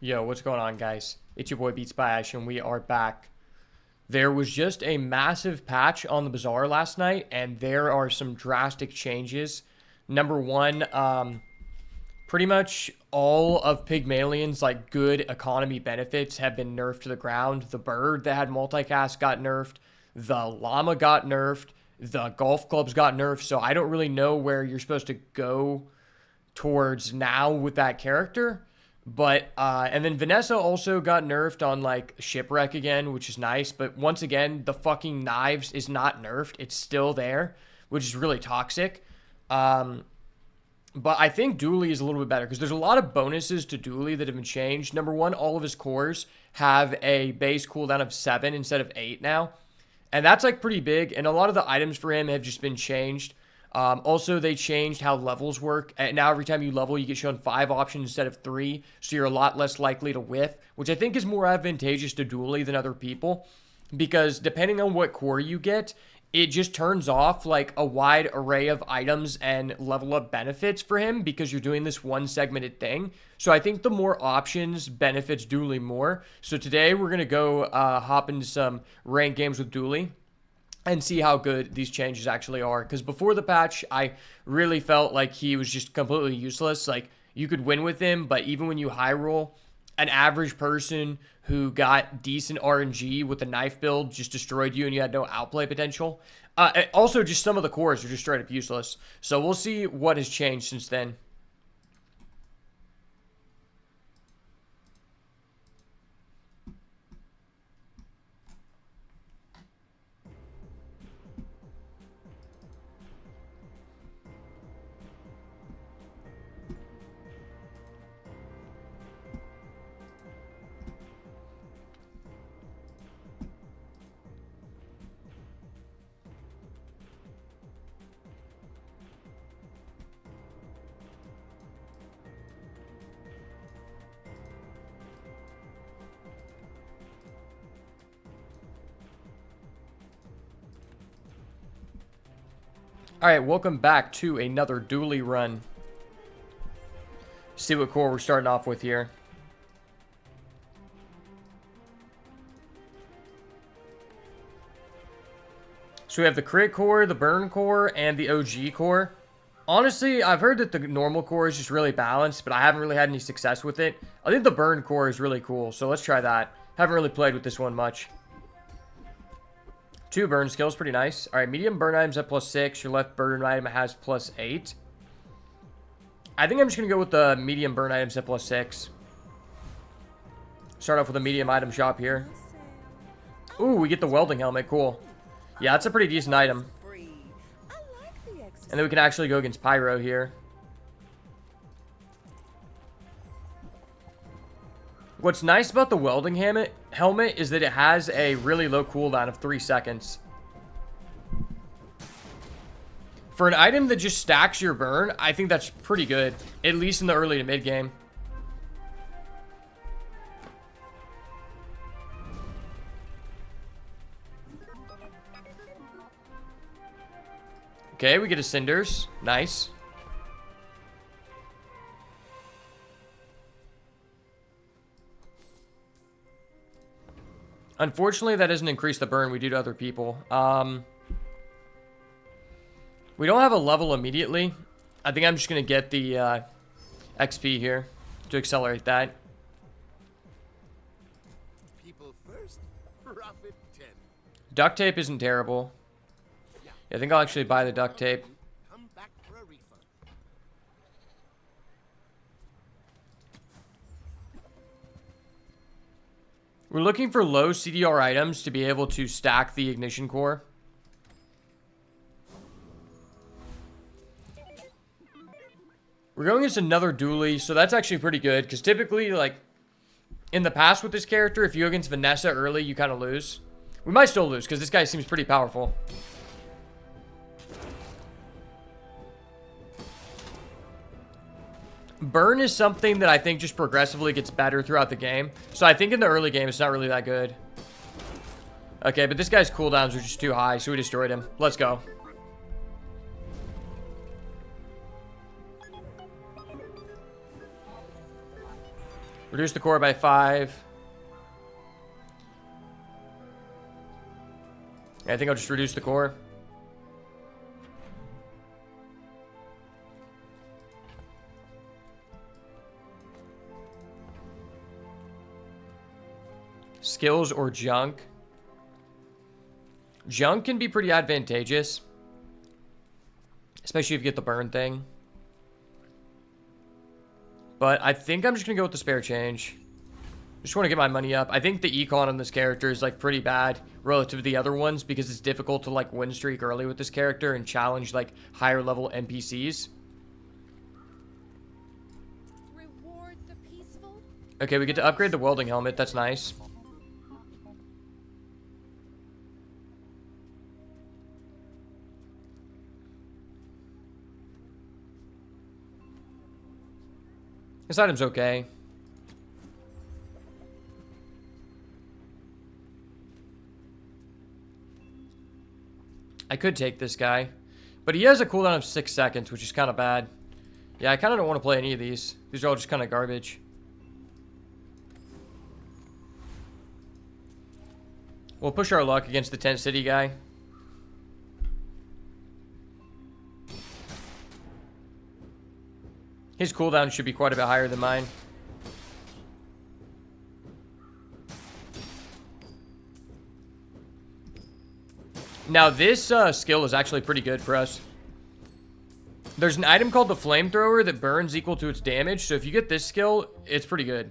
Yo, what's going on, guys? It's your boy Beats by Ash, and we are back. There was just a massive patch on the Bazaar last night, and there are some drastic changes. Number one, pretty much all of Pygmalion's like good economy benefits have been nerfed to the ground. The bird that had multicast got nerfed. The llama got nerfed. The golf clubs got nerfed. So I don't really know where you're supposed to go towards now with that character. But, and then Vanessa also got nerfed on, like, Shipwreck again, which is nice. But once again, the fucking knives is not nerfed. It's still there, which is really toxic. But I think Dooley is a little bit better because there's a lot of bonuses to Dooley that have been changed. Number one, all of his cores have a base cooldown of 7 instead of 8 now. And that's, like, pretty big. And a lot of the items for him have just been changed. Also, they changed how levels work. And now every time you level, you get shown 5 options instead of 3. So you're a lot less likely to whiff, which I think is more advantageous to Dooley than other people. Because depending on what core you get, it just turns off like a wide array of items and level up benefits for him because you're doing this one segmented thing. So I think the more options benefits Dooley more. So today we're going to go hop into some ranked games with Dooley and see how good these changes actually are. Because before the patch, I really felt like he was just completely useless. Like, you could win with him, but even when you high roll, an average person who got decent RNG with a knife build just destroyed you and you had no outplay potential. Also, just some of the cores are just straight up useless. So we'll see what has changed since then. All right, welcome back to another Dooley run. See what core we're starting off with here. So we have the crit core, the burn core, and the OG core. Honestly, I've heard that the normal core is just really balanced, but I haven't really had any success with it. I think the burn core is really cool, so let's try that. Haven't really played with this one much. 2 burn skills, pretty nice. All right, medium burn items at +6. Your left burn item has +8. I think I'm just going to go with the medium burn items at +6. Start off with a medium item shop here. Ooh, we get the welding helmet. Cool. Yeah, that's a pretty decent item. And then we can actually go against Pyro here. What's nice about the welding helmet is that it has a really low cooldown of 3 seconds. For an item that just stacks your burn, I think that's pretty good, at least in the early to mid game. Okay, we get a Cinders. Nice. Unfortunately, that doesn't increase the burn we do to other people. We don't have a level immediately. I think I'm just going to get the XP here to accelerate that. People first, profit 10. Duct tape isn't terrible. Yeah, I think I'll actually buy the duct tape. Come back for a refund. We're looking for low CDR items to be able to stack the ignition core. We're going against another Dooley, so that's actually pretty good. Because typically, like, in the past with this character, if you go against Vanessa early, you kind of lose. We might still lose, because this guy seems pretty powerful. Burn is something that I think just progressively gets better throughout the game. So I think in the early game, it's not really that good. Okay, but this guy's cooldowns are just too high, so we destroyed him. Let's go. Reduce the core by 5. I think I'll just reduce the core. Skills or junk? Junk can be pretty advantageous. Especially if you get the burn thing. But I think I'm just going to go with the spare change. Just want to get my money up. I think the econ on this character is like pretty bad relative to the other ones because it's difficult to like win streak early with this character and challenge like higher level NPCs. Reward the peaceful. Okay, we get to upgrade the welding helmet. That's nice. This item's okay. I could take this guy. But he has a cooldown of 6 seconds, which is kind of bad. Yeah, I kind of don't want to play any of these. These are all just kind of garbage. We'll push our luck against the Tent City guy. His cooldown should be quite a bit higher than mine. Now, this skill is actually pretty good for us. There's an item called the Flamethrower that burns equal to its damage. So if you get this skill, it's pretty good.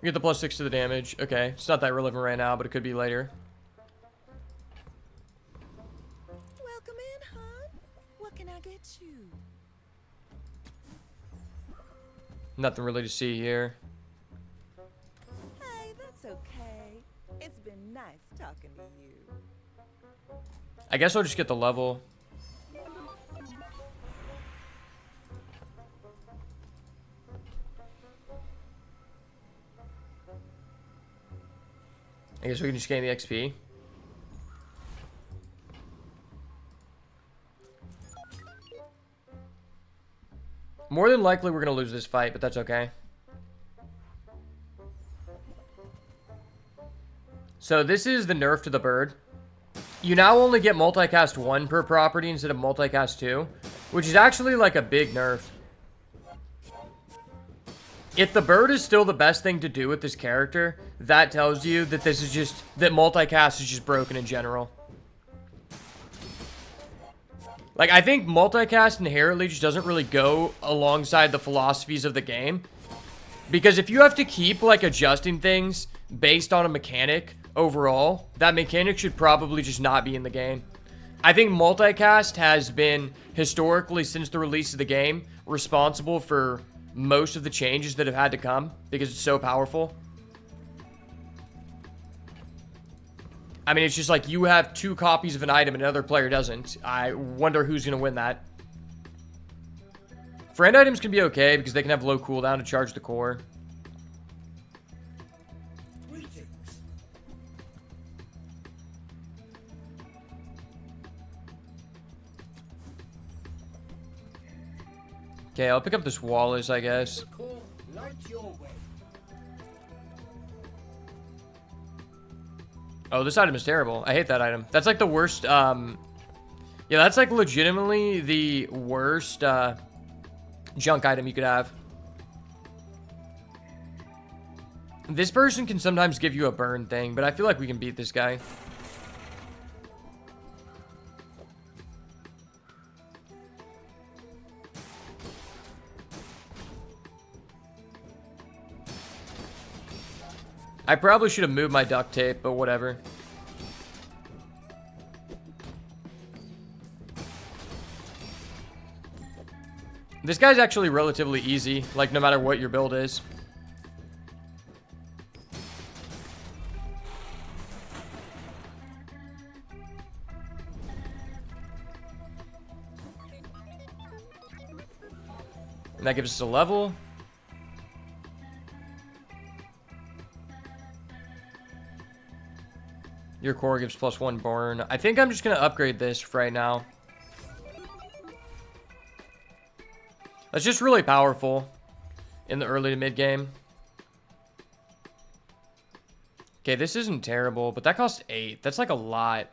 We get the +6 to the damage. Okay, it's not that relevant right now, but it could be later. Welcome in, hon. What can I get you? Nothing really to see here. Hey, that's okay. It's been nice talking to you. I guess I'll just get the level. I guess we can just gain the XP. More than likely, we're going to lose this fight, but that's okay. So this is the nerf to the bird. You now only get multicast 1 per property instead of multicast 2, which is actually like a big nerf. If the bird is still the best thing to do with this character, that tells you that this is just, that multicast is just broken in general. Like, I think multicast inherently just doesn't really go alongside the philosophies of the game. Because if you have to keep, like, adjusting things based on a mechanic overall, that mechanic should probably just not be in the game. I think multicast has been, historically, since the release of the game, responsible for most of the changes that have had to come because it's so powerful. I mean, it's just like you have 2 copies of an item and another player doesn't. I wonder who's going to win that. Friend items can be okay because they can have low cooldown to charge the core. Okay, I'll pick up this Wallace, I guess. Oh, this item is terrible. I hate that item. That's like the worst, yeah, that's like legitimately the worst, junk item you could have. This person can sometimes give you a burn thing, but I feel like we can beat this guy. I probably should have moved my duct tape, but whatever. This guy's actually relatively easy, like no matter what your build is. And that gives us a level. Your core gives +1 burn. I think I'm just going to upgrade this right now. That's just really powerful in the early to mid game. Okay, this isn't terrible, but that costs 8. That's like a lot.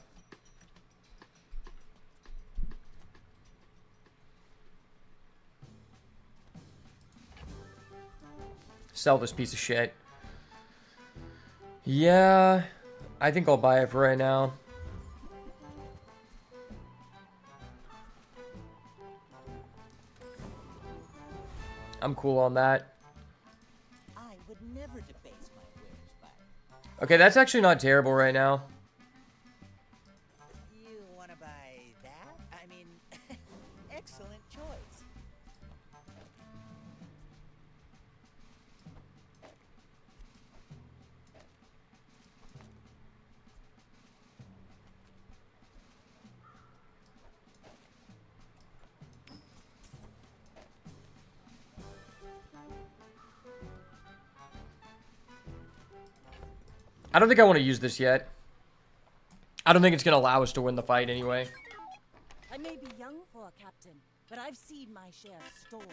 Sell this piece of shit. Yeah, I think I'll buy it for right now. I'm cool on that. I would never debase my wares by. Okay, that's actually not terrible right now. You want to buy that? I mean, excellent choice. I don't think I want to use this yet. I don't think it's going to allow us to win the fight anyway. I may be young for a captain, but I've seen my share of storms.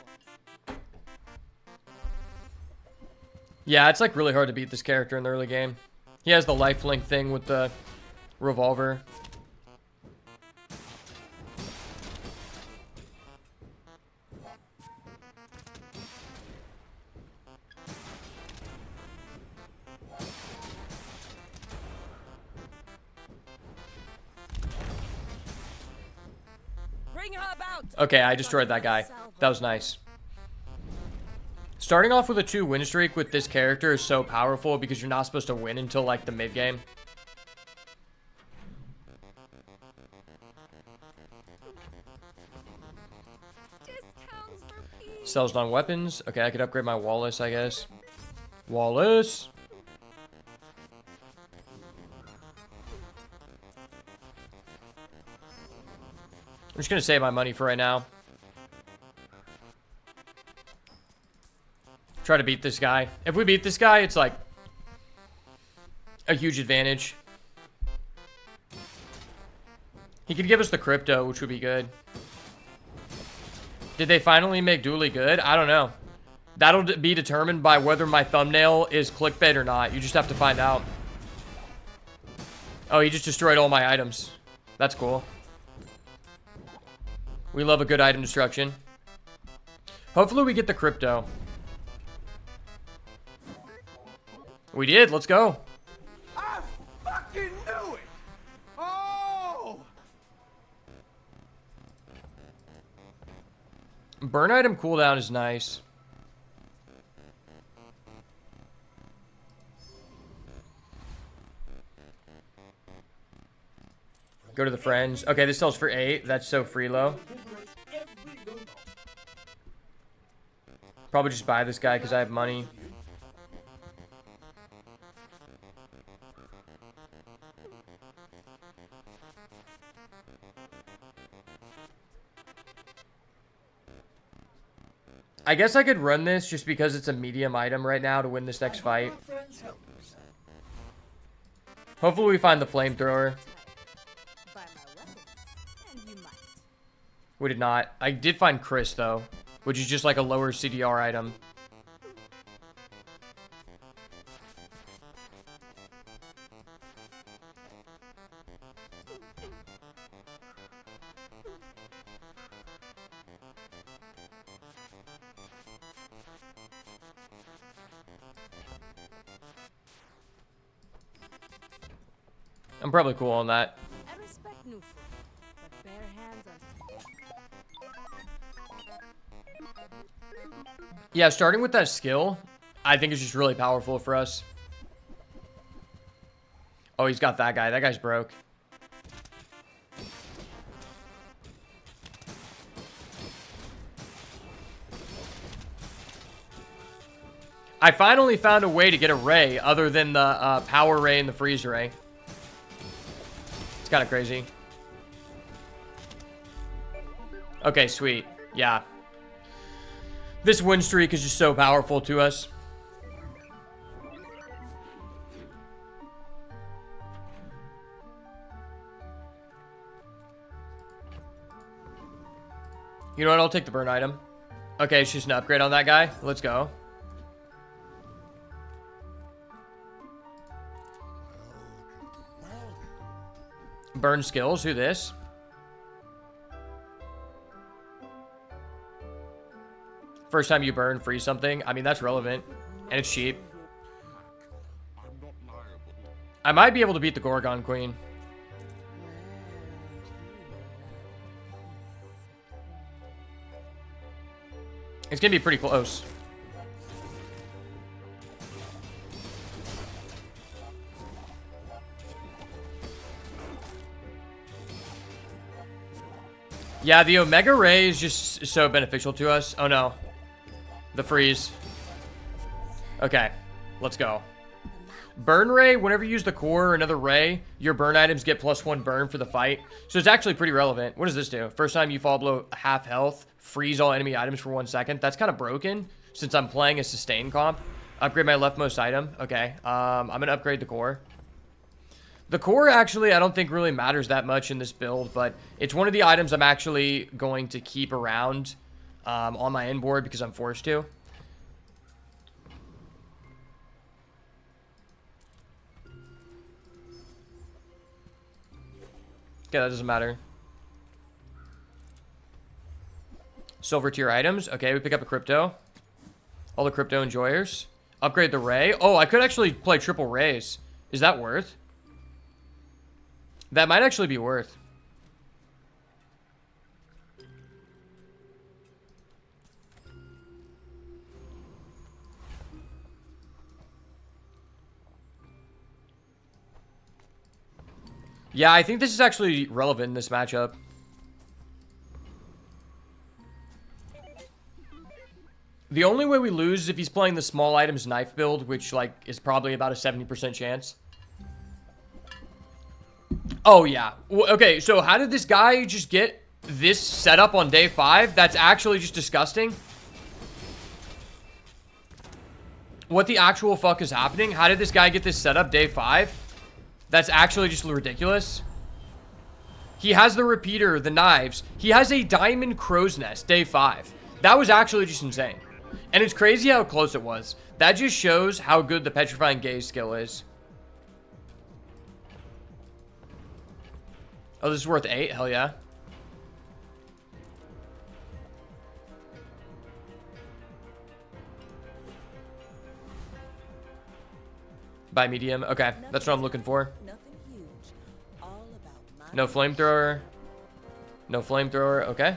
Yeah, it's like really hard to beat this character in the early game. He has the lifelink thing with the revolver. Bring her about! Okay, I destroyed that guy. That was nice. Starting off with a 2 win streak with this character is so powerful because you're not supposed to win until like the mid game. Sells on weapons. Okay, I could upgrade my Wallace, I guess. Wallace! I'm just gonna save my money for right now. Try to beat this guy. If we beat this guy, it's like a huge advantage. He could give us the crypto, which would be good. Did they finally make Dooley good? I don't know. That'll be determined by whether my thumbnail is clickbait or not. You just have to find out. Oh, he just destroyed all my items. That's cool. We love a good item destruction. Hopefully we get the crypto. We did. Let's go. I fucking knew it! Oh! Burn item cooldown is nice. Go to the friends. Okay, this sells for 8. That's so free low. Probably just buy this guy because I have money. I guess I could run this just because it's a medium item right now to win this next fight. Hopefully we find the flamethrower. Buy my weapons, and you might. We did not. I did find Chris though, which is just like a lower CDR item. I'm probably cool on that. I respect new food, but bare hands are... Yeah, starting with that skill, I think is just really powerful for us. Oh, he's got that guy. That guy's broke. I finally found a way to get a ray other than the power ray and the freeze ray. It's kind of crazy. Okay, sweet. Yeah. This win streak is just so powerful to us. You know what? I'll take the burn item. Okay, it's just an upgrade on that guy. Let's go. Burn skills. Who this? First time you burn, free something. I mean, that's relevant. And it's cheap. I might be able to beat the Gorgon Queen. It's gonna be pretty close. Yeah, the Omega Ray is just so beneficial to us. Oh no. The freeze. Okay, let's go. Burn Ray, whenever you use the core or another ray, your burn items get +1 burn for the fight. So it's actually pretty relevant. What does this do? First time you fall below half health, freeze all enemy items for 1 second. That's kind of broken since I'm playing a sustain comp. Upgrade my leftmost item. Okay, I'm going to upgrade the core. The core actually I don't think really matters that much in this build, but it's one of the items I'm actually going to keep around on my inboard because I'm forced to. Okay, that doesn't matter. Silver tier items. Okay, we pick up a crypto. All the crypto enjoyers. Upgrade the ray. Oh, I could actually play triple rays. Is that worth? That might actually be worth. Yeah, I think this is actually relevant in this matchup. The only way we lose is if he's playing the small items knife build, which like is probably about a 70% chance. Oh yeah. Okay, so how did this guy just get this setup on day 5? That's actually just disgusting. What the actual fuck is happening? How did this guy get this setup day 5? That's actually just ridiculous. He has the repeater, the knives. He has a diamond crow's nest, day 5. That was actually just insane. And it's crazy how close it was. That just shows how good the petrifying gaze skill is. Oh, this is worth 8? Hell yeah. By medium. Okay, that's what I'm looking for. No flamethrower. No flamethrower. Okay.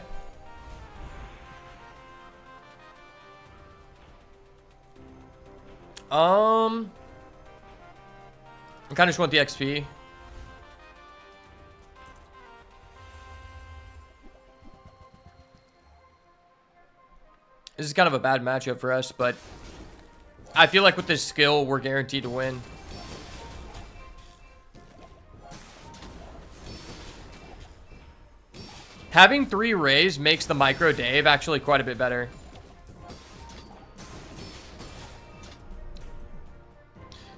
I kind of just want the XP. This is kind of a bad matchup for us, but I feel like with this skill, we're guaranteed to win. Having 3 rays makes the micro Dave actually quite a bit better.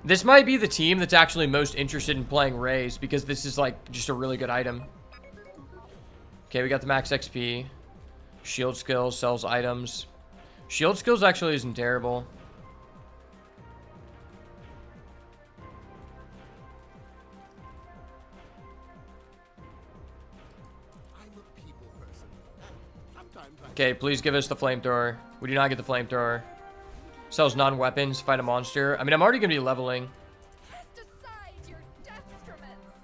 This might be the team that's actually most interested in playing rays because this is like just a really good item. Okay, we got the max XP. Shield skills, sells items. Shield skills actually isn't terrible. Okay, please give us the flamethrower. We do not get the flamethrower. Sells non-weapons, fight a monster. I mean, I'm already going to be leveling. Cast aside your destruments.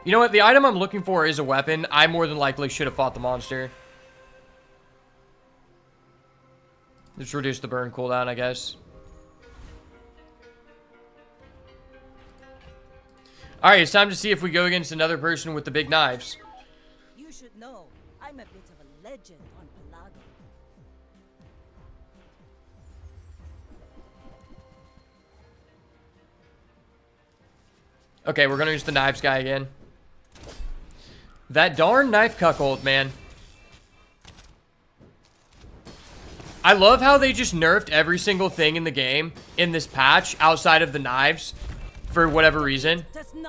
You know what? The item I'm looking for is a weapon. I more than likely should have fought the monster. Let's reduce the burn cooldown, I guess. Alright, it's time to see if we go against another person with the big knives. You should know, I'm a bit of a legend on Pelago. Okay, we're gonna use the knives guy again. That darn knife cuckold, man. I love how they just nerfed every single thing in the game in this patch outside of the knives for whatever reason.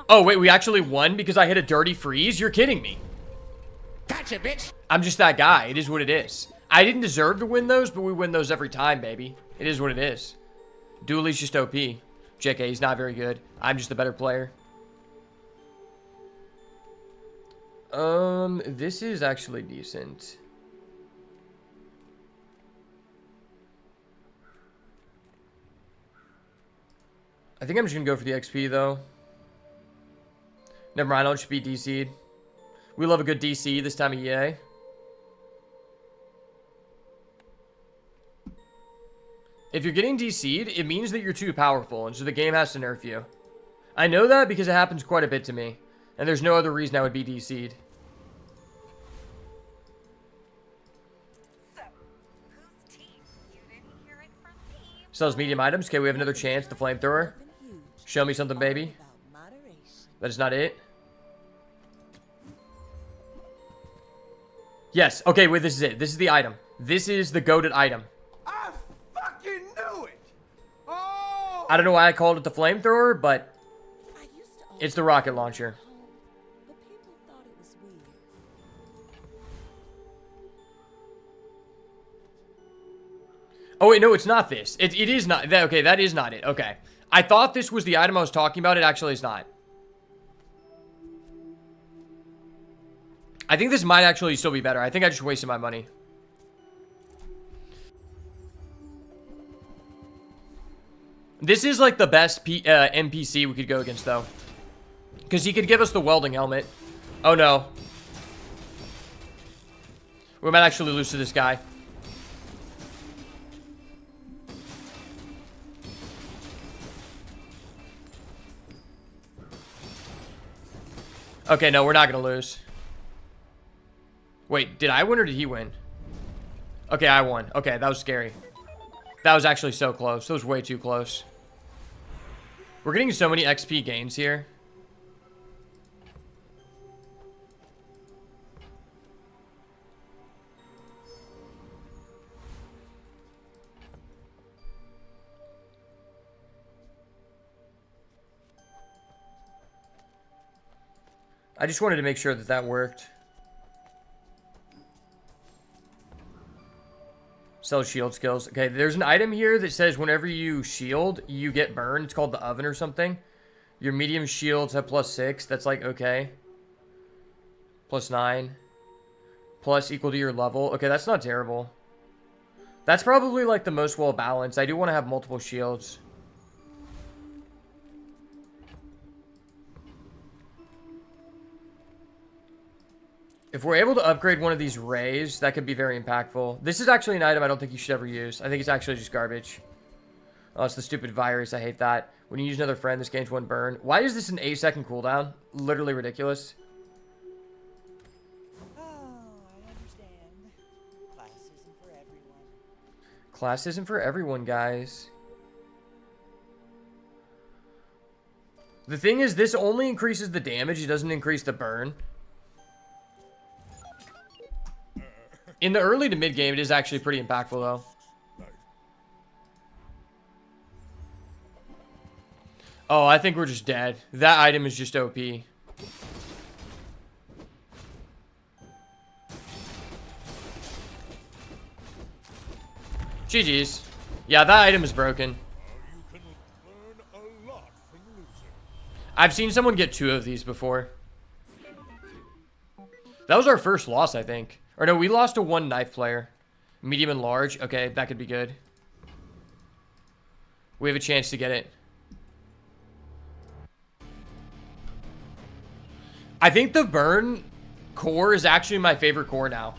Oh, wait, we actually won because I hit a dirty freeze? You're kidding me. Gotcha, bitch. I'm just that guy. It is what it is. I didn't deserve to win those, but we win those every time, baby. It is what it is. Dooley's just OP. JK, he's not very good. I'm just the better player. This is actually decent. I think I'm just gonna go for the XP though. Never mind, I'll just be DC'd. We love a good DC this time of year. If you're getting DC'd, it means that you're too powerful, and so the game has to nerf you. I know that because it happens quite a bit to me, and there's no other reason I would be DC'd. So, whose team? You didn't hear it from me. Sells medium items. Okay, we have another chance. The flamethrower. Show me something, baby. That is not it. Yes. Okay, wait, this is it. This is the item. This is the goated item. I fucking knew it! Oh! I don't know why I called it the flamethrower, but it's the rocket launcher. But people thought it was weird. Oh, wait, no, it's not this. It is not. Okay, that is not it. Okay. I thought this was the item I was talking about. It actually is not. I think this might actually still be better. I think I just wasted my money. This is like the best NPC we could go against, though. Because he could give us the welding helmet. Oh, no. We might actually lose to this guy. Okay, no, we're not going to lose. Wait, did I win or did he win? Okay, I won. Okay, that was scary. That was actually so close. That was way too close. We're getting so many XP gains here. I just wanted to make sure that that worked. Sell shield skills. Okay, there's an item here that says whenever you shield, you get burned. It's called the oven or something. Your medium shields have +6. That's like, okay. +9. Plus equal to your level. Okay, that's not terrible. That's probably like the most well balanced. I do want to have multiple shields. If we're able to upgrade one of these rays, that could be very impactful. This is actually an item I don't think you should ever use. I think it's actually just garbage. Oh, it's the stupid virus. I hate that. When you use another friend, this gains 1 burn. Why is this an 8-second cooldown? Literally ridiculous. Oh, I understand. Class isn't for everyone. Class isn't for everyone, guys. The thing is, this only increases the damage. It doesn't increase the burn. In the early to mid game, it is actually pretty impactful, though. Oh, I think we're just dead. That item is just OP. GG's. Yeah, that item is broken. I've seen someone get 2 of these before. That was our first loss, I think. Or no, we lost to 1 knife player. Medium and large. Okay, that could be good. We have a chance to get it. I think the burn core is actually my favorite core now.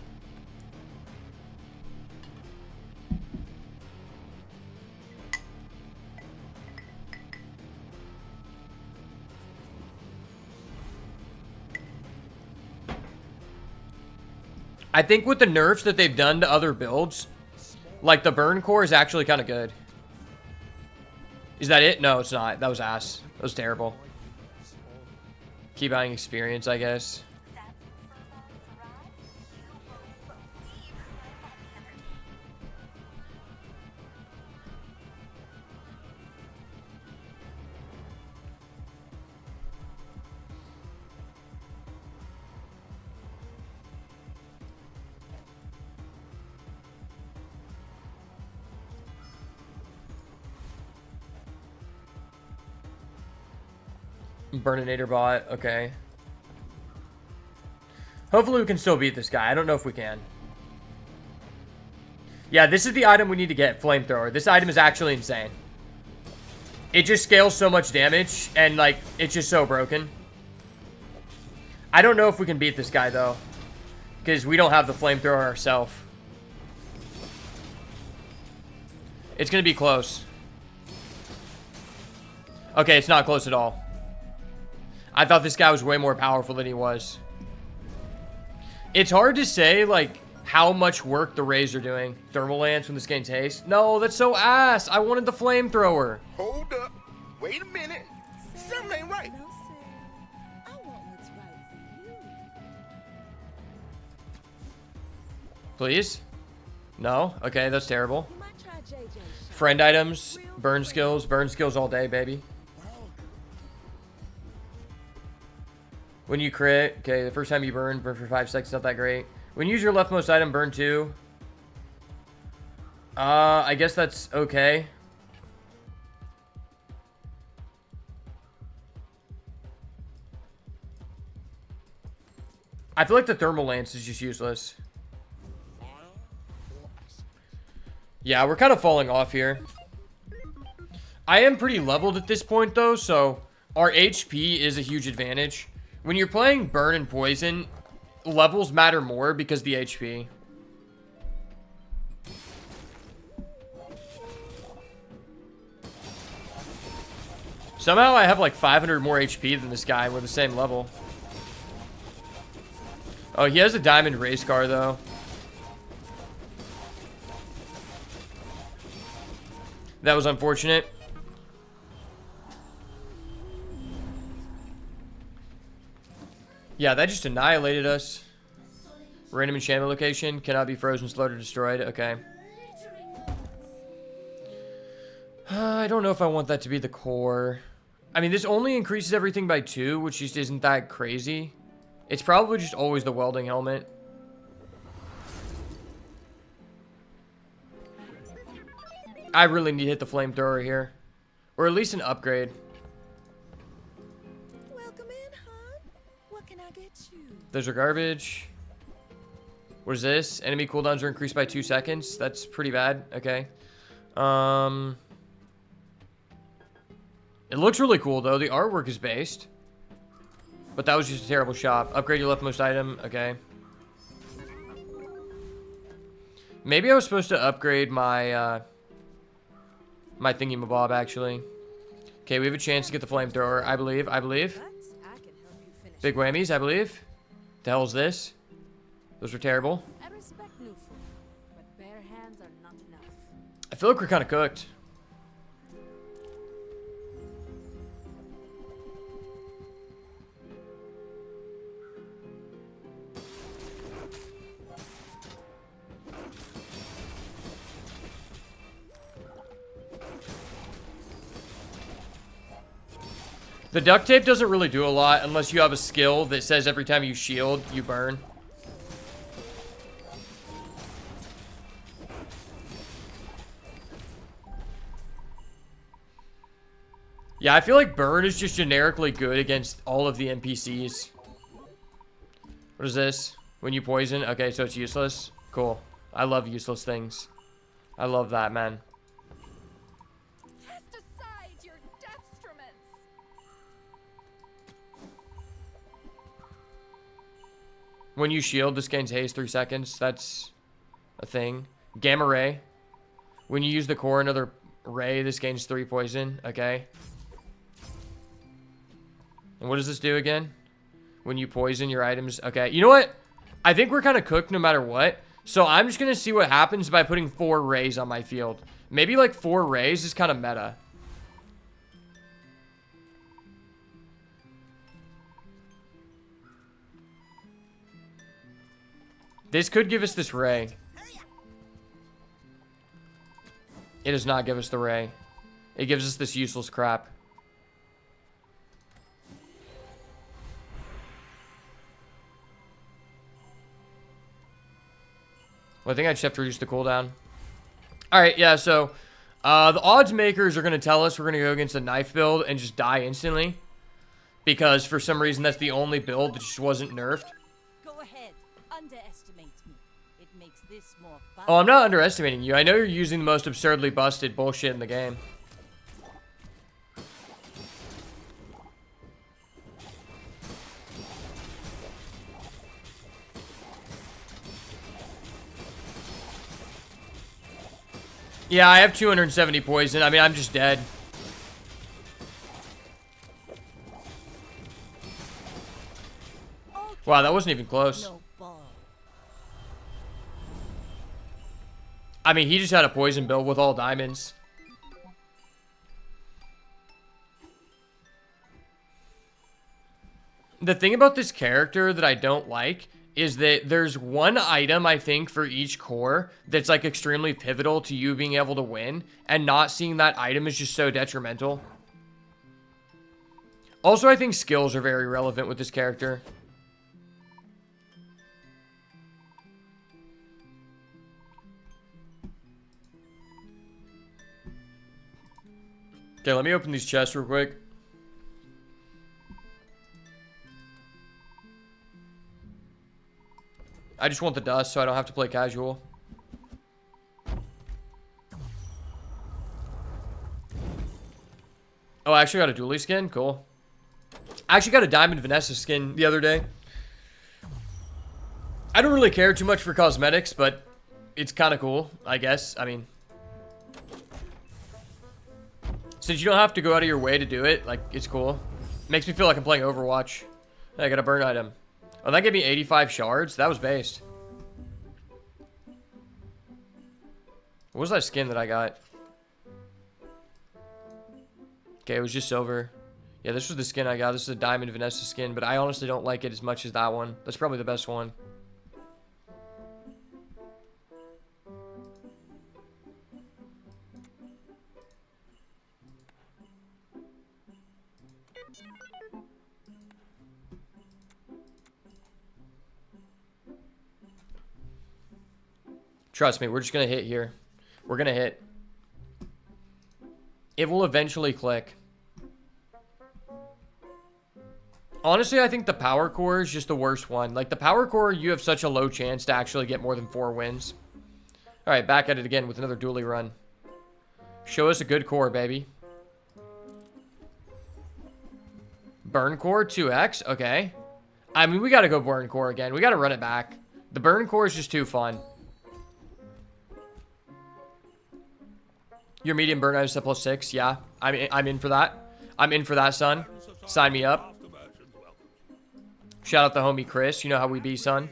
I think with the nerfs that they've done to other builds, like the burn core is actually kind of good. Is that it? No, it's not. That was ass. That was terrible. Keep buying experience, I guess. Burninator bot. Okay. Hopefully we can still beat this guy. I don't know if we can. Yeah, this is the item we need to get, Flamethrower. This item is actually insane. It just scales so much damage, and, like, it's just so broken. I don't know if we can beat this guy, though. Because we don't have the Flamethrower ourselves. It's going to be close. Okay, it's not close at all. I thought this guy was way more powerful than he was. It's hard to say, like, how much work the Rays are doing. Thermal Lance when this gains haste. No, that's so ass. I wanted the Flamethrower. Hold up. Wait a minute. Something ain't right. No, sir. I want what's right for you. Please? No? Okay, that's terrible. You might try JJ's shot. Friend items. Burn skills all day, baby. When you crit, okay, the first time you burn for 5 seconds, not that great. When you use your leftmost item, burn 2. I guess that's okay. I feel like the Thermal Lance is just useless. Yeah, we're kind of falling off here. I am pretty leveled at this point, though, so our HP is a huge advantage. When you're playing Burn and Poison, levels matter more because the HP. Somehow I have like 500 more HP than this guy with the same level. Oh, he has a diamond race car though. That was unfortunate. Yeah, that just annihilated us. Random enchantment location. Cannot be frozen, slowed, or destroyed. Okay. I don't know if I want that to be the core. I mean, this only increases everything by 2, which just isn't that crazy. It's probably just always the welding helmet. I really need to hit the flamethrower here. Or at least an upgrade. Welcome in, hon. What can I get you? Those are garbage. What is this? Enemy cooldowns are increased by 2 seconds. That's pretty bad. Okay. It looks really cool, though. The artwork is based. But that was just a terrible shop. Upgrade your leftmost item. Okay. Maybe I was supposed to upgrade my, my thingy-mabob, actually. Okay, we have a chance to get the flamethrower, I believe. But I can help you finish. Big whammies, I believe. The hell is this? Those were terrible. I respect new food, but bare hands are not enough. I feel like we're kind of cooked. The duct tape doesn't really do a lot unless you have a skill that says every time you shield, you burn. Yeah, I feel like burn is just generically good against all of the NPCs. What is this? When you poison? Okay, so it's useless. Cool. I love useless things. I love that, man. Cast aside your destruments. When you shield, this gains haste 3 seconds. That's a thing. Gamma ray. When you use the core, another ray, this gains 3 poison. Okay. And what does this do again? When you poison your items. Okay. You know what? I think we're kind of cooked no matter what. So I'm just going to see what happens by putting 4 rays on my field. Maybe like 4 rays is kind of meta. This could give us this ray. It does not give us the ray. It gives us this useless crap. Well, I think I just have to reduce the cooldown. Alright, yeah, so the odds makers are going to tell us we're going to go against a knife build and just die instantly. Because for some reason that's the only build that just wasn't nerfed. Go ahead. Underestimate me. It makes this more fun. Oh, I'm not underestimating you. I know you're using the most absurdly busted bullshit in the game. Yeah, I have 270 poison. I mean, I'm just dead. Wow, that wasn't even close. No ball. I mean, he just had a poison build with all diamonds. The thing about this character that I don't like is that there's one item, I think, for each core that's, like, extremely pivotal to you being able to win, and not seeing that item is just so detrimental. Also, I think skills are very relevant with this character. Okay, let me open these chests real quick. I just want the dust so I don't have to play casual. Oh, I actually got a Dooley skin? Cool. I actually got a Diamond Vanessa skin the other day. I don't really care too much for cosmetics, but it's kind of cool, I guess. I mean, since you don't have to go out of your way to do it, like, it's cool. Makes me feel like I'm playing Overwatch. I got a burn item. Oh, that gave me 85 shards? That was based. What was that skin that I got? Okay, it was just silver. Yeah, this was the skin I got. This is a Diamond Vanessa skin, but I honestly don't like it as much as that one. That's probably the best one. Trust me, we're just going to hit here. We're going to hit. It will eventually click. Honestly, I think the power core is just the worst one. Like, the power core, you have such a low chance to actually get more than 4 wins. Alright, back at it again with another Dooley run. Show us a good core, baby. Burn core, 2x. Okay. I mean, we got to go burn core again. We got to run it back. The burn core is just too fun. Your medium burn item set +6. Yeah, I'm in for that. I'm in for that, son. Sign me up. Shout out the homie Chris. You know how we be, son.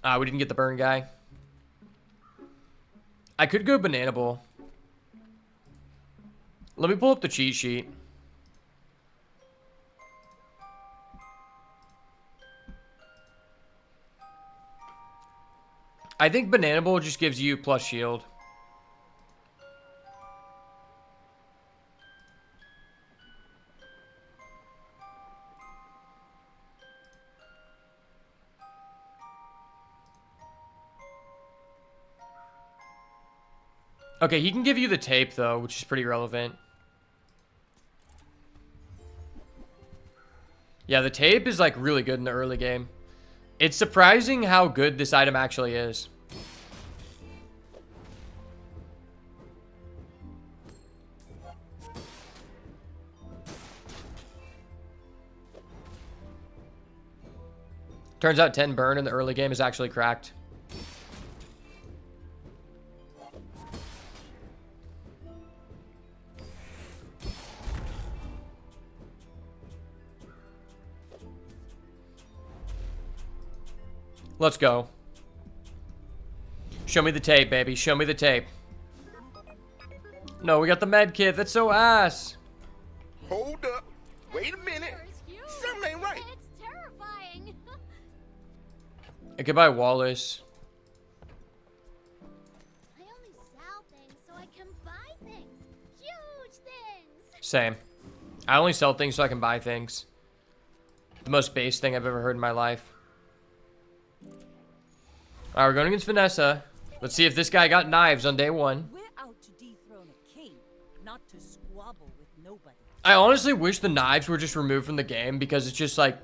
We didn't get the burn guy. I could go banana bowl. Let me pull up the cheat sheet. I think banana bowl just gives you plus shield. Okay, he can give you the tape, though, which is pretty relevant. Yeah, the tape is, like, really good in the early game. It's surprising how good this item actually is. Turns out 10 burn in the early game is actually cracked. Let's go. Show me the tape, baby. Show me the tape. No, we got the med kit. That's so ass. Hold up. Wait a minute. Something ain't right. It's terrifying. I could buy Wallace. I only sell things so I can buy things. Huge things. Same. I only sell things so I can buy things. The most base thing I've ever heard in my life. Alright, we're going against Vanessa. Let's see if this guy got knives on day one. We're out to dethrone a king, not to squabble with nobody. I honestly wish the knives were just removed from the game because it's just like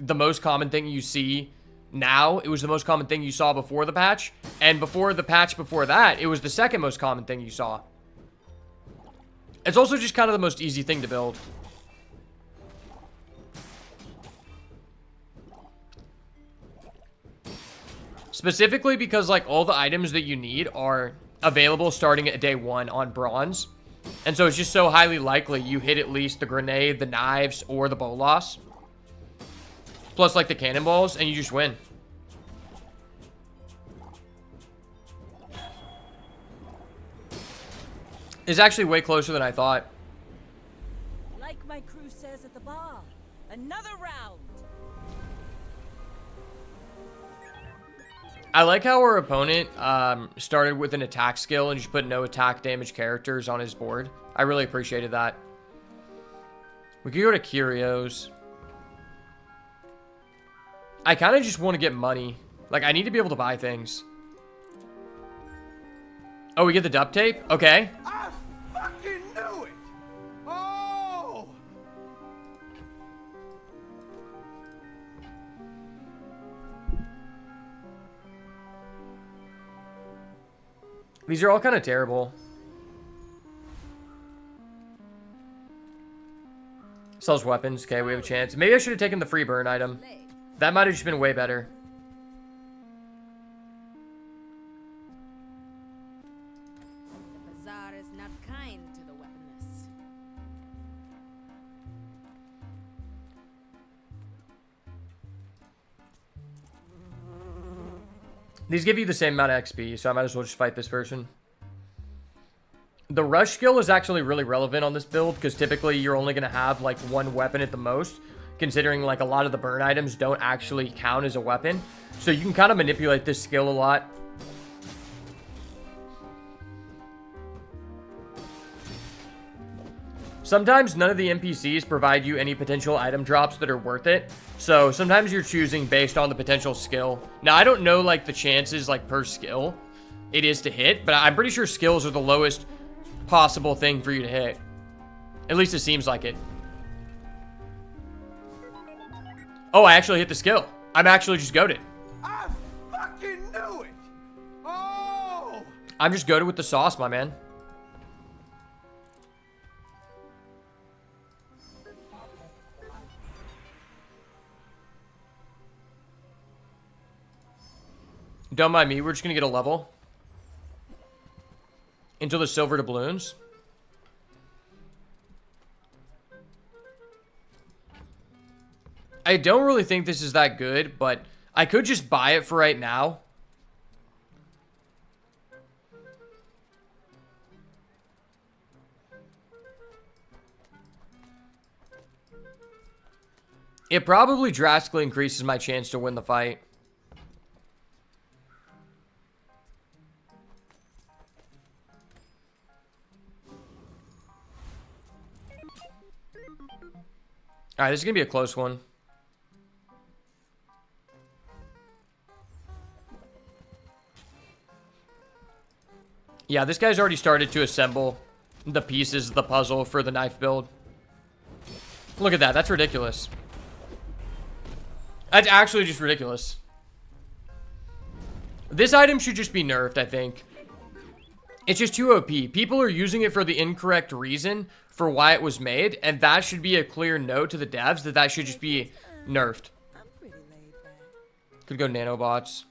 the most common thing you see now. It was the most common thing you saw before the patch. And before the patch before that, it was the second most common thing you saw. It's also just kind of the most easy thing to build. Specifically because like all the items that you need are available starting at day one on bronze. And so it's just so highly likely you hit at least the grenade, the knives, or the bolas. Plus like the cannonballs, and you just win. It's actually way closer than I thought. Like my crew says at the bar, another round. I like how our opponent started with an attack skill and just put no attack damage characters on his board. I really appreciated that. We could go to Curios. I kind of just want to get money. Like, I need to be able to buy things. Oh, we get the duct tape? Okay. I fucking knew it! Oh! These are all kind of terrible. Sells weapons. Okay, we have a chance. Maybe I should have taken the free burn item. That might have just been way better. The bazaar is not kind to the weaponless. These give you the same amount of XP, so I might as well just fight this person. The rush skill is actually really relevant on this build, because typically you're only going to have like one weapon at the most, considering like a lot of the burn items don't actually count as a weapon. So you can kind of manipulate this skill a lot. Sometimes none of the NPCs provide you any potential item drops that are worth it. So sometimes you're choosing based on the potential skill. Now, I don't know like the chances like per skill it is to hit, but I'm pretty sure skills are the lowest possible thing for you to hit. At least it seems like it. Oh, I actually hit the skill. I'm actually just goated. I fucking knew it! Oh! I'm just goated with the sauce, my man. Don't mind me, we're just gonna get a level. Until the silver doubloons. I don't really think this is that good, but I could just buy it for right now. It probably drastically increases my chance to win the fight. Alright, this is going to be a close one. Yeah, this guy's already started to assemble the pieces of the puzzle for the knife build. Look at that. That's ridiculous. That's actually just ridiculous. This item should just be nerfed, I think. It's just too OP. People are using it for the incorrect reason for why it was made, and that should be a clear note to the devs that that should just be nerfed. I'm pretty laid back. Could go nanobots.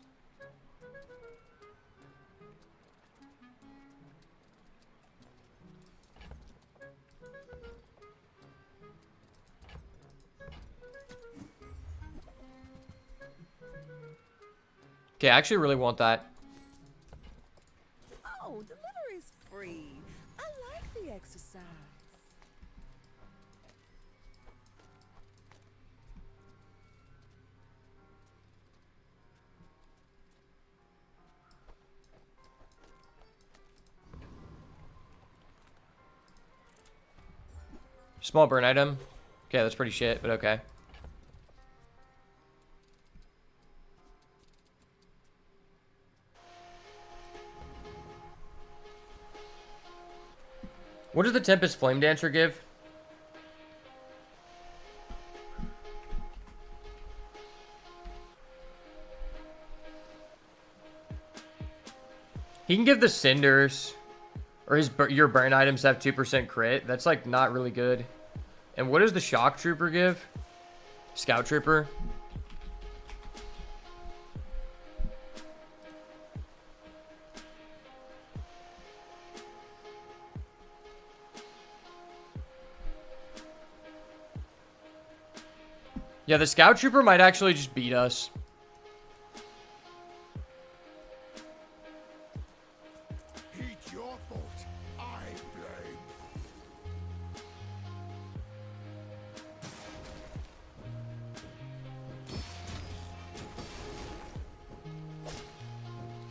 Okay, I actually really want that. Oh, delivery's free. I like the exercise. Small burn item. Okay, that's pretty shit, but okay. What does the Tempest Flame Dancer give? He can give the Cinders, or your burn items have 2% crit. That's like not really good. And what does the Shock Trooper give? Scout Trooper. Yeah, the Scout Trooper might actually just beat us. Heed your thought. I blame.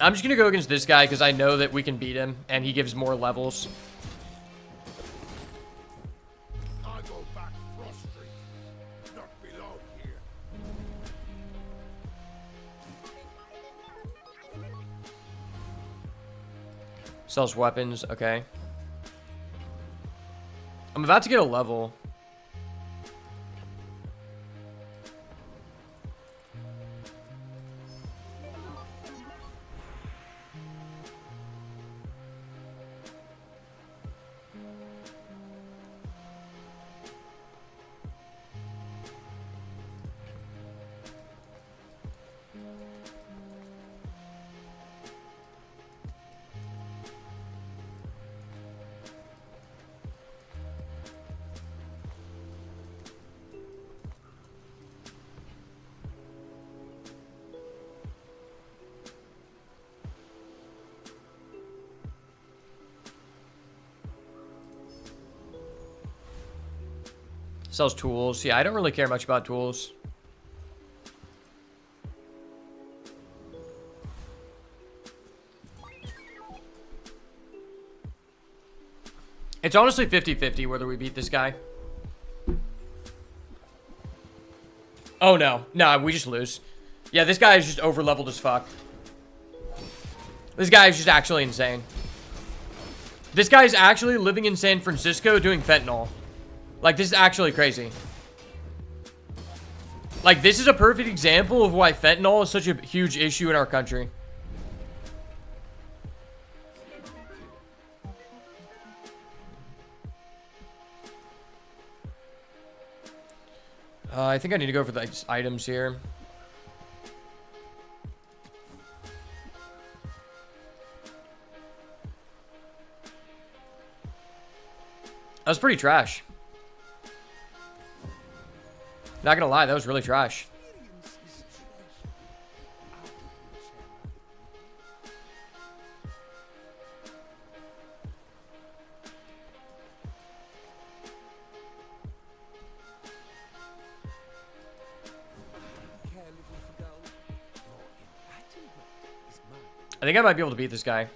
I'm just going to go against this guy because I know that we can beat him and he gives more levels. I go back Frost Street, not below here. Sells weapons. Okay. I'm about to get a level. Sells tools. Yeah, I don't really care much about tools. It's honestly 50-50 whether we beat this guy. Oh, no. No, we just lose. Yeah, this guy is just over-leveled as fuck. This guy is just actually insane. This guy is actually living in San Francisco doing fentanyl. Like, this is actually crazy. Like, this is a perfect example of why fentanyl is such a huge issue in our country. I think I need to go for the items here. That was pretty trash. Not gonna lie, that was really trash. I think I might be able to beat this guy.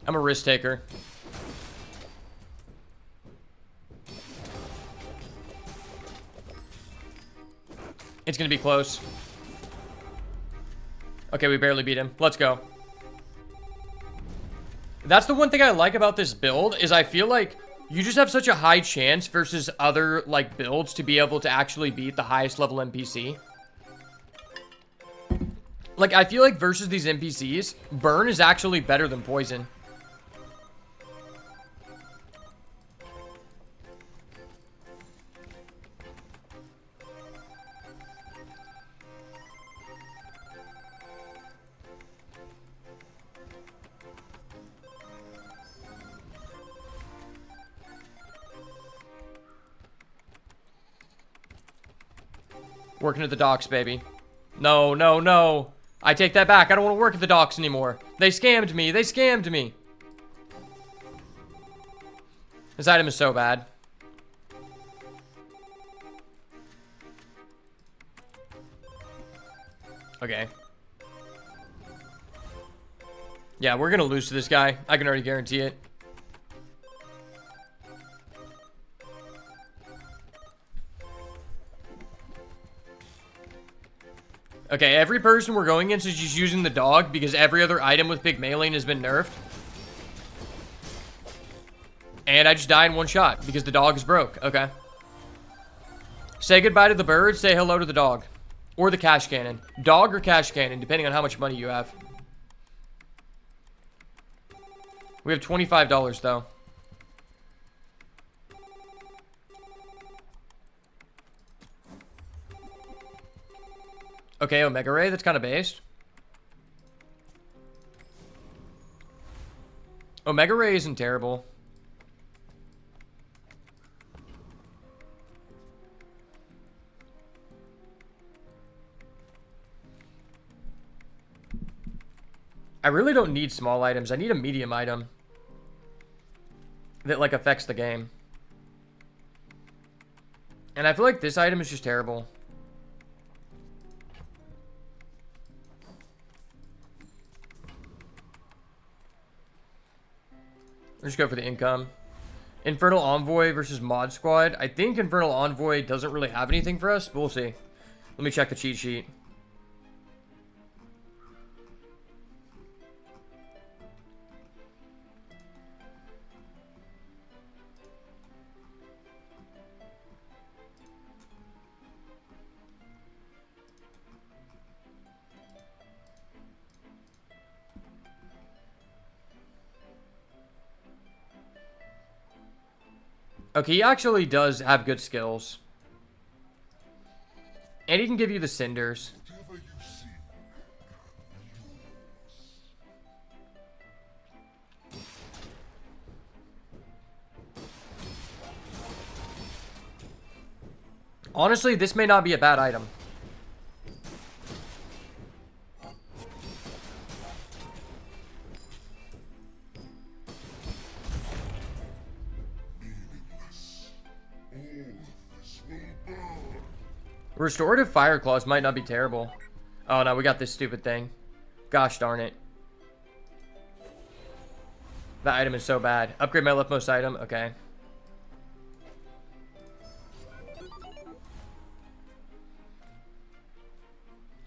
I'm a risk taker. It's gonna be close. Okay, we barely beat him. Let's go. That's the one thing I like about this build is I feel like you just have such a high chance versus other like builds to be able to actually beat the highest level NPC. Like, I feel like versus these NPCs, burn is actually better than poison. Working at the docks, baby. No, no, no. I take that back. I don't want to work at the docks anymore. They scammed me. They scammed me. This item is so bad. Okay. Yeah, we're going to lose to this guy. I can already guarantee it. Okay, every person we're going against is just using the dog because every other item with Pygmalion has been nerfed. And I just die in one shot because the dog is broke. Okay. Say goodbye to the bird. Say hello to the dog. Or the cash cannon. Dog or cash cannon, depending on how much money you have. We have $25, though. Okay, Omega Ray, that's kind of based. Omega Ray isn't terrible. I really don't need small items. I need a medium item that, like, affects the game. And I feel like this item is just terrible. Let's go for the income. Infernal Envoy versus Mod Squad. I think Infernal Envoy doesn't really have anything for us, but we'll see. Let me check the cheat sheet. Okay, he actually does have good skills. And he can give you the cinders. Honestly, this may not be a bad item. Restorative Fire Claws might not be terrible. Oh no, we got this stupid thing. Gosh darn it. That item is so bad. Upgrade my leftmost item. Okay.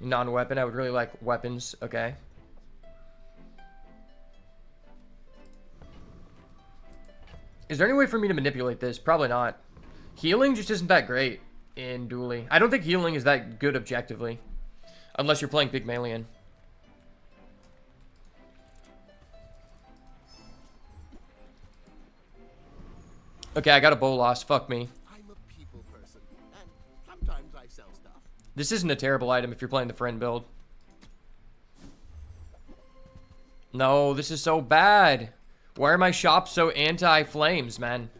Non-weapon. I would really like weapons. Okay. Is there any way for me to manipulate this? Probably not. Healing just isn't that great in Dooley. I don't think healing is that good objectively. Unless you're playing Pygmalion. Okay, I got a Bolas. Fuck me. I'm a people person, and sometimes I sell stuff. This isn't a terrible item if you're playing the friend build. No, this is so bad. Why are my shops so anti-flames, man?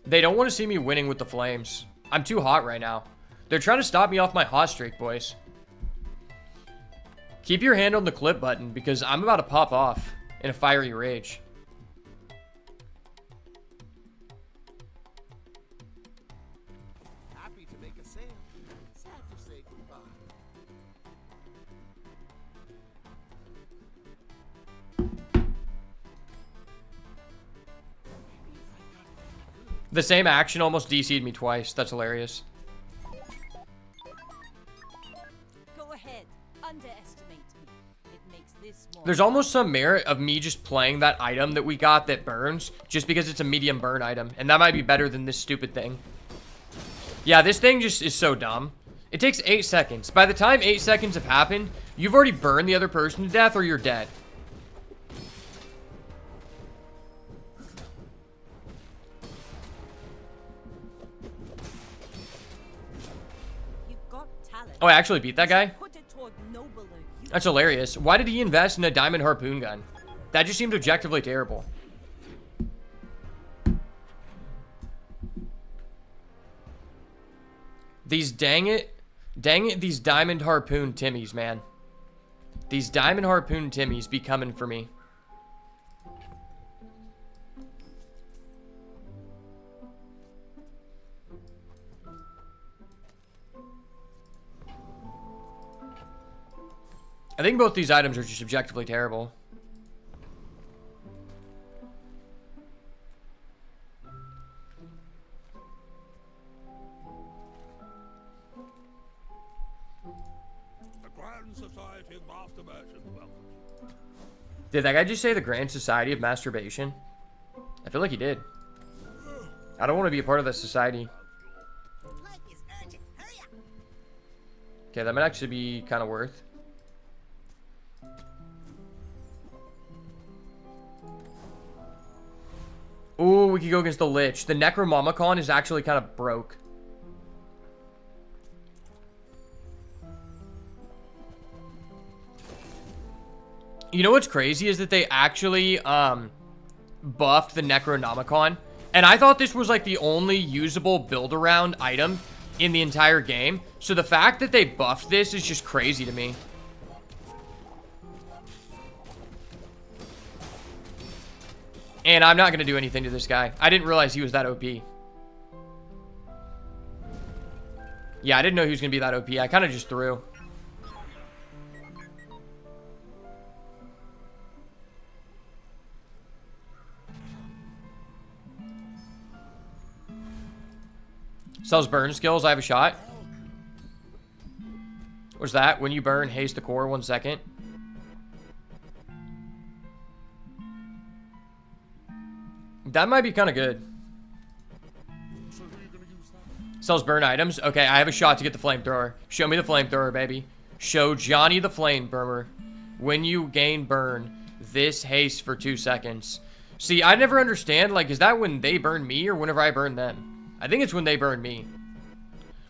They don't want to see me winning with the flames. I'm too hot right now. They're trying to stop me off my hot streak, boys. Keep your hand on the clip button because I'm about to pop off in a fiery rage. Happy to make a sale. Sad to say goodbye. The same action almost DC'd me twice. That's hilarious. Go ahead. Underestimate me. It makes this more. There's almost some merit of me just playing that item that we got that burns just because it's a medium burn item. And that might be better than this stupid thing. Yeah, this thing just is so dumb. It takes 8 seconds. By the time 8 seconds have happened, you've already burned the other person to death or you're dead. You've got talent. Oh, I actually beat that guy? Put it toward nobler use. That's hilarious. Why did he invest in a diamond harpoon gun? That just seemed objectively terrible. These these diamond harpoon Timmies, man. These diamond harpoon Timmies be coming for me. I think both these items are just objectively terrible. Did that guy just say the Grand Society of Masturbation? I feel like he did. I don't want to be a part of that society. Life is urgent. Hurry up. Okay, that might actually be kind of worth. Ooh, we could go against the Lich. The Necronomicon is actually kind of broke. You know what's crazy is that they actually buffed the Necronomicon. And I thought this was like the only usable build-around item in the entire game. So the fact that they buffed this is just crazy to me. And I'm not going to do anything to this guy. I didn't realize he was that OP. Yeah, I didn't know he was going to be that OP. I kind of just threw. Sells burn skills. I have a shot. What's that? When you burn, haste the core 1 second. That might be kind of good. Sells burn items. Okay, I have a shot to get the flamethrower. Show me the flamethrower, baby. Show Johnny the flamethrower. When you gain burn, this haste for 2 seconds. See, I never understand, like, is that when they burn me or whenever I burn them? I think it's when they burn me.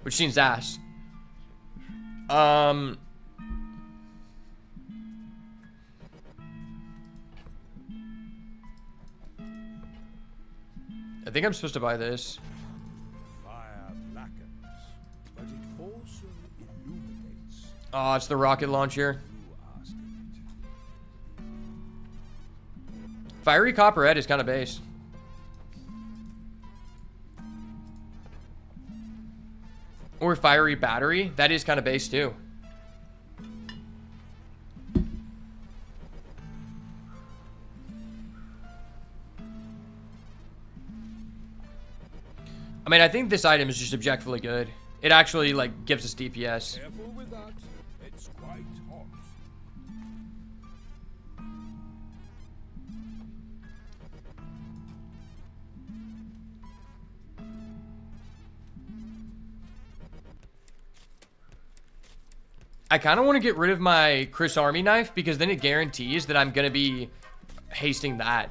Which seems ass. I think I'm supposed to buy this. Fire blackens, but it also illuminates. Oh, it's the rocket launcher. You ask it. Fiery Copperhead is kind of base. Or Fiery Battery. That is kind of base too. I mean, I think this item is just objectively good. It actually, like, gives us DPS. Careful with that. It's quite hot. I kind of want to get rid of my Chris Army knife because then it guarantees that I'm going to be hasting that.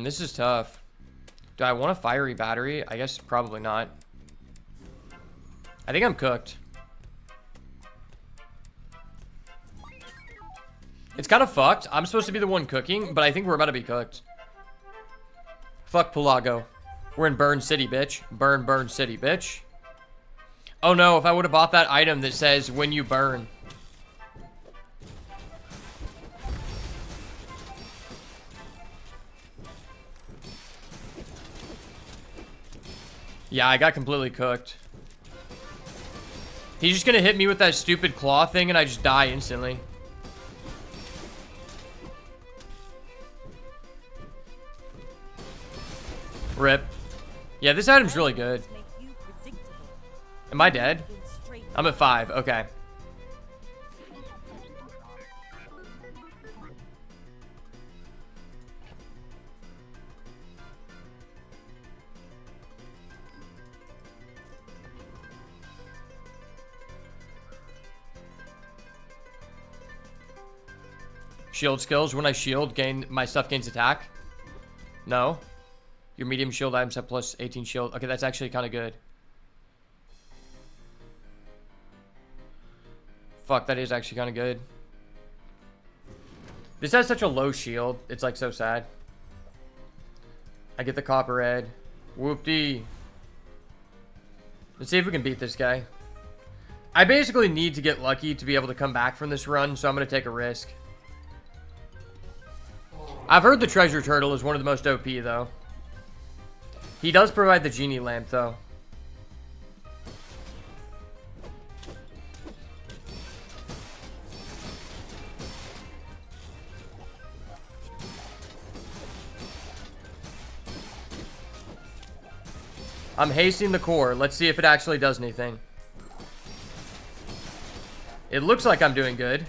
This is tough. Do I want a fiery battery? I guess probably not. I think I'm cooked. It's kind of fucked. I'm supposed to be the one cooking, but I think we're about to be cooked. Fuck Pulago. We're in Burn City, bitch. Burn City, bitch. Oh no, if I would have bought that item that says when you burn. Yeah, I got completely cooked. He's just gonna hit me with that stupid claw thing and I just die instantly. Rip. Yeah, this item's really good. Am I dead? I'm at 5. Okay. Shield skills. When I shield, my stuff gains attack. No. Your medium shield items have plus 18 shield. Okay, that's actually kind of good. Fuck, that is actually kind of good. This has such a low shield. It's like so sad. I get the copper head. Whoop-dee. Let's see if we can beat this guy. I basically need to get lucky to be able to come back from this run, so I'm going to take a risk. I've heard the treasure turtle is one of the most OP, though. He does provide the genie lamp, though. I'm hasting the core. Let's see if it actually does anything. It looks like I'm doing good.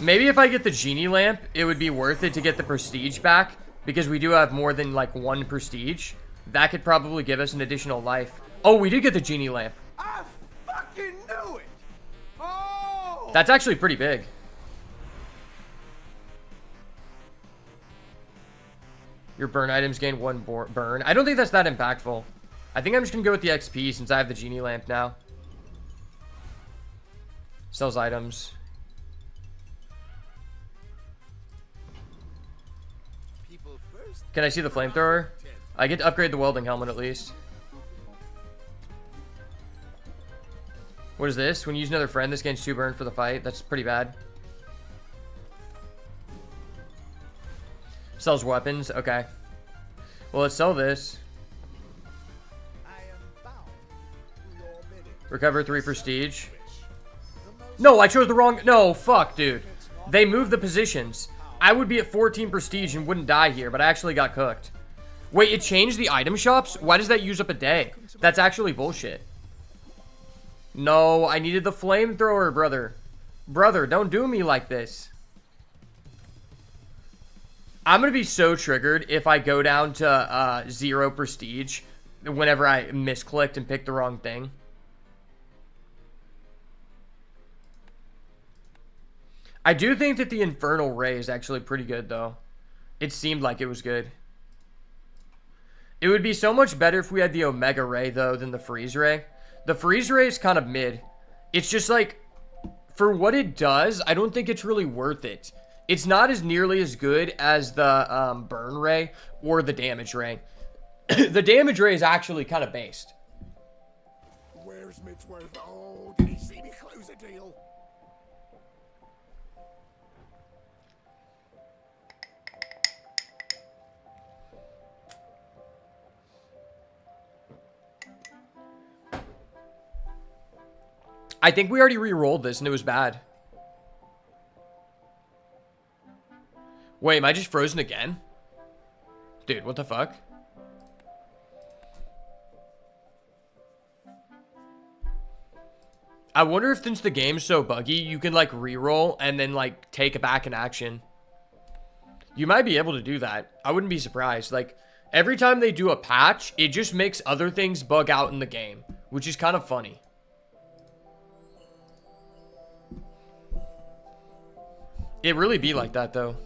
Maybe if I get the genie lamp, it would be worth it to get the prestige back, because we do have more than like 1 prestige. That could probably give us an additional life. Oh, we did get the genie lamp. I fucking knew it! Oh! That's actually pretty big. Your burn items gain 1 burn. I don't think that's that impactful. I think I'm just gonna go with the XP since I have the genie lamp now. Sells items. People first. Can I see the flamethrower? I get to upgrade the welding helmet at least. What is this? When you use another friend, this gains 2 burn for the fight. That's pretty bad. Sells weapons. Okay. Well, let's sell this. Recover 3 prestige. No, I chose the wrong... No, fuck, dude. They moved the positions. I would be at 14 prestige and wouldn't die here, but I actually got cooked. Wait, it changed the item shops? Why does that use up a day? That's actually bullshit. No, I needed the flamethrower, brother. Brother, don't do me like this. I'm going to be so triggered if I go down to 0 prestige whenever I misclicked and picked the wrong thing. I do think that the Infernal Ray is actually pretty good, though. It seemed like it was good. It would be so much better if we had the Omega Ray, though, than the Freeze Ray. The Freeze Ray is kind of mid. It's just like, for what it does, I don't think it's really worth it. It's not as nearly as good as the Burn Ray or the Damage Ray. The Damage Ray is actually kind of based. Where's Midsworth? Oh, did he see me close a deal? I think we already re-rolled this and it was bad. Wait, am I just frozen again? Dude, what the fuck? I wonder if since the game's so buggy, you can like re-roll and then like take it back in action. You might be able to do that. I wouldn't be surprised. Like, every time they do a patch, it just makes other things bug out in the game, which is kind of funny. It really be like that, though.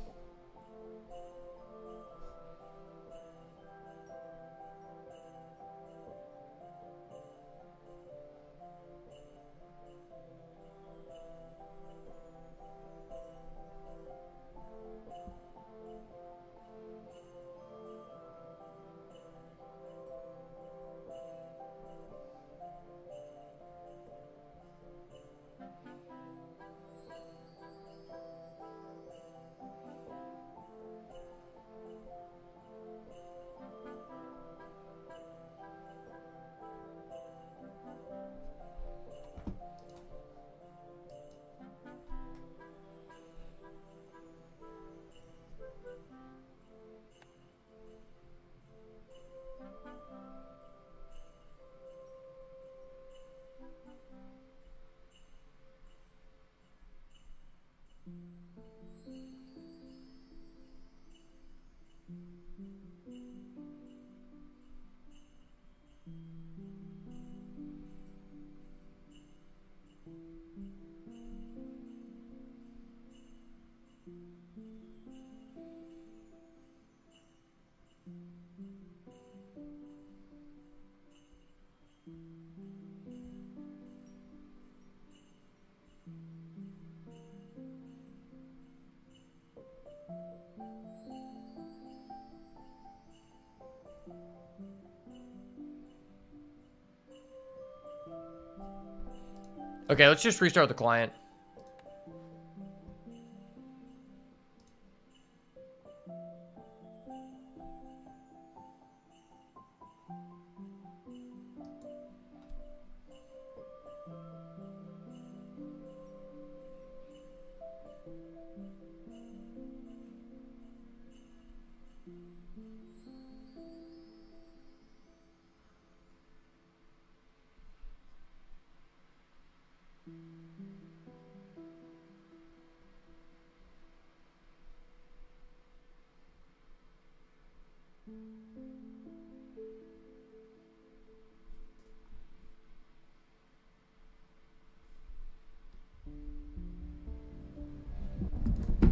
Okay, let's just restart the client.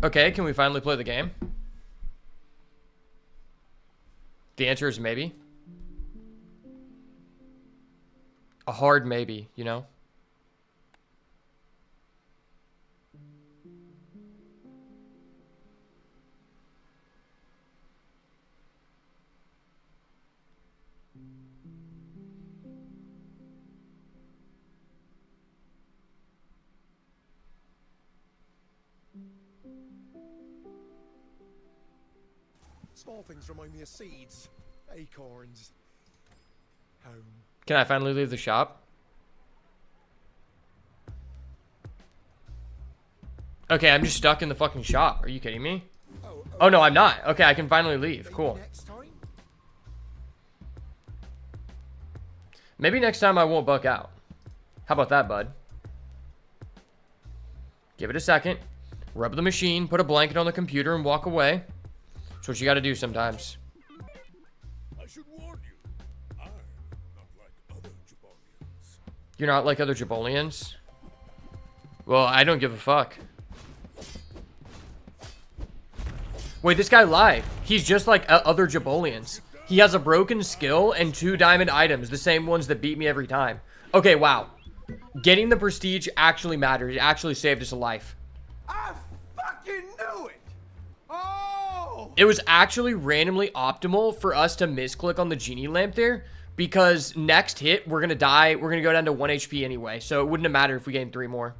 Okay, can we finally play the game? The answer is maybe. A hard maybe, you know? Small things remind me of seeds, acorns, home. Can I finally leave the shop? Okay, I'm just stuck in the fucking shop. Are you kidding me? Oh, no, I'm not. Okay, I can finally leave. Cool. Maybe next time I won't buck out. How about that, bud? Give it a second. Rub the machine, put a blanket on the computer, and walk away. That's what you gotta do sometimes. I should warn you, I'm not like other Jabolians. You're not like other Jabolians? Well, I don't give a fuck. Wait, this guy lied. He's just like other Jabolians. He has a broken skill and 2 diamond items, the same ones that beat me every time. Okay, wow. Getting the prestige actually matters. It actually saved us a life. I fucking knew it! Oh! It was actually randomly optimal for us to misclick on the genie lamp there, because next hit, we're gonna die. We're gonna go down to 1 HP anyway, so it wouldn't have mattered if we gained 3 more.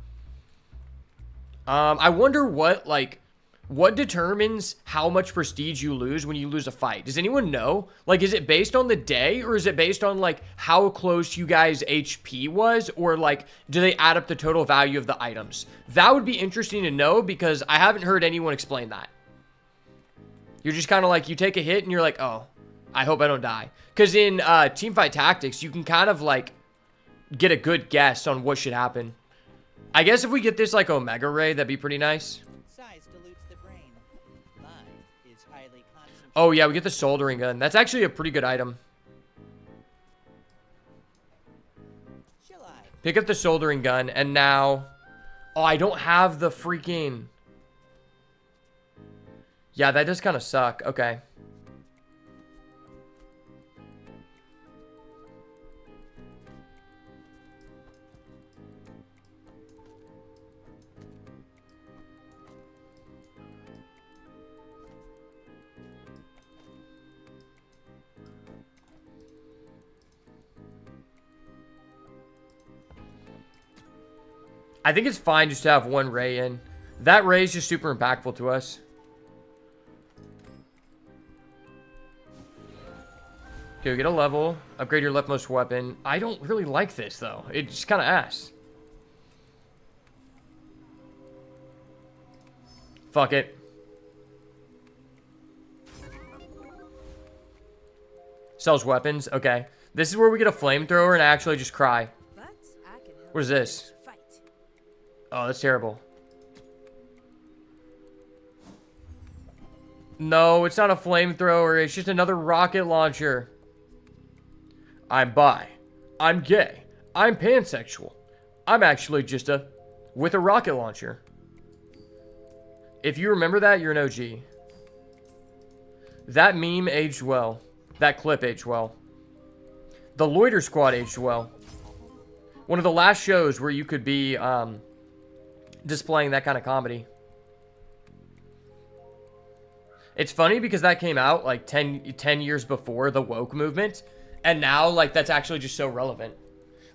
I wonder what determines how much prestige you lose when you lose a fight? Does anyone know? Like, is it based on the day, or is it based on, like, how close you guys' HP was? Or, like, do they add up the total value of the items? That would be interesting to know, because I haven't heard anyone explain that. You're just kind of like, you take a hit, and you're like, oh, I hope I don't die. Because in Teamfight Tactics, you can kind of, like, get a good guess on what should happen. I guess if we get this, like, Omega Ray, that'd be pretty nice. Oh, yeah, we get the soldering gun. That's actually a pretty good item. Pick up the soldering gun, and now... Oh, I don't have the freaking... Yeah, that does kind of suck. Okay. I think it's fine just to have 1 ray in. That ray is just super impactful to us. Okay, we get a level. Upgrade your leftmost weapon. I don't really like this, though. It's just kind of ass. Fuck it. Sells weapons. Okay. This is where we get a flamethrower and actually just cry. What is this? Oh, that's terrible. No, it's not a flamethrower. It's just another rocket launcher. I'm bi. I'm gay. I'm pansexual. I'm actually just with a rocket launcher. If you remember that, you're an OG. That meme aged well. That clip aged well. The Loiter Squad aged well. One of the last shows where you could be, displaying that kind of comedy. It's funny because that came out like 10 years before the woke movement, and now like that's actually just so relevant.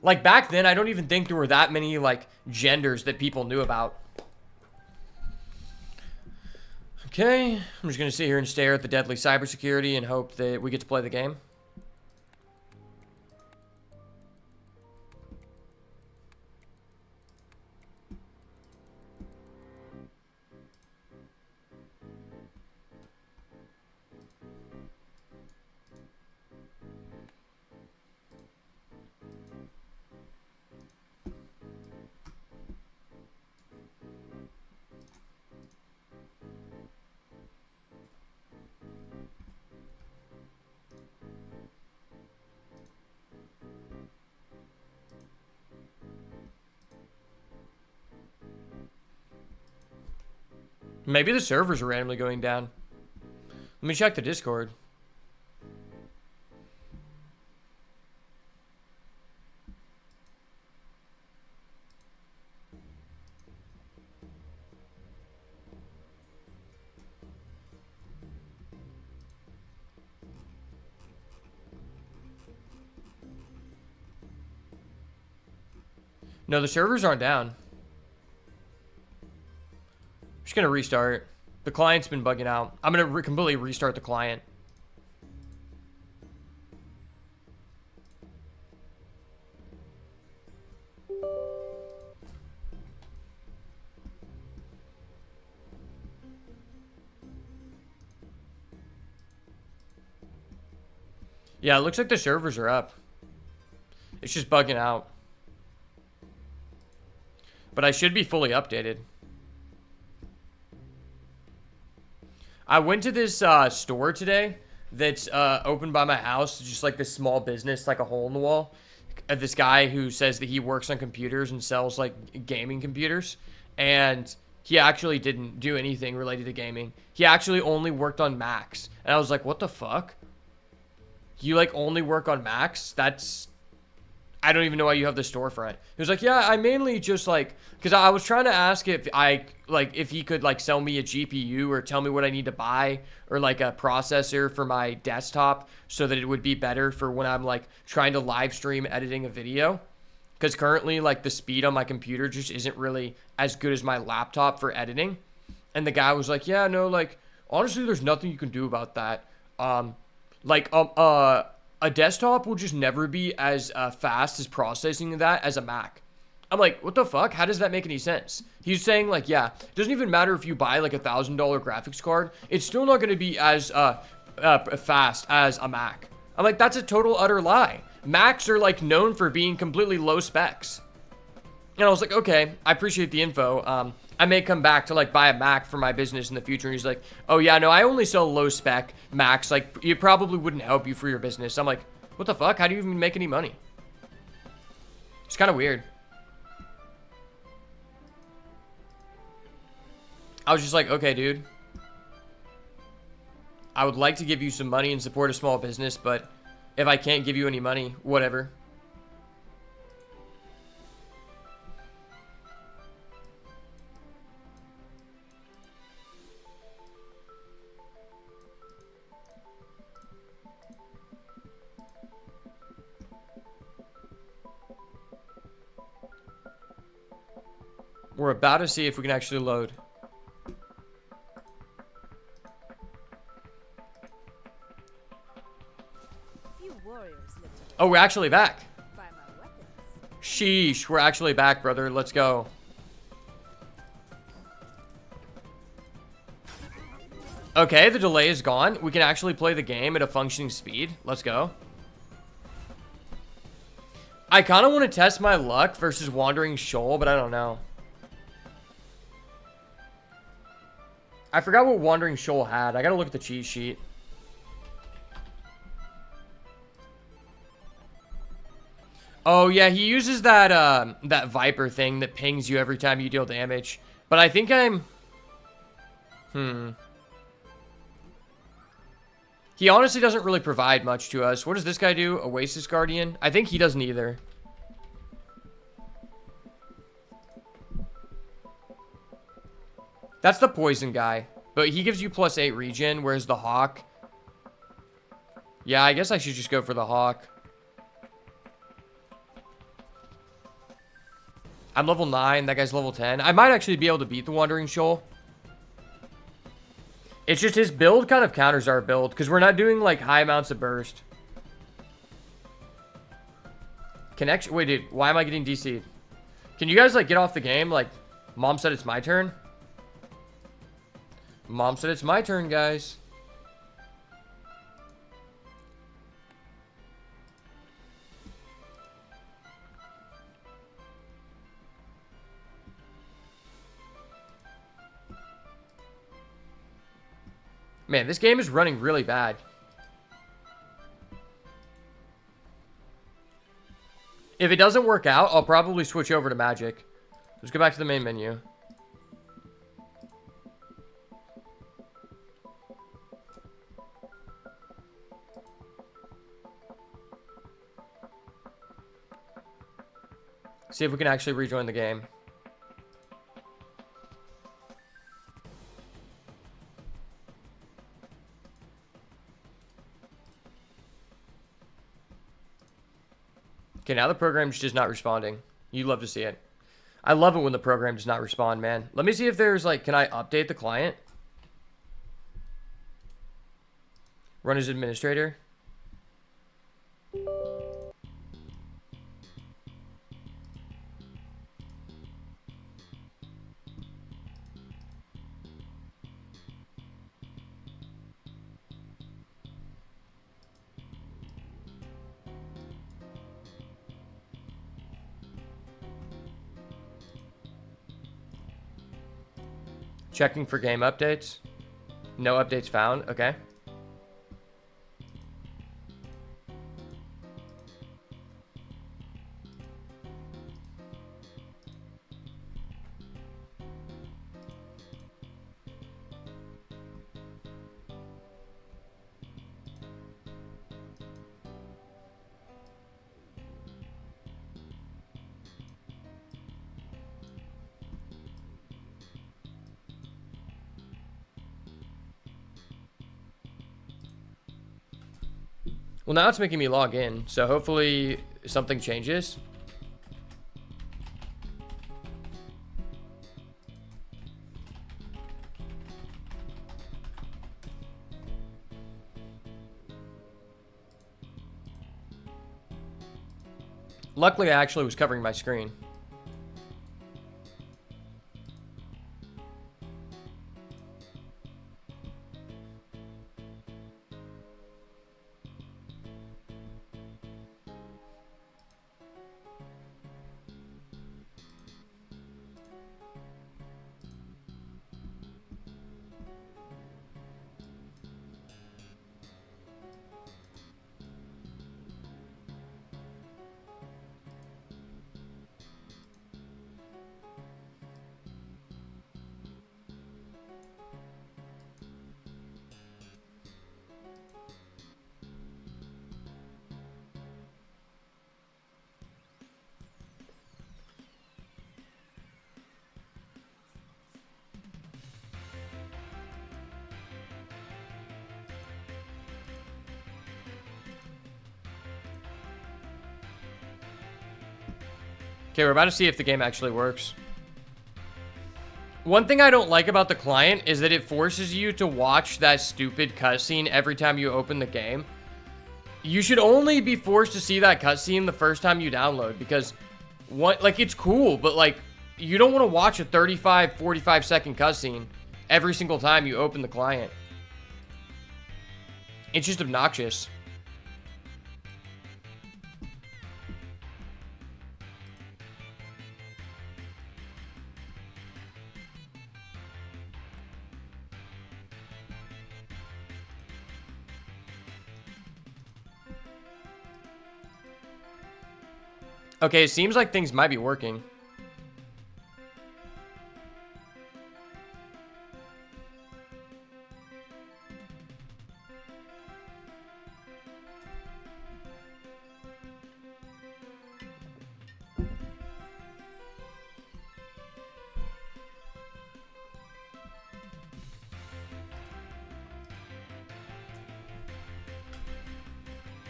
Like, back then, I don't even think there were that many, like, genders that people knew about. Okay, I'm just going to sit here and stare at the deadly cybersecurity and hope that we get to play the game. Maybe the servers are randomly going down. Let me check the Discord. No, the servers aren't down. Just gonna restart. The client's been bugging out. I'm gonna completely restart the client. Yeah, it looks like the servers are up. It's just bugging out. But I should be fully updated. I went to this store today that's open by my house. It's just like this small business, like a hole in the wall. This guy who says that he works on computers and sells like gaming computers. And he actually didn't do anything related to gaming. He actually only worked on Macs. And I was like, what the fuck? You like only work on Macs? That's... I don't even know why you have the storefront. He was like, yeah, I mainly just like, because I was trying to ask if if he could like sell me a GPU or tell me what I need to buy or like a processor for my desktop so that it would be better for when I'm like trying to live stream editing a video. Because currently like the speed on my computer just isn't really as good as my laptop for editing. And the guy was like, yeah, no, like honestly, there's nothing you can do about that. A desktop will just never be as fast as processing that as a Mac. I'm like, what the fuck? How does that make any sense? He's saying like, yeah, it doesn't even matter if you buy like $1,000 graphics card. It's still not going to be as fast as a Mac. I'm like, that's a total utter lie. Macs are like known for being completely low specs. And I was like, okay, I appreciate the info. I may come back to like buy a Mac for my business in the future. And he's like, oh yeah, no, I only sell low spec Macs. Like it probably wouldn't help you for your business. I'm like, what the fuck? How do you even make any money? It's kind of weird. I was just like, okay, dude. I would like to give you some money and support a small business, but if I can't give you any money, whatever. We're about to see if we can actually load. Oh, we're actually back. Sheesh, we're actually back, brother. Let's go. Okay, the delay is gone. We can actually play the game at a functioning speed. Let's go. I kind of want to test my luck versus Wandering Shoal, but I don't know. I forgot what Wandering Shoal had. I gotta look at the cheat sheet. Oh, yeah, he uses that, that Viper thing that pings you every time you deal damage. But I think I'm... He honestly doesn't really provide much to us. What does this guy do? Oasis Guardian? I think he doesn't either. That's the poison guy. But he gives you +8 regen, whereas the Hawk... Yeah, I guess I should just go for the Hawk. I'm level 9. That guy's level 10. I might actually be able to beat the Wandering Shoal. It's just his build kind of counters our build because we're not doing like high amounts of burst. Connection. Wait, dude. Why am I getting DC'd? Can you guys like get off the game? Like, Mom said it's my turn. Mom said it's my turn, guys. Man, this game is running really bad. If it doesn't work out, I'll probably switch over to Magic. Let's go back to the main menu. See if we can actually rejoin the game. Okay, now the program's just not responding. You love to see it. I love it when the program does not respond, man. Let me see if there's like, can I update the client? Run as administrator. Checking for game updates. No updates found. Okay. Well, now it's making me log in, so hopefully something changes. Luckily, I actually was covering my screen. Okay, we're about to see if the game actually works. One thing I don't like about the client is that it forces you to watch that stupid cutscene every time you open the game. You should only be forced to see that cutscene the first time you download because like it's cool, but like you don't want to watch a 35, 45 second cutscene every single time you open the client. It's just obnoxious. Okay, it seems like things might be working.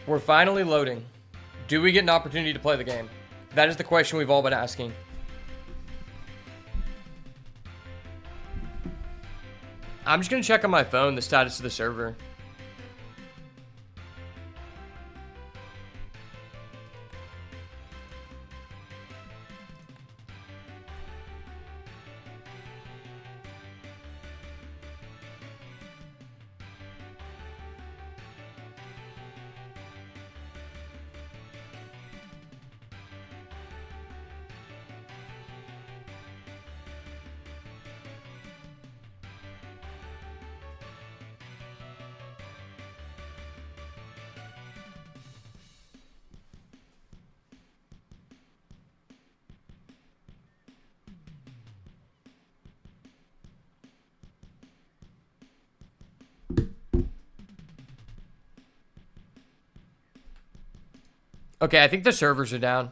We're finally loading. Do we get an opportunity to play the game? That is the question we've all been asking. I'm just going to check on my phone the status of the server. Okay, I think the servers are down.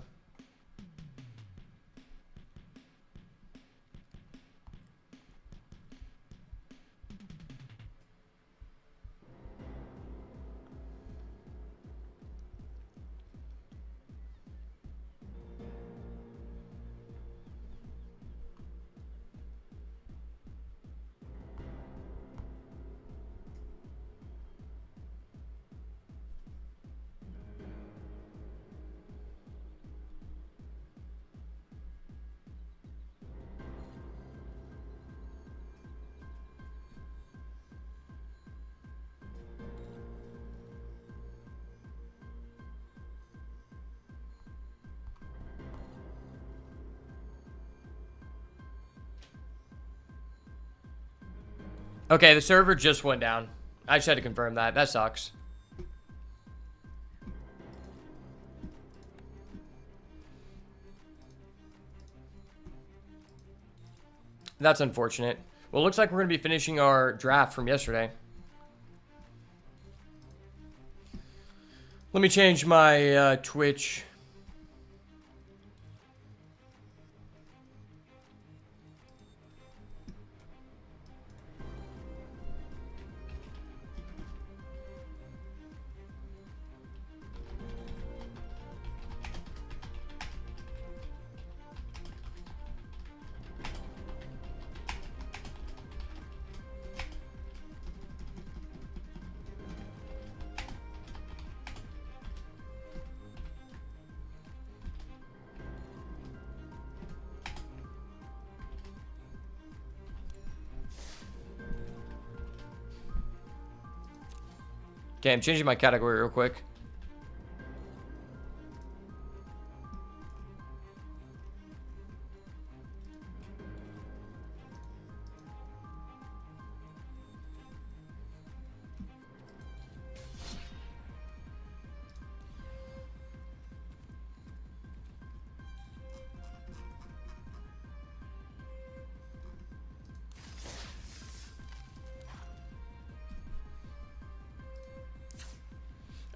Okay, the server just went down. I just had to confirm that. That sucks. That's unfortunate. Well, it looks like we're going to be finishing our draft from yesterday. Let me change my Twitch. Okay, I'm changing my category real quick.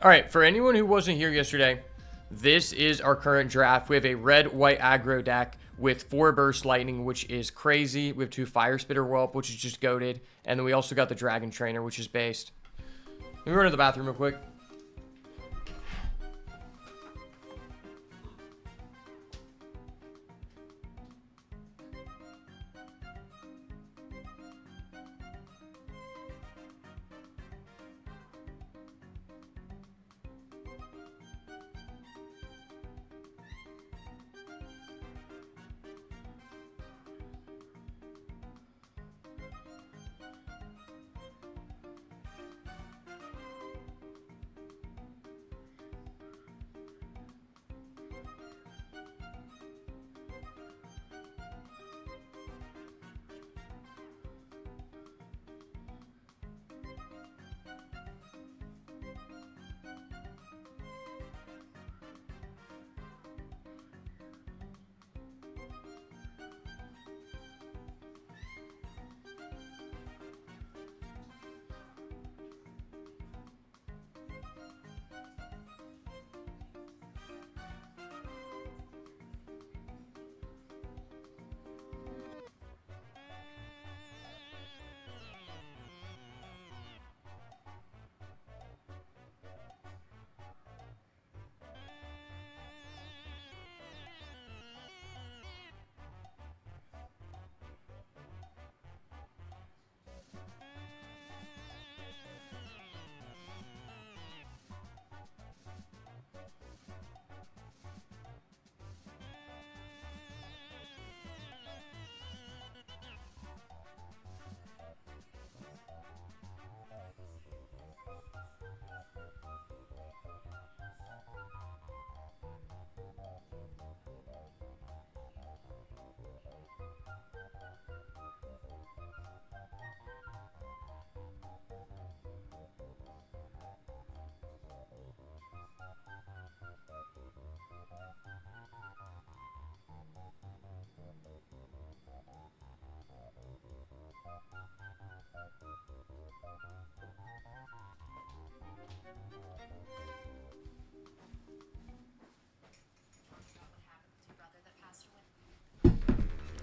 All right, for anyone who wasn't here yesterday, this is our current draft. We have a red-white aggro deck with 4 Burst Lightning, which is crazy. We have 2 Fire Spitter Whelp, which is just goated. And then we also got the Dragon Trainer, which is based. Let me run to the bathroom real quick.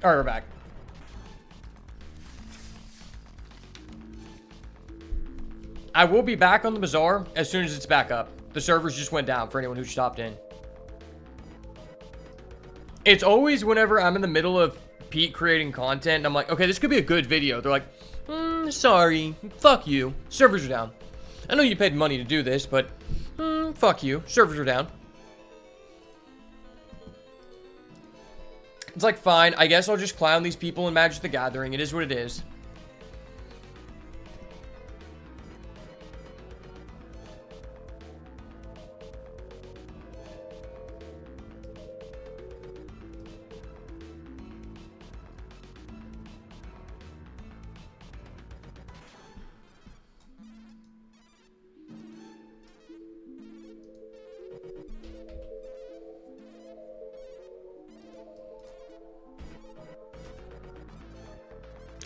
All right, we're back. I will be back on the bazaar as soon as it's back up. The servers just went down for anyone who stopped in. It's always whenever I'm in the middle of Pete creating content, and I'm like, okay, this could be a good video. They're like, sorry, fuck you. Servers are down. I know you paid money to do this, but fuck you. Servers are down. It's like, fine, I guess I'll just clown these people in Magic the Gathering. It is what it is.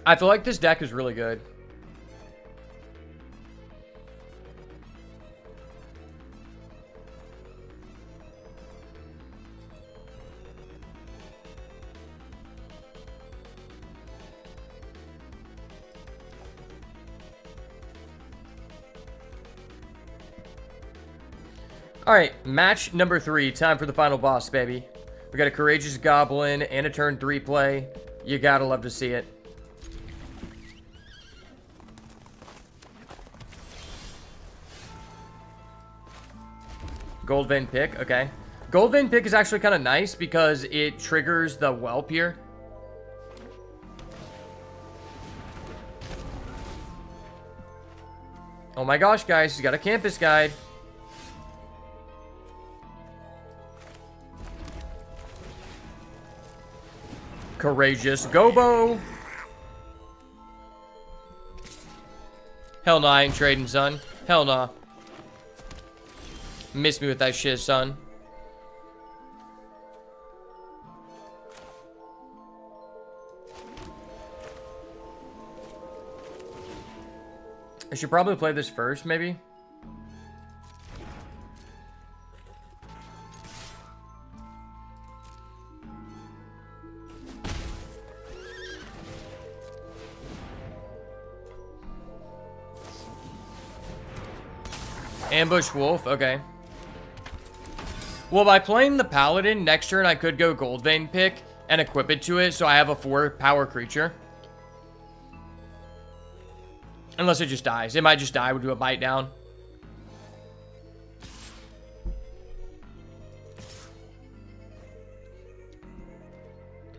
I feel like this deck is really good. Alright, match number 3. Time for the final boss, baby. We got a Courageous Goblin and a turn 3 play. You gotta love to see it. Gold Vein Pick, okay. Gold Vein Pick is actually kind of nice because it triggers the Whelp here. Oh my gosh, guys, he's got a Campus Guide. Courageous Gobo. Hell nah, I ain't trading, son. Hell nah. Miss me with that shit, son. I should probably play this first, maybe. Ambush Wolf, okay. Well, by playing the Paladin, next turn I could go Gold Vein Pick and equip it to it, so I have a 4-power creature. Unless it just dies. It might just die. We'll do a bite down.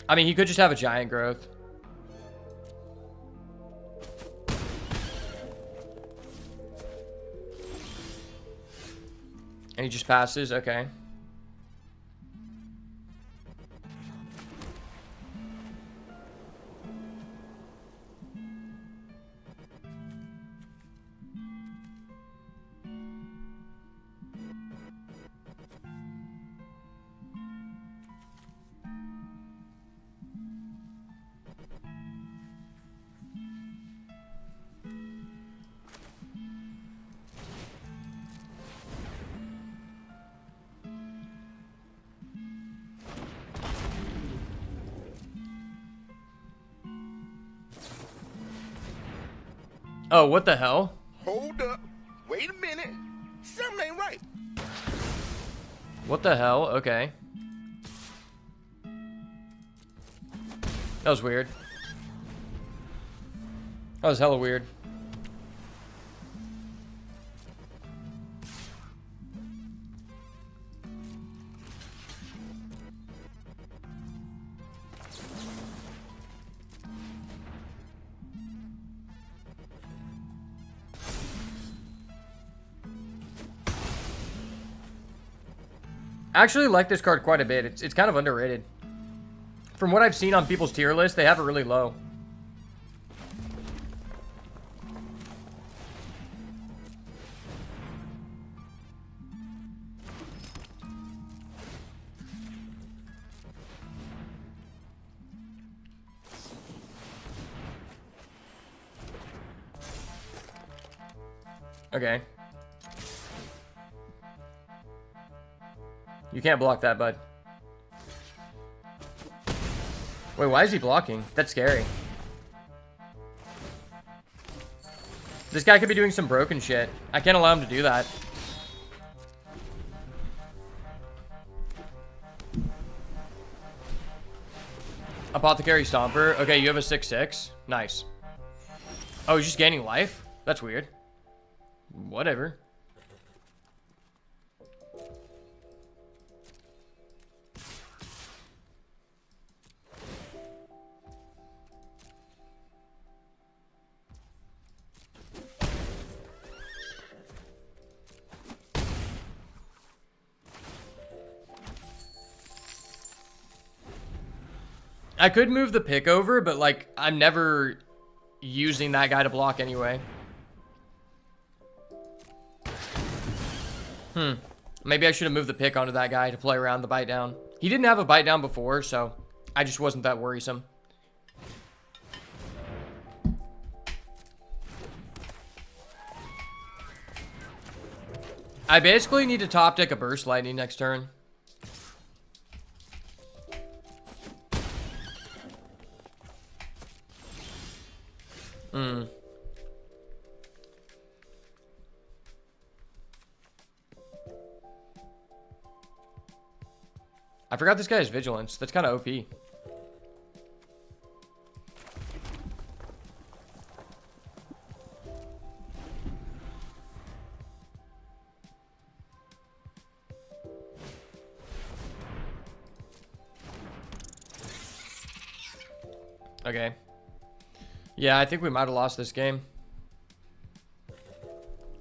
I mean, he could just have a Giant Growth. And he just passes, okay. Oh, what the hell? Hold up. Wait a minute. Something ain't right. What the hell? Okay. That was weird. That was hella weird. I actually like this card quite a bit. It's kind of underrated. From what I've seen on people's tier list, they have it really low. Okay. You can't block that, bud. Wait, why is he blocking? That's scary. This guy could be doing some broken shit. I can't allow him to do that. Apothecary Stomper. Okay, you have a 6/6. Nice. Oh, he's just gaining life? That's weird. Whatever. I could move the pick over, but like I'm never using that guy to block anyway. Maybe I should have moved the pick onto that guy to play around the bite down. He didn't have a bite down before, so I just wasn't that worrisome. I basically need to top deck a burst lightning next turn. I forgot this guy has vigilance. That's kind of OP. Okay. Yeah, I think we might have lost this game.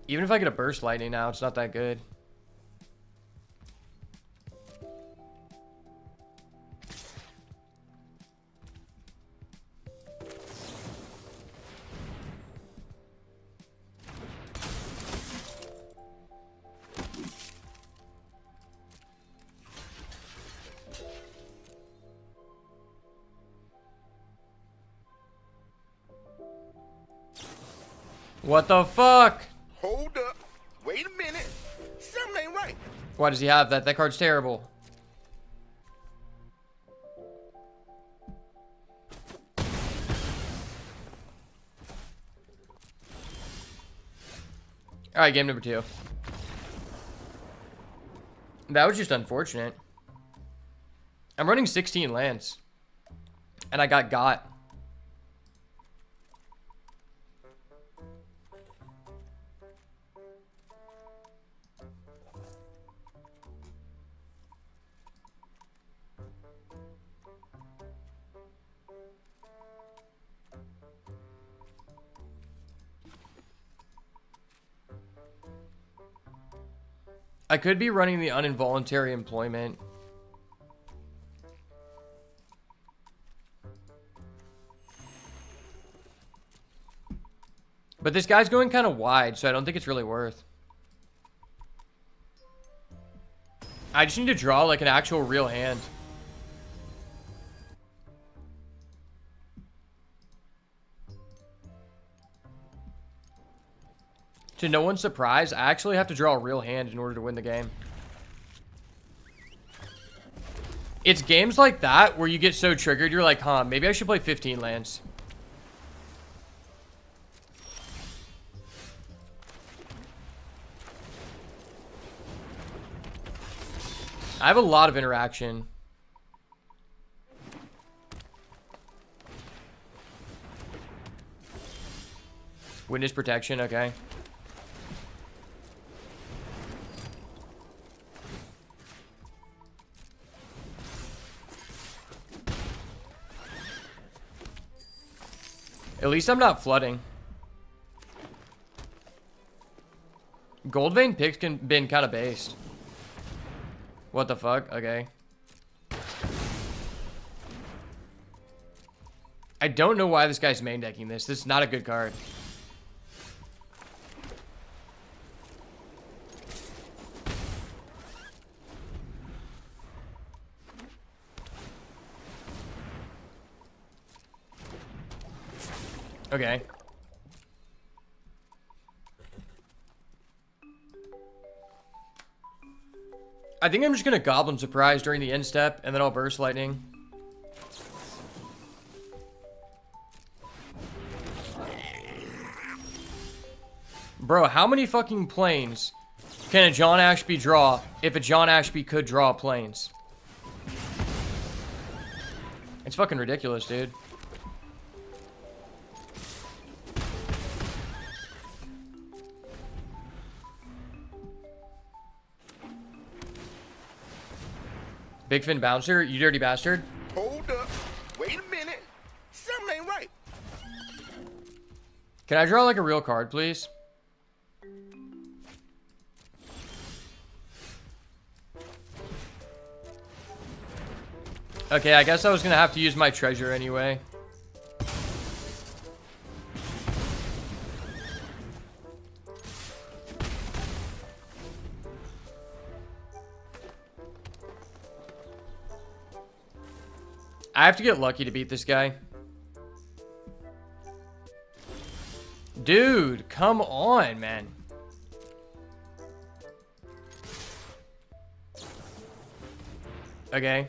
Even if I get a burst lightning now, it's not that good. What the fuck? Hold up. Wait a minute. Something ain't right. Why does he have that? That card's terrible. Alright, game number 2. That was just unfortunate. I'm running 16 lands. And I got. I could be running the uninvoluntary employment. But this guy's going kind of wide, so I don't think it's really worth. I just need to draw like an actual real hand. To no one's surprise, I actually have to draw a real hand in order to win the game. It's games like that where you get so triggered, you're like, huh, maybe I should play 15 lands. I have a lot of interaction. Witness protection, okay. At least I'm not flooding. Gold vein picks can been kind of based. What the fuck? Okay. I don't know why this guy's main decking this. This is not a good card. Okay. I think I'm just gonna Goblin Surprise during the end step, and then I'll Burst Lightning. Bro, how many fucking planes can a John Ashby draw if a John Ashby could draw planes? It's fucking ridiculous, dude. Big Fin Bouncer, you dirty bastard. Hold up. Wait a minute. Something ain't right. Can I draw like a real card, please? Okay, I guess I was gonna have to use my treasure anyway. I have to get lucky to beat this guy. Dude, come on, man. Okay.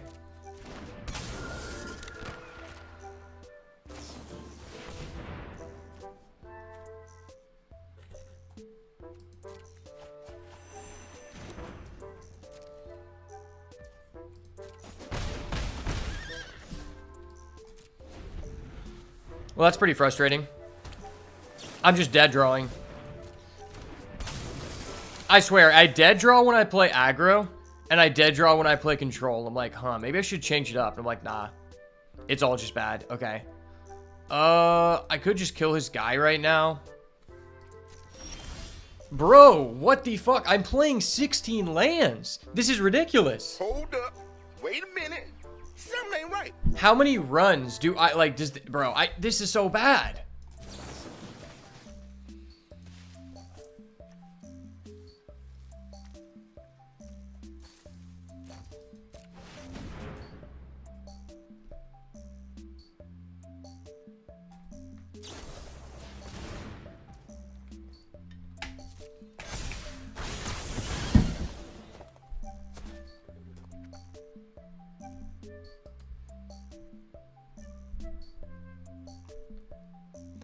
Well, that's pretty frustrating. I'm just dead drawing. I swear, I dead draw when I play aggro, and I dead draw when I play control. I'm like, huh, maybe I should change it up. And I'm like, nah. It's all just bad. Okay. I could just kill his guy right now. Bro, what the fuck? I'm playing 16 lands. This is ridiculous. Hold up. Wait a minute. Something ain't right. How many runs do I, like, this is so bad.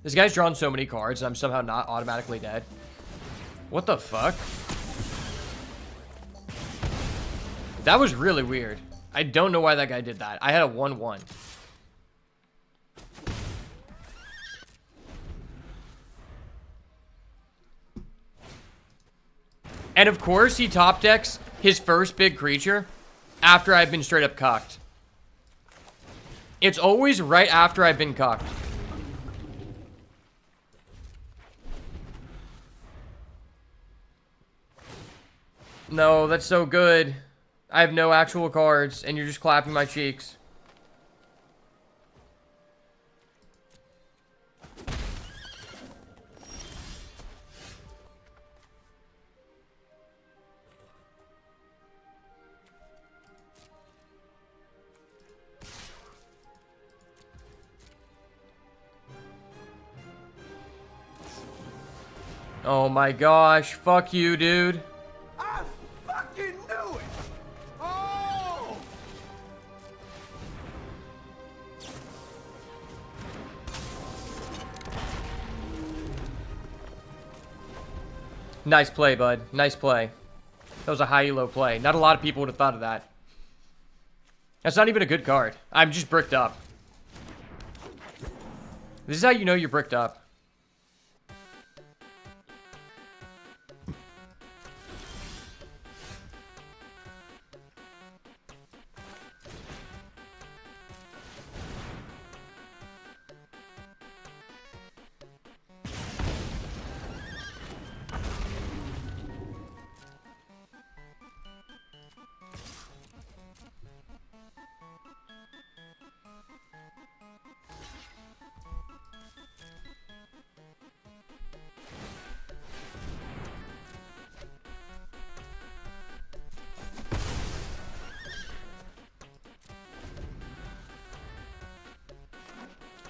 This guy's drawn so many cards, and I'm somehow not automatically dead. What the fuck? That was really weird. I don't know why that guy did that. I had a 1-1. And of course, he top decks his first big creature after I've been straight up cocked. It's always right after I've been cocked. No, that's so good. I have no actual cards, and you're just clapping my cheeks. Oh my gosh, fuck you, dude. I fucking knew it. Oh! Nice play, bud. Nice play. That was a high elo play. Not a lot of people would have thought of that. That's not even a good card. I'm just bricked up. This is how you know you're bricked up.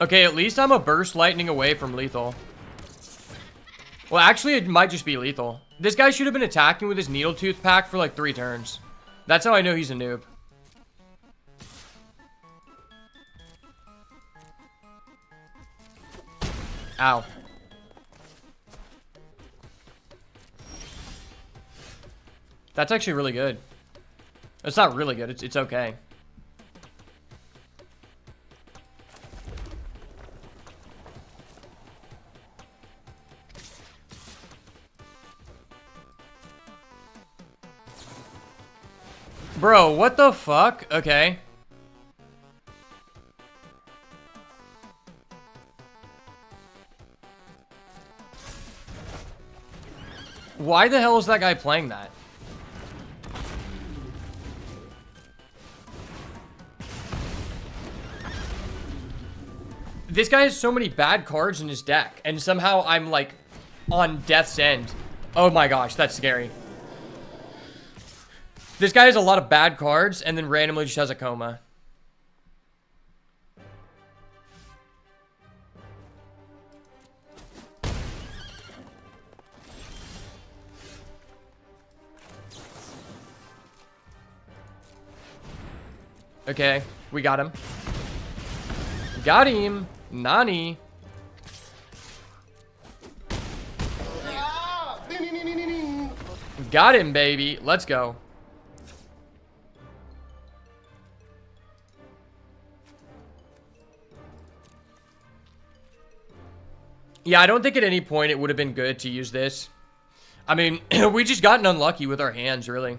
Okay, at least I'm a burst lightning away from lethal. Well, actually, it might just be lethal. This guy should have been attacking with his needle tooth pack for like 3 turns. That's how I know he's a noob. Ow. That's actually really good. It's not really good. It's okay. Bro, what the fuck? Okay. Why the hell is that guy playing that? This guy has so many bad cards in his deck, and somehow I'm like on death's end. Oh my gosh, that's scary. This guy has a lot of bad cards, and then randomly just has a coma. Okay, we got him. Got him. Nani. Got him, baby. Let's go. Yeah, I don't think at any point it would have been good to use this. I mean, we just gotten unlucky with our hands, really.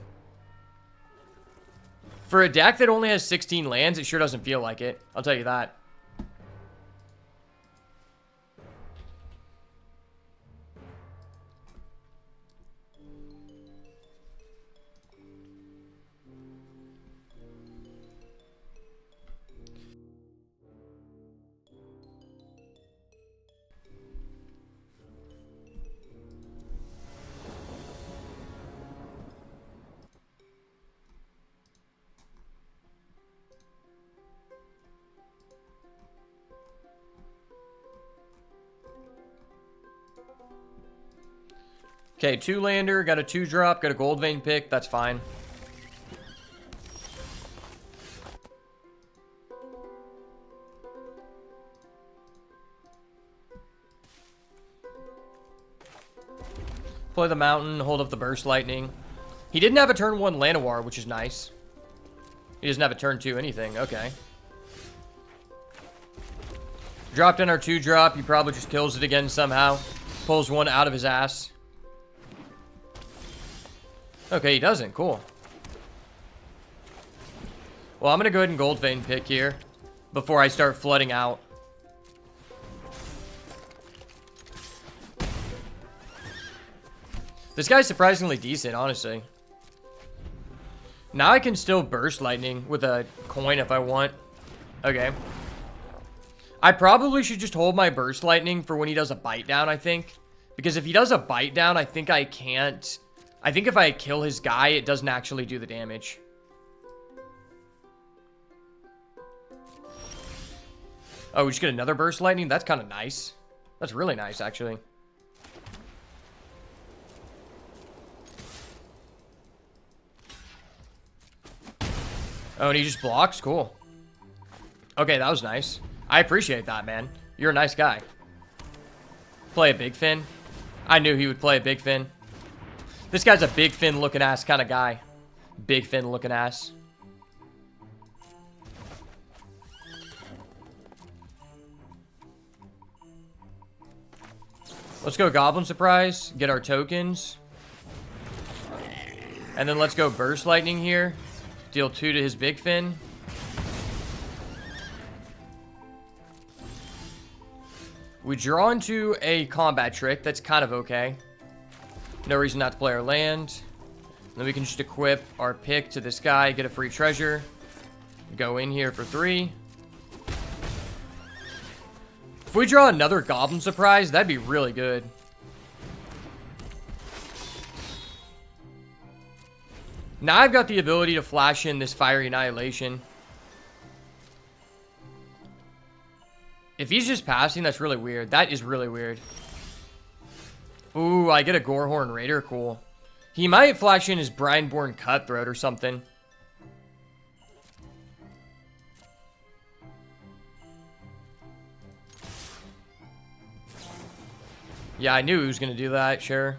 For a deck that only has 16 lands, it sure doesn't feel like it. I'll tell you that. Okay, 2-lander, got a 2-drop, got a gold vein pick, that's fine. Play the mountain, hold up the burst lightning. He didn't have a turn 1 Llanowar, which is nice. He doesn't have a turn 2 anything, okay. Dropped in our 2-drop, he probably just kills it again somehow. Pulls one out of his ass. Okay, he doesn't. Cool. Well, I'm going to go ahead and gold vein pick here before I start flooding out. This guy's surprisingly decent, honestly. Now I can still burst lightning with a coin if I want. Okay. I probably should just hold my burst lightning for when he does a bite down, I think. Because if he does a bite down, I think I can't... I think if I kill his guy, it doesn't actually do the damage. Oh, we just get another burst lightning? That's kind of nice. That's really nice, actually. Oh, and he just blocks? Cool. Okay, that was nice. I appreciate that, man. You're a nice guy. Play a Big Fin? I knew he would play a Big Fin. This guy's a Big Fin looking ass kind of guy. Big Fin looking ass. Let's go Goblin Surprise. Get our tokens. And then let's go Burst Lightning here. Deal 2 to his Big Fin. We draw into a combat trick. That's kind of okay. No reason not to play our land. Then we can just equip our pick to this guy, get a free treasure. Go in here for 3. If we draw another Goblin Surprise, that'd be really good. Now I've got the ability to flash in this Fiery Annihilation. If he's just passing, that's really weird. That is really weird. Ooh, I get a Gorehorn Raider. Cool. He might flash in his Brineborn Cutthroat or something. Yeah, I knew he was going to do that, sure.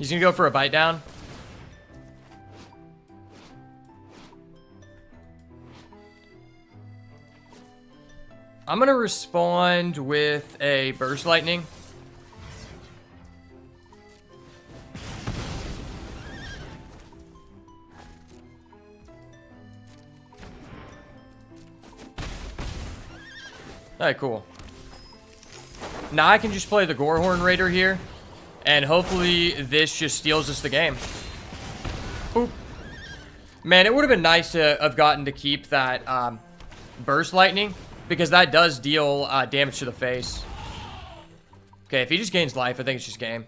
He's going to go for a bite down. I'm going to respond with a Burst Lightning. Alright, cool. Now I can just play the Gorehorn Raider here, and hopefully this just steals us the game. Boop. Man, it would have been nice to have gotten to keep that Burst Lightning, because that does deal damage to the face. Okay, if he just gains life, I think it's just game.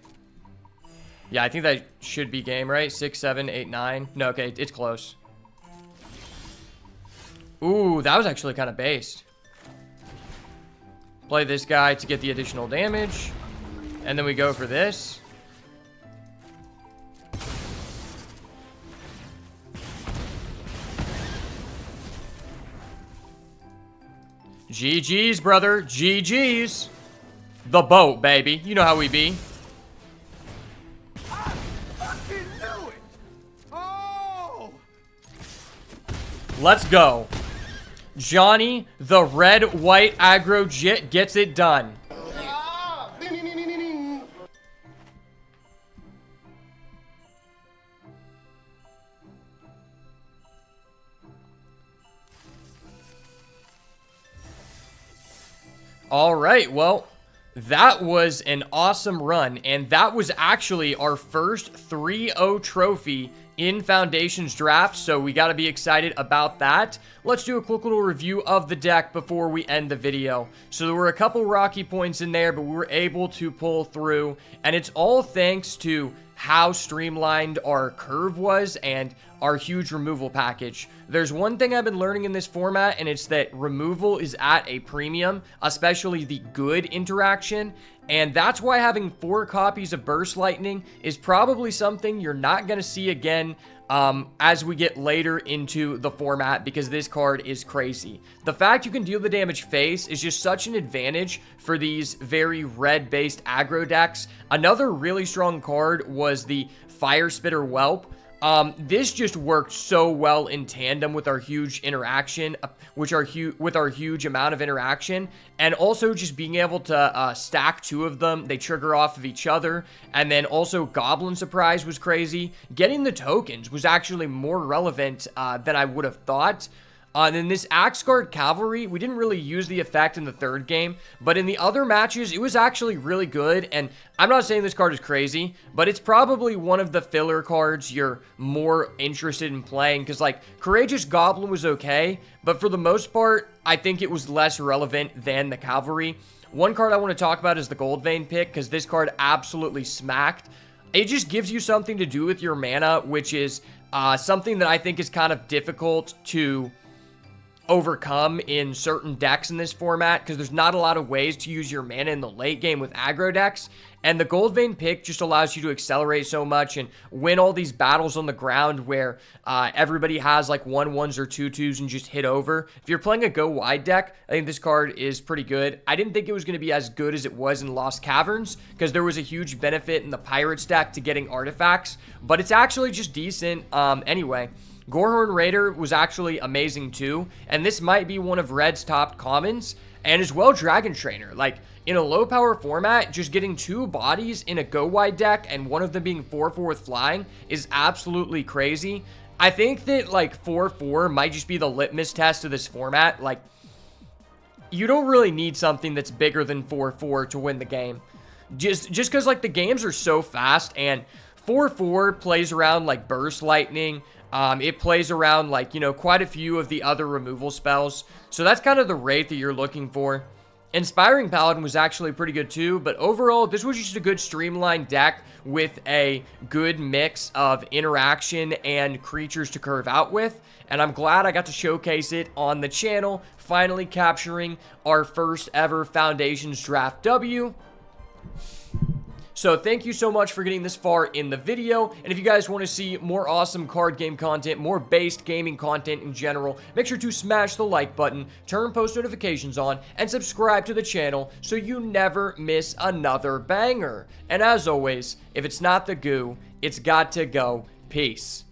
Yeah, I think that should be game, right? 6, 7, 8, 9. No, okay, it's close. Ooh, that was actually kind of based. Play this guy to get the additional damage. And then we go for this. GG's, brother. GG's. The boat, baby. You know how we be. I fucking knew it! Oh! Let's go. Johnny, the red-white aggro jit, gets it done. Ah! Ding, ding, ding, ding, ding. All right, well, that was an awesome run, and that was actually our first 3-0 trophy in Foundations draft, so we got to be excited about that. Let's do a quick little review of the deck before we end the video. So there were a couple rocky points in there, but we were able to pull through, and it's all thanks to how streamlined our curve was and our huge removal package. There's one thing I've been learning in this format, and it's that removal is at a premium, especially the good interaction. And that's why having 4 copies of Burst Lightning is probably something you're not going to see again as we get later into the format, because this card is crazy. The fact you can deal the damage face is just such an advantage for these very red-based aggro decks. Another really strong card was the Fire Spitter Whelp. This just worked so well in tandem with our huge interaction, with our huge amount of interaction, and also just being able to stack 2 of them. They trigger off of each other, and then also Goblin Surprise was crazy. Getting the tokens was actually more relevant than I would have thought. And then this Axe Guard Cavalry, we didn't really use the effect in the 3rd game, but in the other matches, it was actually really good. And I'm not saying this card is crazy, but it's probably one of the filler cards you're more interested in playing, because like Courageous Goblin was okay, but for the most part, I think it was less relevant than the Cavalry. One card I want to talk about is the Gold Vein pick, because this card absolutely smacked. It just gives you something to do with your mana, which is something that I think is kind of difficult to overcome in certain decks in this format, because there's not a lot of ways to use your mana in the late game with aggro decks, and the Gold Vein pick just allows you to accelerate so much and win all these battles on the ground where everybody has like 1/1s or 2/2s and just hit over. If you're playing a go wide deck, I think this card is pretty good. I didn't think it was going to be as good as it was in Lost Caverns, because there was a huge benefit in the Pirates deck to getting artifacts, but it's actually just decent anyway. Gorehorn Raider was actually amazing too, and this might be one of Red's top commons, and as well Dragon Trainer. Like, in a low power format, just getting 2 bodies in a go wide deck and one of them being 4/4 with flying is absolutely crazy. I think that like 4/4 might just be the litmus test of this format. Like, you don't really need something that's bigger than 4/4 to win the game. Just because like the games are so fast, and 4/4 plays around like Burst Lightning. It plays around like, you know, quite a few of the other removal spells. So that's kind of the rate that you're looking for. Inspiring Paladin was actually pretty good too, but overall, this was just a good streamlined deck with a good mix of interaction and creatures to curve out with. And I'm glad I got to showcase it on the channel, finally capturing our first ever Foundations Draft W. So thank you so much for getting this far in the video. And if you guys want to see more awesome card game content, more based gaming content in general, make sure to smash the like button, turn post notifications on, and subscribe to the channel so you never miss another banger. And as always, if it's not the goo, it's got to go. Peace.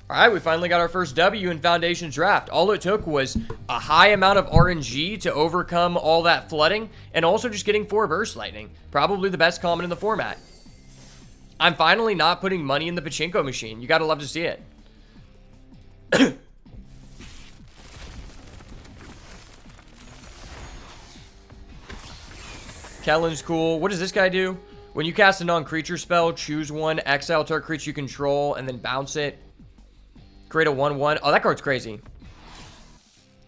Alright, we finally got our first W in Foundations Draft. All it took was a high amount of RNG to overcome all that flooding, and also just getting 4 Burst Lightning. Probably the best common in the format. I'm finally not putting money in the pachinko machine. You gotta love to see it. Kellen's cool. What does this guy do? When you cast a non-creature spell, choose one, exile target creature you control, and then bounce it. Create a 1/1. Oh, that card's crazy.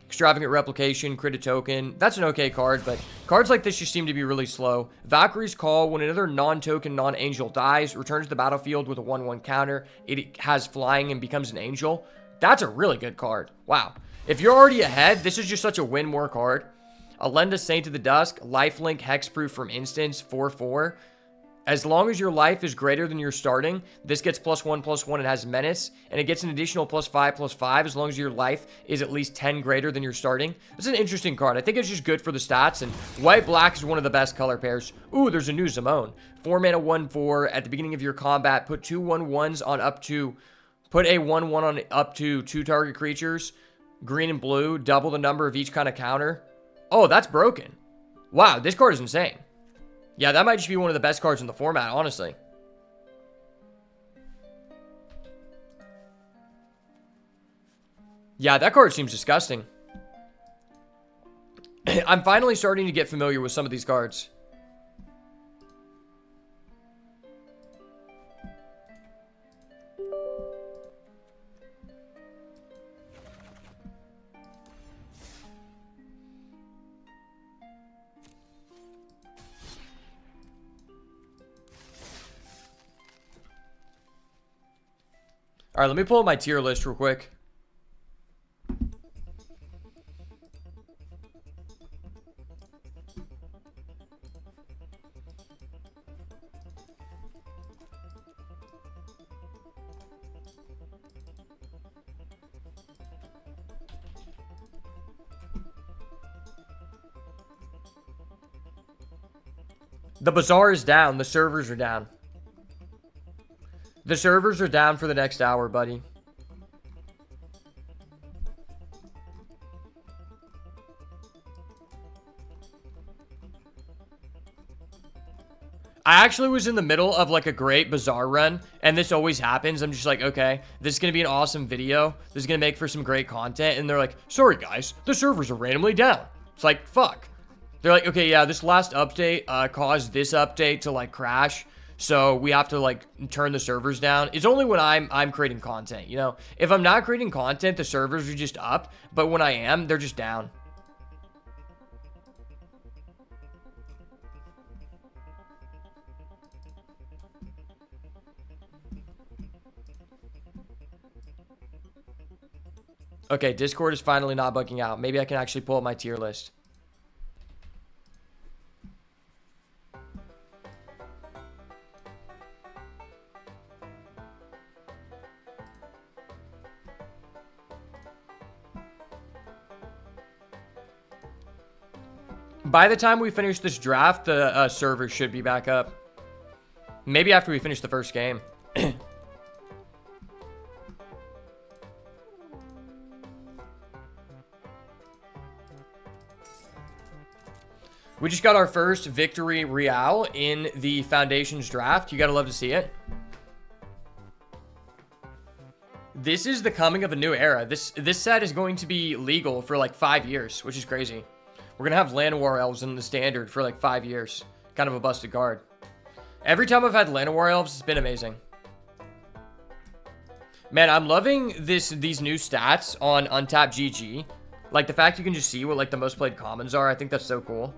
Extravagant Replication, create a token. That's an okay card, but cards like this just seem to be really slow. Valkyrie's Call. When another non-token, non-angel dies, returns to the battlefield with a 1/1 counter. It has flying and becomes an angel. That's a really good card. Wow. If you're already ahead, this is just such a win more card. Alenda, Saint of the Dusk. Lifelink, Hexproof from instance, 4/4. As long as your life is greater than your starting, this gets +1/+1 and has menace, and it gets an additional +5/+5 as long as your life is at least 10 greater than your starting. It's an interesting card. I think it's just good for the stats, and white-black is one of the best color pairs. Ooh, there's a new Zimone. 4 mana 1/4. At the beginning of your combat, put 2 1/1s on up to... Put a 1/1 on up to 2 target creatures. Green and blue. Double the number of each kind of counter. Oh, that's broken. Wow, this card is insane. Yeah, that might just be one of the best cards in the format, honestly. Yeah, that card seems disgusting. I'm finally starting to get familiar with some of these cards. All right, let me pull up my tier list real quick. The bazaar is down. The servers are down. The servers are down for the next hour, buddy. I actually was in the middle of like a great bazaar run, and this always happens. I'm just like, okay, this is going to be an awesome video. This is going to make for some great content. And they're like, sorry guys, the servers are randomly down. It's like, fuck. They're like, okay, yeah, this last update caused this update to like crash. So we have to like turn the servers down. It's only when I'm creating content, you know. If I'm not creating content, the servers are just up. But when I am, they're just down. Okay, Discord is finally not bugging out. Maybe I can actually pull up my tier list. By the time we finish this draft, the server should be back up. Maybe after we finish the first game. We just got our first victory real in the Foundations draft. You gotta love to see it. This is the coming of a new era. This set is going to be legal for like 5 years, which is crazy. We're gonna have Llanowar Elves in the standard for like 5 years. Kind of a busted card. Every time I've had Llanowar Elves, it's been amazing. Man, I'm loving these new stats on Untapped GG. Like the fact you can just see what like the most played commons are. I think that's so cool.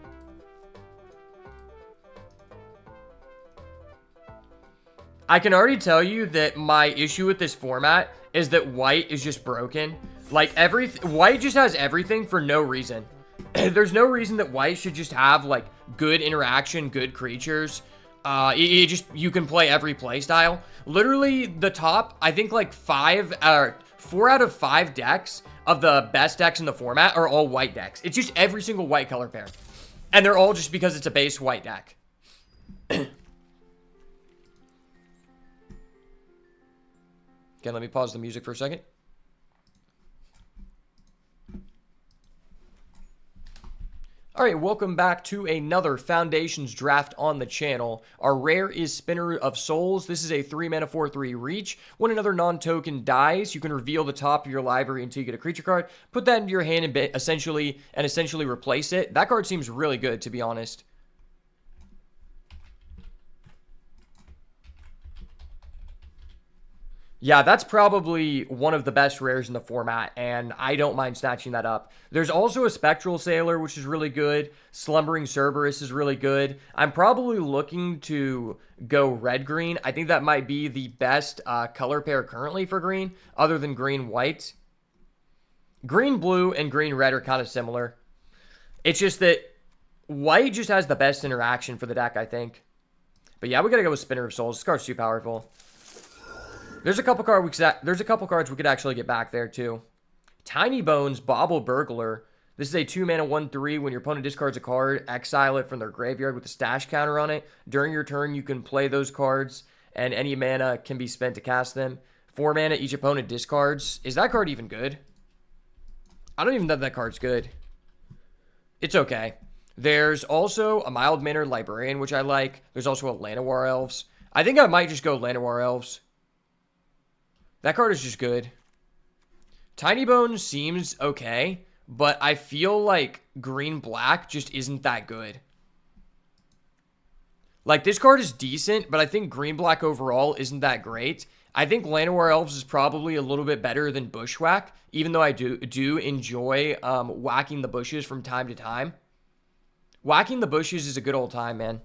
I can already tell you that my issue with this format is that white is just broken. Like white just has everything for no reason. there's no reason that white should just have, like, good interaction, good creatures. You can play every playstyle. Literally, the top, I think, like, 4 out of 5 decks of the best decks in the format are all white decks. It's just every single white color pair. And they're all just because it's a base white deck. Okay, let me pause the music for a second. Alright, welcome back to another Foundations draft on the channel. Our rare is Spinner of Souls. This is a 3-mana 4/3 reach. When another non-token dies, you can reveal the top of your library until you get a creature card. Put that into your hand and essentially replace it. That card seems really good, to be honest. Yeah, that's probably one of the best rares in the format, and I don't mind snatching that up. There's also a Spectral Sailor, which is really good. Slumbering Cerberus is really good. I'm probably looking to go red-green. I think that might be the best color pair currently for green, other than green-white. Green-blue and green-red are kind of similar. It's just that white just has the best interaction for the deck, I think. But yeah, we gotta go with Spinner of Souls. This card's too powerful. There's a couple cards we could actually get back there too. Tiny Bones, Bauble Burglar. This is a 2-mana 1/3. When your opponent discards a card, exile it from their graveyard with a stash counter on it. During your turn, you can play those cards, and any mana can be spent to cast them. 4 mana, each opponent discards. Is that card even good? I don't even know that card's good. It's okay. There's also a Mild-Mannered Librarian, which I like. There's also a Llanowar Elves. I think I might just go Llanowar Elves. That card is just good. Tiny Bones seems okay, but I feel like green-black just isn't that good. Like, this card is decent, but I think green-black overall isn't that great. I think Llanowar Elves is probably a little bit better than Bushwhack, even though I do enjoy whacking the bushes from time to time. Whacking the bushes is a good old time, man.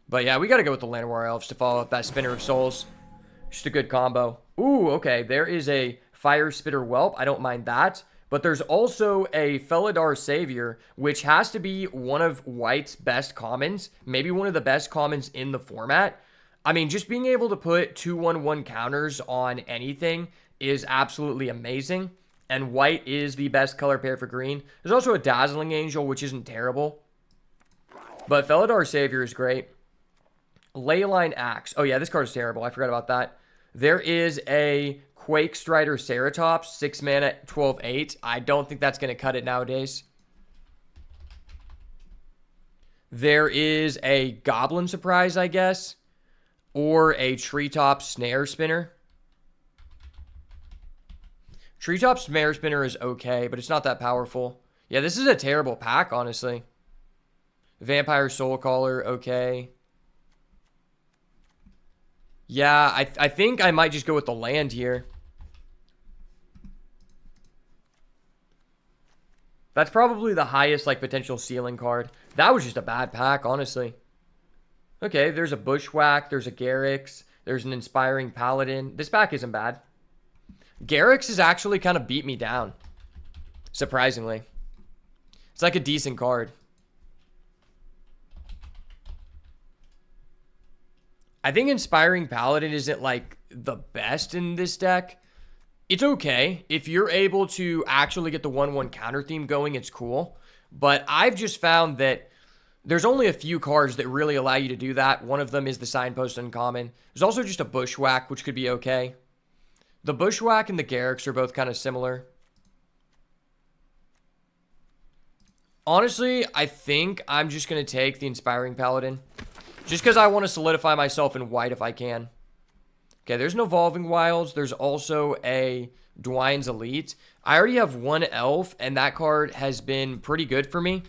But yeah, we got to go with the Llanowar Elves to follow up that Spinner of Souls. Just a good combo. Ooh, okay. There is a Fire Spitter Whelp. I don't mind that. But there's also a Felidar Savior, which has to be one of White's best commons. Maybe one of the best commons in the format. I mean, just being able to put 2/1/1 counters on anything is absolutely amazing. And White is the best color pair for green. There's also a Dazzling Angel, which isn't terrible. But Felidar Savior is great. Leyline Axe. Oh, yeah, this card is terrible. I forgot about that. There is a Quake Strider Ceratops, 6 mana, 12/8. I don't think that's going to cut it nowadays. There is a Goblin Surprise, I guess, or a Treetop Snare Spinner. Treetop Snare Spinner is okay, but it's not that powerful. Yeah, this is a terrible pack, honestly. Vampire Soulcaller, okay. Yeah, I think I might just go with the land here. That's probably the highest, like, potential ceiling card. That was just a bad pack, honestly. Okay, there's a Bushwhack, there's a Garrix, there's an Inspiring Paladin. This pack isn't bad. Garrix has actually kind of beat me down, surprisingly. It's like a decent card. I think Inspiring Paladin isn't, like, the best in this deck. It's okay. If you're able to actually get the 1/1 counter theme going, it's cool. But I've just found that there's only a few cards that really allow you to do that. One of them is the Signpost Uncommon. There's also just a Bushwhack, which could be okay. The Bushwhack and the Garrix are both kind of similar. Honestly, I think I'm just going to take the Inspiring Paladin. Just because I want to solidify myself in white if I can. Okay, there's an Evolving Wilds. There's also a Dwyne's Elite. I already have one Elf, and that card has been pretty good for me.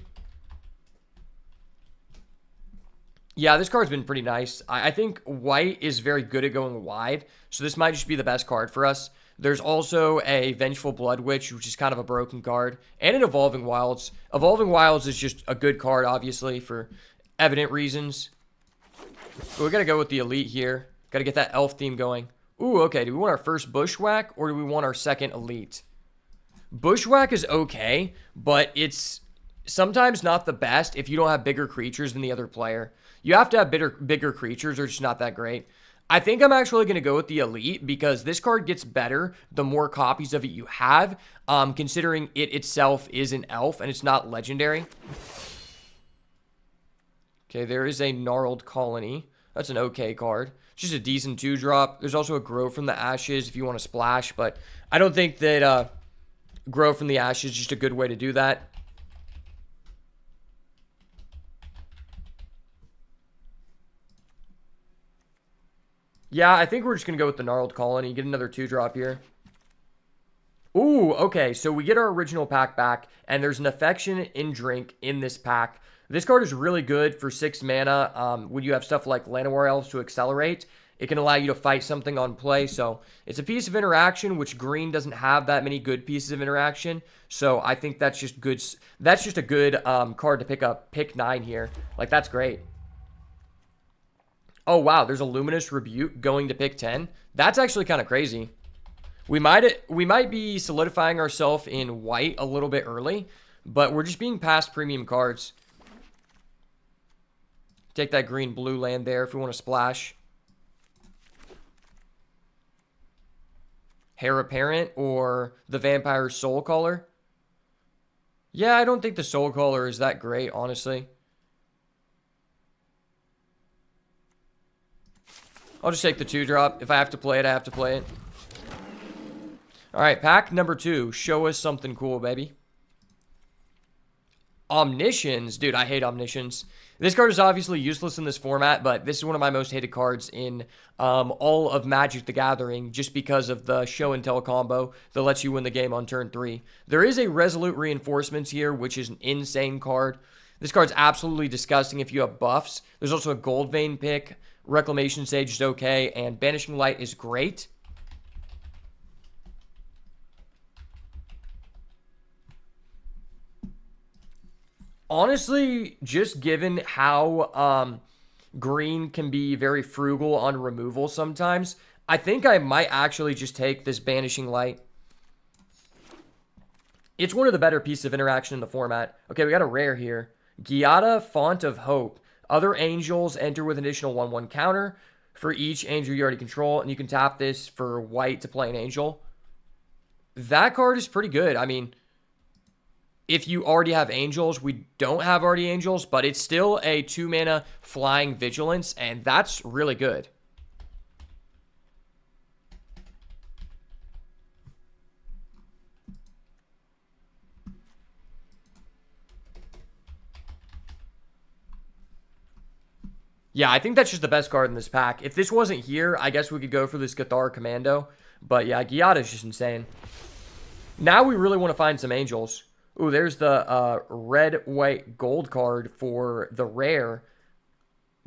Yeah, this card's been pretty nice. I think white is very good at going wide, so this might just be the best card for us. There's also a Vengeful Blood Witch, which is kind of a broken card, and an Evolving Wilds. Evolving Wilds is just a good card, obviously, for evident reasons. But we gotta go with the Elite here. Gotta get that elf theme going. Ooh, okay. Do we want our first Bushwhack or do we want our second Elite? Bushwhack is okay, but it's sometimes not the best if you don't have bigger creatures than the other player. You have to have bigger creatures or it's just not that great. I think I'm actually going to go with the Elite because this card gets better the more copies of it you have, considering it itself is an elf and it's not legendary. Okay, there is a Gnarled Colony. That's an okay card. It's just a decent 2-drop. There's also a Grow from the Ashes if you want to splash, but I don't think that Grow from the Ashes is just a good way to do that. Yeah, I think we're just going to go with the Gnarled Colony. Get another 2-drop here. Ooh, okay. So we get our original pack back, and there's an Affection in Drink in this pack. This card is really good for 6 mana when you have stuff like Llanowar Elves to accelerate. It can allow you to fight something on play. So it's a piece of interaction, which green doesn't have that many good pieces of interaction. So I think that's just good. That's just a good card to pick up. Pick 9 here. Like, that's great. Oh, wow, there's a Luminous Rebuke going to pick 10. That's actually kind of crazy. We might be solidifying ourselves in white a little bit early, but we're just being past premium cards. Take that green-blue land there if we want to splash. Heir Apparent or the Vampire Soul Caller. Yeah, I don't think the Soul Caller is that great, honestly. I'll just take the 2-drop. If I have to play it, I have to play it. Alright, pack number 2. Show us something cool, baby. Omniscience. Dude, I hate Omniscience. This card is obviously useless in this format, but this is one of my most hated cards in all of Magic the Gathering just because of the show and tell combo that lets you win the game on turn 3. There is a Resolute Reinforcements here, which is an insane card. This card's absolutely disgusting if you have buffs. There's also a Gold Vein pick. Reclamation Sage is okay, and Banishing Light is great. Honestly, just given how green can be very frugal on removal sometimes, I think I might actually just take this Banishing Light. It's one of the better pieces of interaction in the format. Okay, we got a rare here. Giada, Font of Hope. Other angels enter with an additional 1/1 counter for each angel you already control, and you can tap this for white to play an angel. That card is pretty good. I mean, if you already have angels, we don't have already angels, but it's still a 2-mana flying vigilance, and that's really good. Yeah, I think that's just the best card in this pack. If this wasn't here, I guess we could go for this Cathar Commando. But yeah, Giada is just insane. Now we really want to find some angels. Ooh, there's the red, white, gold card for the rare.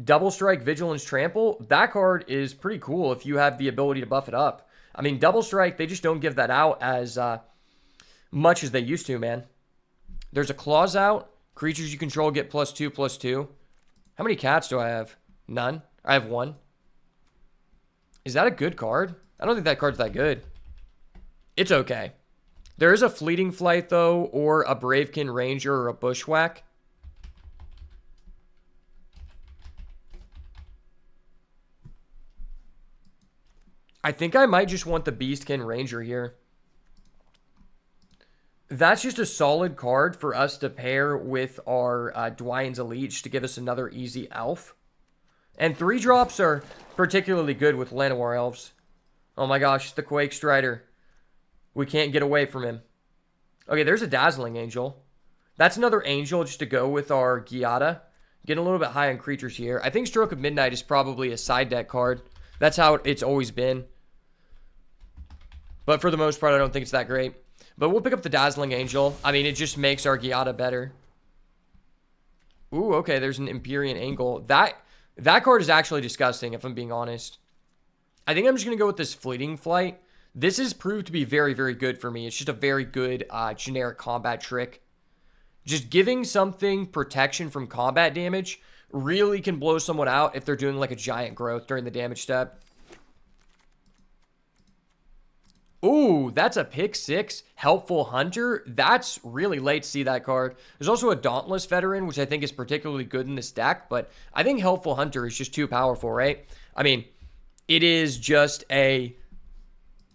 Double Strike, Vigilance, Trample. That card is pretty cool if you have the ability to buff it up. I mean, Double Strike, they just don't give that out as much as they used to, man. There's a Claws out. Creatures you control get +2/+2. How many cats do I have? None. I have 1. Is that a good card? I don't think that card's that good. It's okay. There is a Fleeting Flight, though, or a Bravekin Ranger or a Bushwhack. I think I might just want the Beastkin Ranger here. That's just a solid card for us to pair with our Dwayne's Elite to give us another easy elf. And 3-drops are particularly good with Llanowar Elves. Oh my gosh, the Quake Strider. We can't get away from him. Okay, there's a Dazzling Angel. That's another angel just to go with our Giada. Getting a little bit high on creatures here. I think Stroke of Midnight is probably a side deck card. That's how it's always been. But for the most part, I don't think it's that great. But we'll pick up the Dazzling Angel. I mean, it just makes our Giada better. Ooh, okay, there's an Empyrean Angle. That card is actually disgusting, if I'm being honest. I think I'm just going to go with this Fleeting Flight. This has proved to be very, very good for me. It's just a very good generic combat trick. Just giving something protection from combat damage really can blow someone out if they're doing like a giant growth during the damage step. Ooh, that's a pick 6. Helpful Hunter. That's really late to see that card. There's also a Dauntless Veteran, which I think is particularly good in this deck, but I think Helpful Hunter is just too powerful, right? I mean, it is just a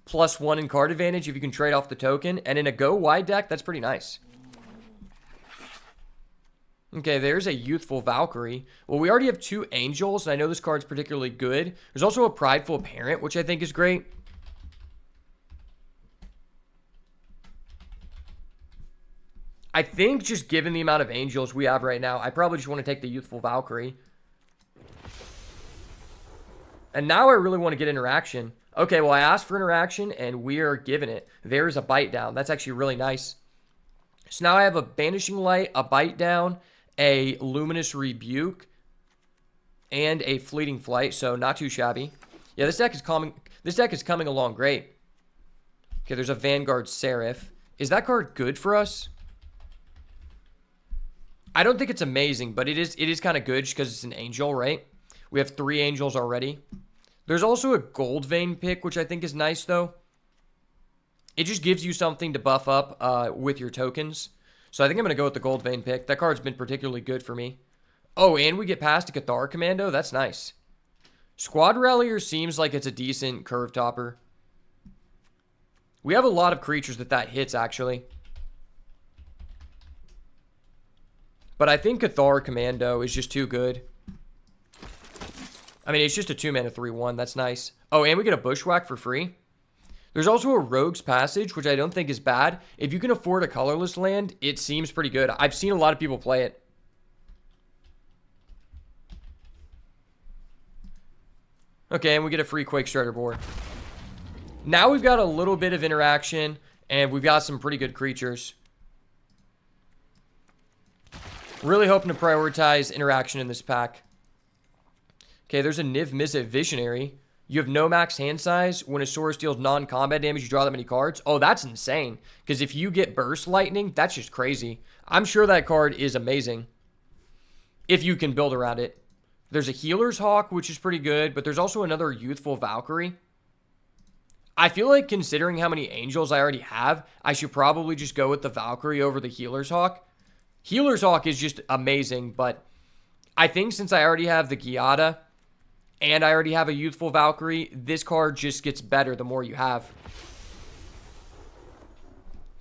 +1 in card advantage if you can trade off the token, and in a go wide deck, that's pretty nice. Okay, there's a Youthful Valkyrie. Well, we already have 2 Angels, and I know this card's particularly good. There's also a Prideful Parent, which I think is great. I think just given the amount of Angels we have right now, I probably just want to take the Youthful Valkyrie. And now I really want to get interaction. Okay, well, I asked for interaction, and we are giving it. There's a Bite Down. That's actually really nice. So now I have a Banishing Light, a Bite Down, a Luminous Rebuke, and a Fleeting Flight, so not too shabby. Yeah, this deck is coming along great. Okay, there's a Vanguard Seraph. Is that card good for us? I don't think it's amazing, but it is kind of good just because it's an angel, right? We have 3 angels already. There's also a Gold Vein pick, which I think is nice, though. It just gives you something to buff up with your tokens. So I think I'm going to go with the Gold Vein pick. That card's been particularly good for me. Oh, and we get past a Cathar Commando. That's nice. Squad Rallier seems like it's a decent curve topper. We have a lot of creatures that hits, actually. But I think Cathar Commando is just too good. I mean, it's just a 2-mana 3/1. That's nice. Oh, and we get a Bushwhack for free. There's also a Rogue's Passage, which I don't think is bad. If you can afford a colorless land, it seems pretty good. I've seen a lot of people play it. Okay, and we get a free Quake Strider board. Now we've got a little bit of interaction, and we've got some pretty good creatures. Really hoping to prioritize interaction in this pack. Okay, there's a Niv Mizzet Visionary. You have no max hand size. When a Source deals non-combat damage, you draw that many cards. Oh, that's insane. Because if you get Burst Lightning, that's just crazy. I'm sure that card is amazing. If you can build around it. There's a Healer's Hawk, which is pretty good. But there's also another Youthful Valkyrie. I feel like considering how many Angels I already have, I should probably just go with the Valkyrie over the Healer's Hawk. Healer's Hawk is just amazing. But I think since I already have the Giada and I already have a Youthful Valkyrie, this card just gets better the more you have.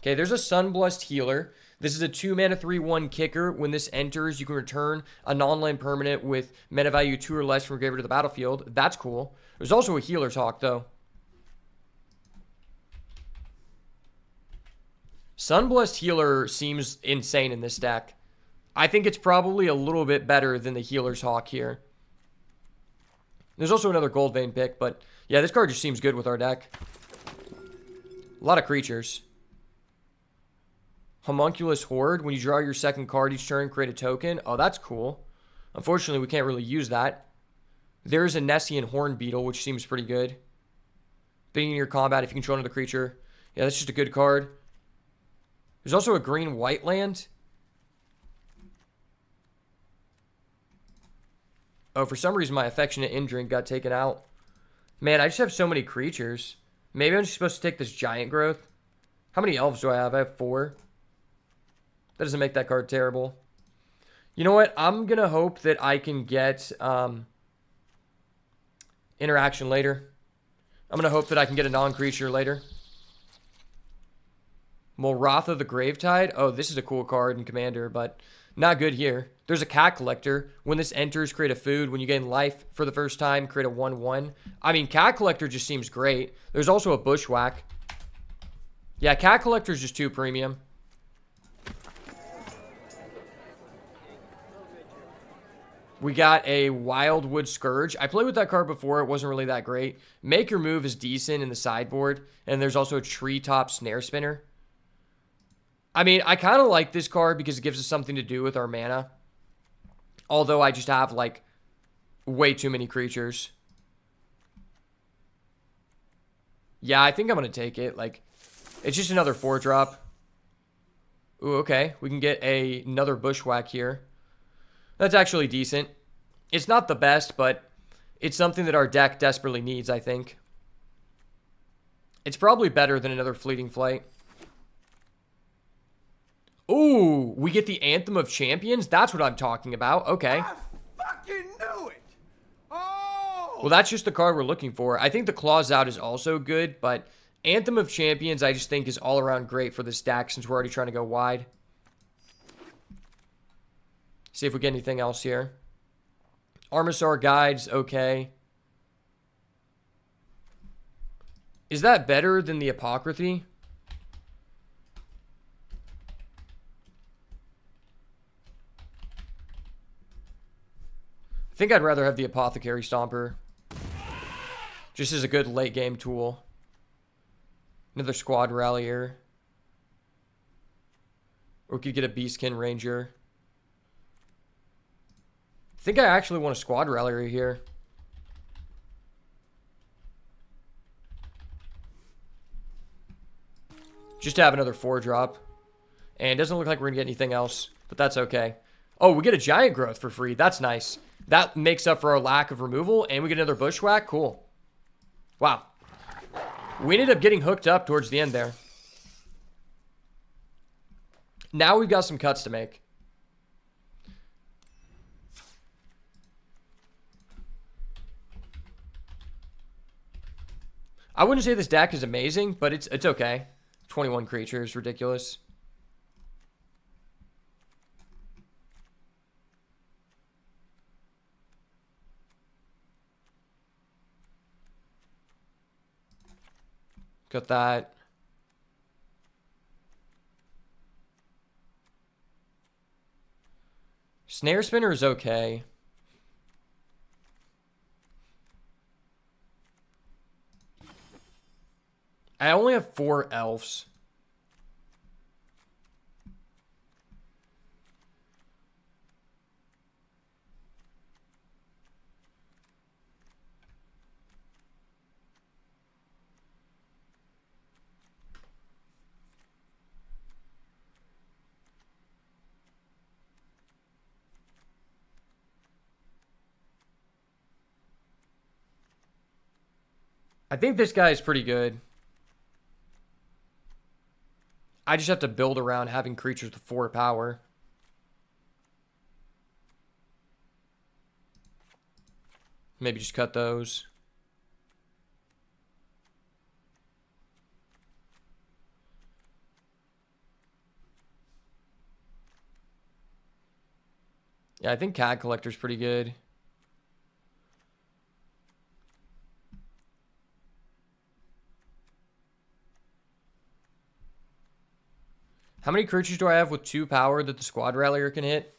Okay, there's a Sunblessed Healer. This is a 2-mana 3/1 kicker. When this enters, you can return a non-land permanent with mana value 2 or less from graveyard to the battlefield. That's cool. There's also a Healer's Hawk, though. Sunblessed Healer seems insane in this deck. I think it's probably a little bit better than the Healer's Hawk here. There's also another Gold Vein pick, but yeah, this card just seems good with our deck. A lot of creatures. Homunculus Horde. When you draw your second card each turn, create a token. Oh, that's cool. Unfortunately, we can't really use that. There's a Nessian Horn Beetle, which seems pretty good. Beginning your combat if you control another creature. Yeah, that's just a good card. There's also a green-white land. Oh, for some reason, my Affectionate Indrink got taken out. Man, I just have so many creatures. Maybe I'm just supposed to take this Giant Growth. How many elves do I have? I have 4. That doesn't make that card terrible. You know what? I'm going to hope that I can get interaction later. I'm going to hope that I can get a non-creature later. Molratha the Gravetide. Oh, this is a cool card in Commander, but not good here. There's a Cat Collector. When this enters, create a food. When you gain life for the first time, create a 1/1. I mean, Cat Collector just seems great. There's also a Bushwhack. Yeah, Cat Collector is just too premium. We got a Wildwood Scourge. I played with that card before. It wasn't really that great. Make Your Move is decent in the sideboard. And there's also a Treetop Snare Spinner. I mean, I kind of like this card because it gives us something to do with our mana. Although I just have, like, way too many creatures. Yeah, I think I'm going to take it. Like, it's just another 4-drop. Ooh, okay. We can get another Bushwhack here. That's actually decent. It's not the best, but it's something that our deck desperately needs, I think. It's probably better than another Fleeting Flight. Ooh, we get the Anthem of Champions? That's what I'm talking about. Okay. I fucking knew it. Oh. Well, that's just the card we're looking for. I think the Claws Out is also good, but Anthem of Champions I just think is all around great for this deck since we're already trying to go wide. See if we get anything else here. Armasaur Guides, okay. Is that better than the Apocryphy? I think I'd rather have the Apothecary Stomper. Just as a good late game tool. Another Squad Rallier. Or we could get a Beastkin Ranger. I think I actually want a Squad Rallier here. Just to have another 4-drop. And it doesn't look like we're going to get anything else. But that's okay. Oh, we get a Giant Growth for free. That's nice. That makes up for our lack of removal. And we get another Bushwhack. Cool. Wow. We ended up getting hooked up towards the end there. Now we've got some cuts to make. I wouldn't say this deck is amazing, but it's okay. 21 creatures, ridiculous. Got that. Snare Spinner is okay. I only have 4 elves. I think this guy is pretty good. I just have to build around having creatures with 4 power. Maybe just cut those. Yeah, I think Cat Collector's pretty good. How many creatures do I have with 2 power that the Squad Rallier can hit?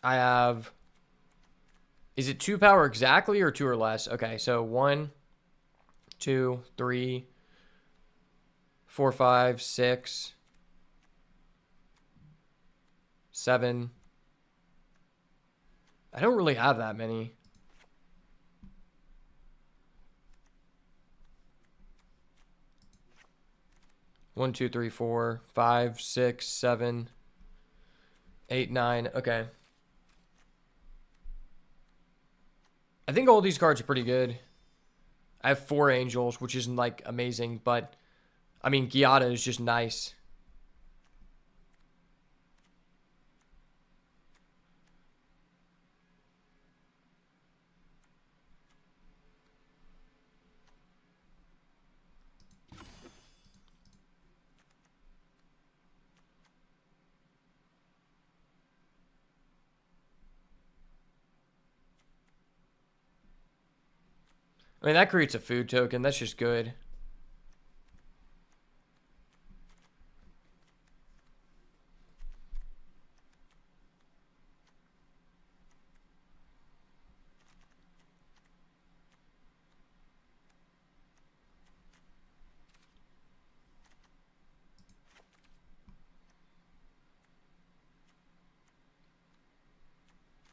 I have... Is it 2 power exactly or 2 or less? Okay, so 1, 2, 3, 4, 5, 6, 7. I don't really have that many. One, 2, 3, 4, 5, 6, 7, 8, 9. Okay. I think all these cards are pretty good. I have 4 angels, which isn't like amazing, but I mean, Giada is just nice. I mean, that creates a food token. That's just good.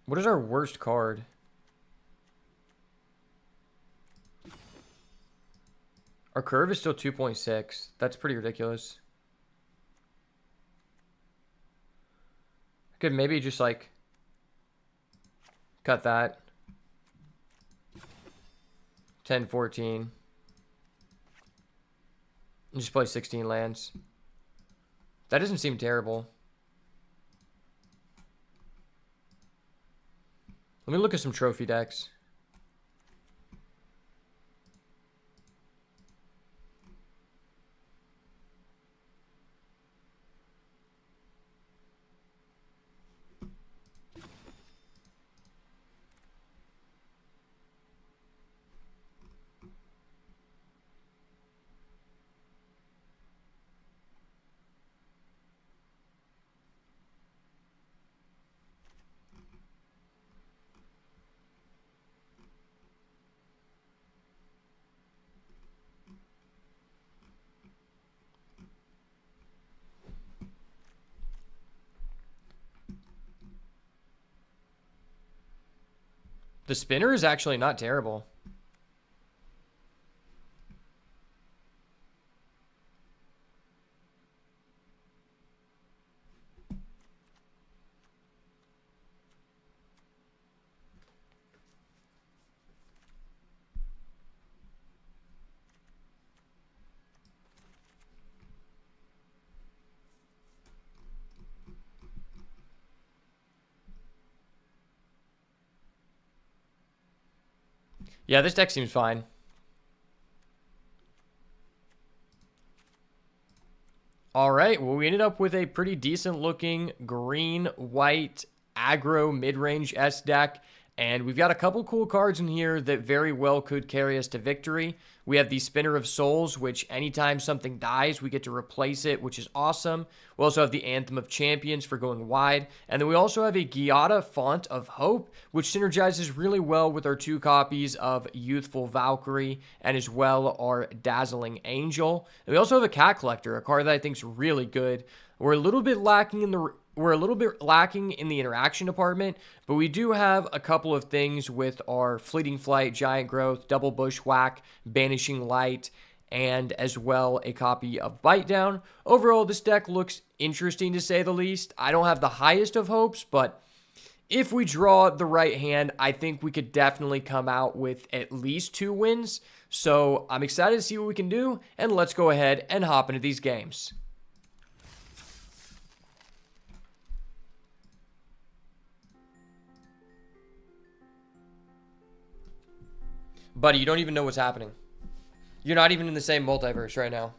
What is our worst card? Our curve is still 2.6. That's pretty ridiculous. I Could maybe just, like, cut that. 10, 14. And just play 16 lands. That doesn't seem terrible. Let me look at some trophy decks. The spinner is actually not terrible. Yeah, this deck seems fine. All right, well, we ended up with a pretty decent looking green-white aggro mid-range S deck. And we've got a couple cool cards in here that very well could carry us to victory. We have the Spinner of Souls, which anytime something dies, we get to replace it, which is awesome. We also have the Anthem of Champions for going wide. And then we also have a Giada Font of Hope, which synergizes really well with our 2 copies of Youthful Valkyrie and as well our Dazzling Angel. And we also have a Cat Collector, a card that I think is really good. We're a little bit lacking in the interaction department, but we do have a couple of things with our Fleeting Flight, Giant Growth, Double Bushwhack, Banishing Light, and as well a copy of Bite Down. Overall, this deck looks interesting to say the least. I don't have the highest of hopes, but if we draw the right hand, I think we could definitely come out with at least 2 wins. So I'm excited to see what we can do, and let's go ahead and hop into these games. Buddy, you don't even know what's happening. You're not even in the same multiverse right now.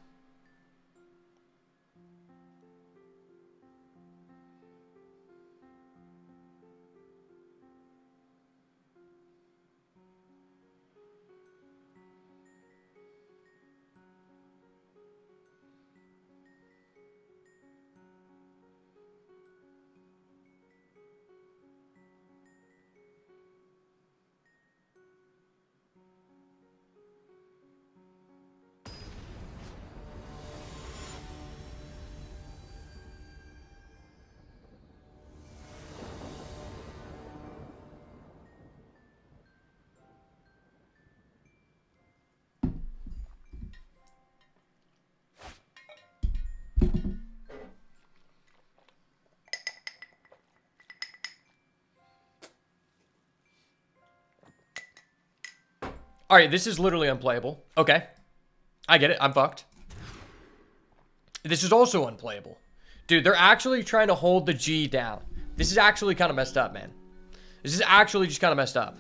All right, this is literally unplayable. Okay. I get it. I'm fucked. This is also unplayable. Dude, they're actually trying to hold the G down. This is actually kind of messed up, man. This is actually just kind of messed up.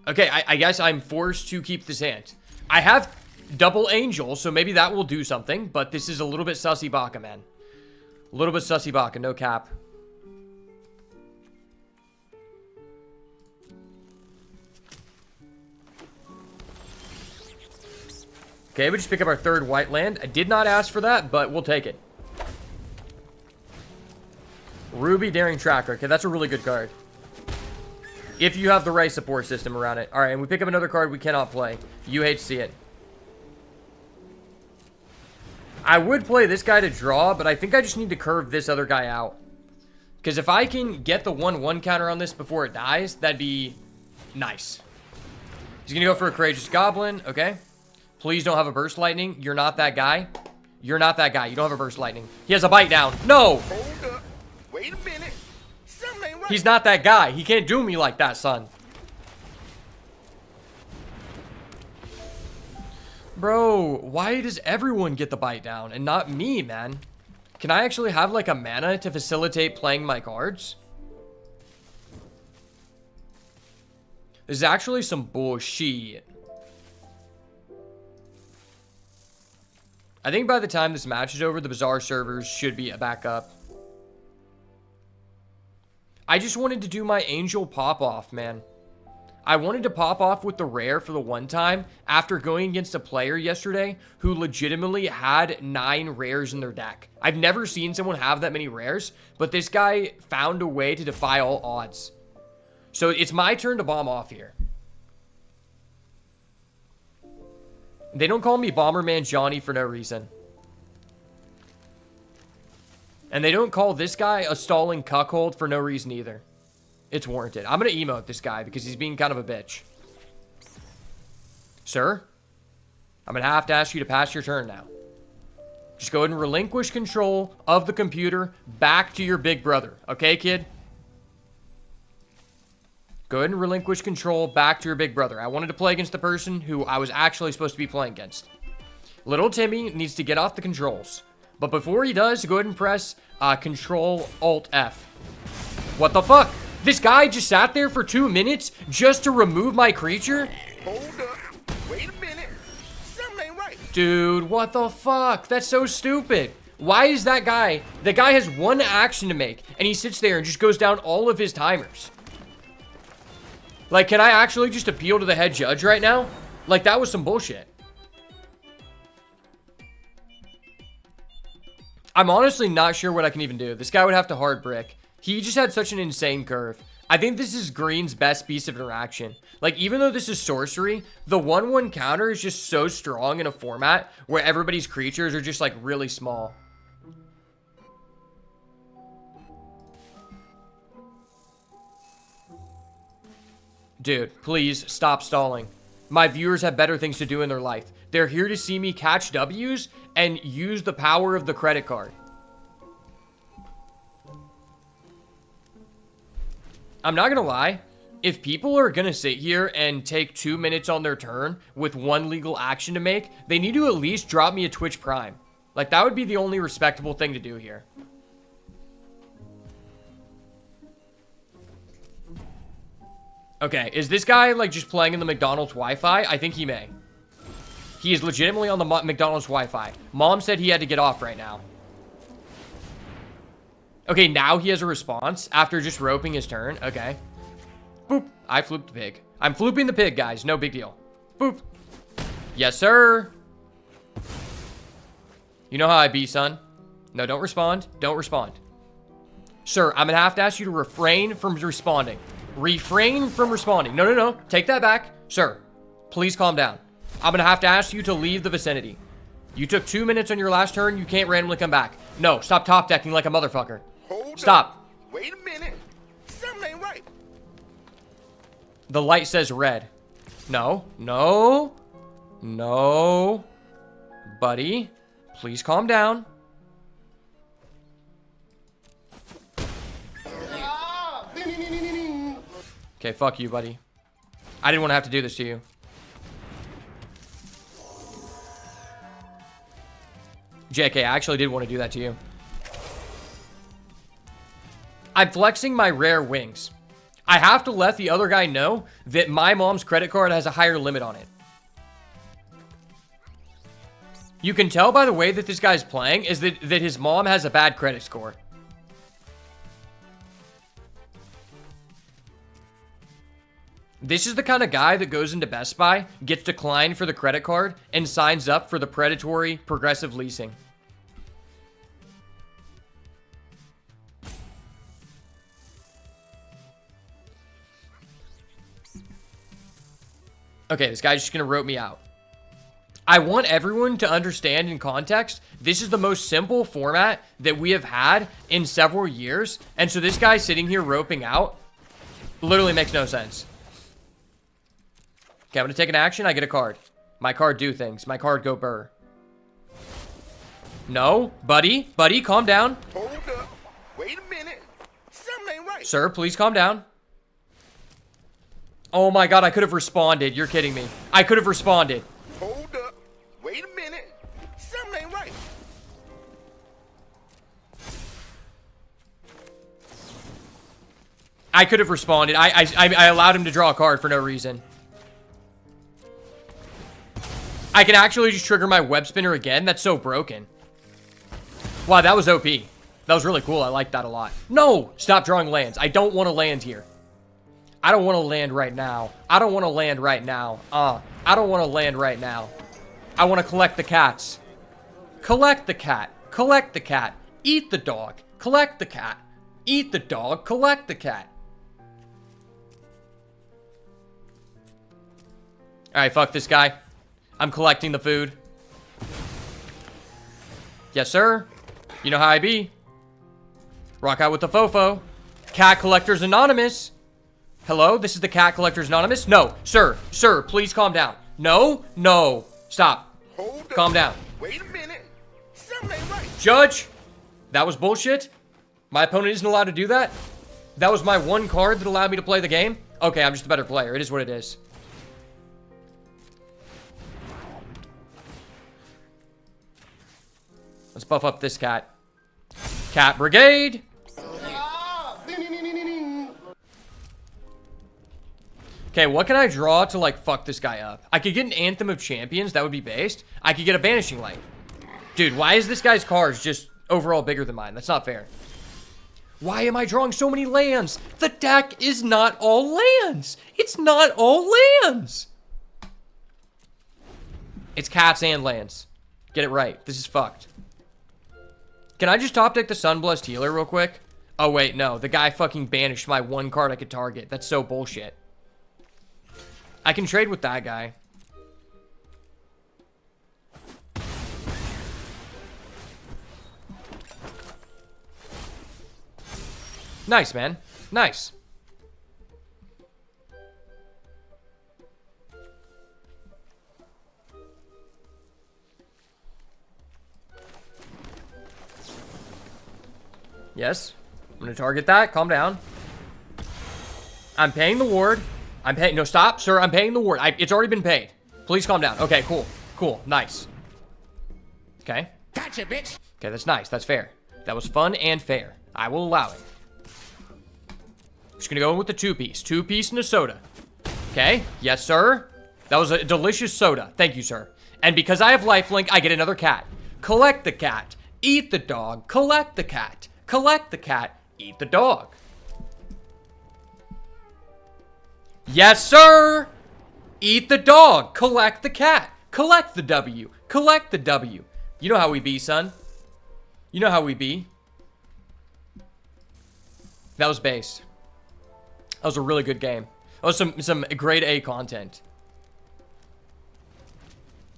Okay, I guess I'm forced to keep this hand. I have Double Angel, so maybe that will do something, but this is a little bit sussy baka, man. A little bit sussy baka, no cap. Okay, we just pick up our 3rd white land. I did not ask for that, but we'll take it. Ruby Daring Tracker. Okay, that's a really good card. If you have the right support system around it. Alright, and we pick up another card we cannot play. You hate to see it. I would play this guy to draw, but I think I just need to curve this other guy out. Because if I can get the 1/1 counter on this before it dies, that'd be nice. He's going to go for a Courageous Goblin. Okay. Please don't have a Burst Lightning. You're not that guy. You're not that guy. You don't have a Burst Lightning. He has a Bite Down. No! Hold up. Wait a minute. He's not that guy. He can't do me like that, son. Bro, why does everyone get the bite down and not me, man? Can I actually have like a mana to facilitate playing my cards? This is actually some bullshit. I think by the time this match is over, the Bazaar servers should be back up. I just wanted to do my angel pop-off, man. I wanted to pop off with the rare for the one time after going against a player yesterday who legitimately had 9 rares in their deck. I've never seen someone have that many rares, but this guy found a way to defy all odds. So it's my turn to bomb off here. They don't call me Bomberman Johnny for no reason. And they don't call this guy a stalling cuckold for no reason either. It's warranted. I'm going to emote this guy because he's being kind of a bitch. Sir, I'm going to have to ask you to pass your turn now. Just go ahead and relinquish control of the computer back to your big brother. Okay, kid? Go ahead and relinquish control back to your big brother. I wanted to play against the person who I was actually supposed to be playing against. Little Timmy needs to get off the controls. But before he does, go ahead and press Control-Alt-F. What the fuck? This guy just sat there for 2 minutes just to remove my creature? Hold up. Wait a minute. Something ain't right. Dude, what the fuck? That's so stupid. Why is that guy... The guy has one action to make, and he sits there and just goes down all of his timers. Like, can I actually just appeal to the head judge right now? Like, that was some bullshit. I'm honestly not sure what I can even do. This guy would have to hard brick. He just had such an insane curve. I think this is Green's best piece of interaction. Like, even though this is sorcery, the 1/1 counter is just so strong in a format where everybody's creatures are just, like, really small. Dude, please stop stalling. My viewers have better things to do in their life. They're here to see me catch W's and use the power of the credit card. I'm not gonna lie. If people are gonna sit here and take 2 minutes on their turn with 1 legal action to make, they need to at least drop me a Twitch Prime. Like, that would be the only respectable thing to do here. Okay, is this guy, like, just playing in the McDonald's Wi-Fi? I think he may. He is legitimately on the McDonald's Wi-Fi. Mom said he had to get off right now. Okay, now he has a response after just roping his turn. Okay. Boop. I flooped the pig. I'm flooping the pig, guys. No big deal. Boop. Yes, sir. You know how I be, son. No, don't respond. Don't respond. Sir, I'm going to have to ask you to refrain from responding. Refrain from responding. No, no, no. Take that back. Sir, please calm down. I'm going to have to ask you to leave the vicinity. You took 2 minutes on your last turn. You can't randomly come back. No, stop top decking like a motherfucker. Hold Stop. Up. Wait a minute. Something ain't right. The light says red. No, no, no. Buddy, please calm down. Okay, fuck you, buddy. I didn't want to have to do this to you. JK, I actually did want to do that to you. I'm flexing my rare wings. I have to let the other guy know that my mom's credit card has a higher limit on it. You can tell by the way that this guy's playing is that his mom has a bad credit score. This is the kind of guy that goes into Best Buy, gets declined for the credit card, and signs up for the predatory progressive leasing. Okay, this guy's just going to rope me out. I want everyone to understand in context, this is the most simple format that we have had in several years. And so this guy sitting here roping out literally makes no sense. Okay, I'm going to take an action. I get a card. My card do things. My card go burr. No, buddy. Buddy, calm down. Hold up. Wait a minute. Something ain't right. Sir, please calm down. Oh my god, I could have responded. You're kidding me. I could have responded. Hold up. Wait a minute. Something ain't right. I could have responded. I allowed him to draw a card for no reason. I can actually just trigger my web spinner again. That's so broken. Wow, that was OP. That was really cool. I like that a lot. No! Stop drawing lands. I don't want to land here. I don't want to land right now. I don't want to land right now. I don't want to land right now. I want to collect the cats. Collect the cat. Collect the cat. Eat the dog. Collect the cat. Eat the dog. Collect the cat. Alright, fuck this guy. I'm collecting the food. Yes, sir. You know how I be. Rock out with the fofo. Cat Collectors Anonymous. Hello, this is the Cat Collectors Anonymous. No, sir, sir, please calm down. No, no, stop. Hold up. Calm down. Wait a minute. Something ain't right. Judge, that was bullshit. My opponent isn't allowed to do that. That was my one card that allowed me to play the game. Okay, I'm just a better player. It is what it is. Let's buff up this cat. Cat Brigade. Okay, what can I draw to, like, fuck this guy up? I could get an Anthem of Champions. That would be based. I could get a Vanishing Light. Dude, why is this guy's cards just overall bigger than mine? That's not fair. Why am I drawing so many lands? The deck is not all lands. It's not all lands. It's cats and lands. Get it right. This is fucked. Can I just top deck the Sunblessed Healer real quick? Oh, wait, no. The guy fucking banished my one card I could target. That's so bullshit. I can trade with that guy. Nice, man. Nice. Yes. I'm going to target that. Calm down. I'm paying the ward. I'm paying. No, stop, sir. I'm paying the ward. It's already been paid. Please calm down. Okay, cool. Cool. Nice. Okay. Gotcha, bitch. Okay, that's nice. That's fair. That was fun and fair. I will allow it. Just gonna go in with the two-piece. Two-piece and a soda. Okay. Yes, sir. That was a delicious soda. Thank you, sir. And because I have lifelink, I get another cat. Collect the cat. Eat the dog. Collect the cat. Collect the cat. Eat the dog. Yes, sir. Eat the dog. Collect the cat. Collect the W. Collect the W. You know how we be, son. You know how we be. That was base. That was a really good game. That was some grade A content.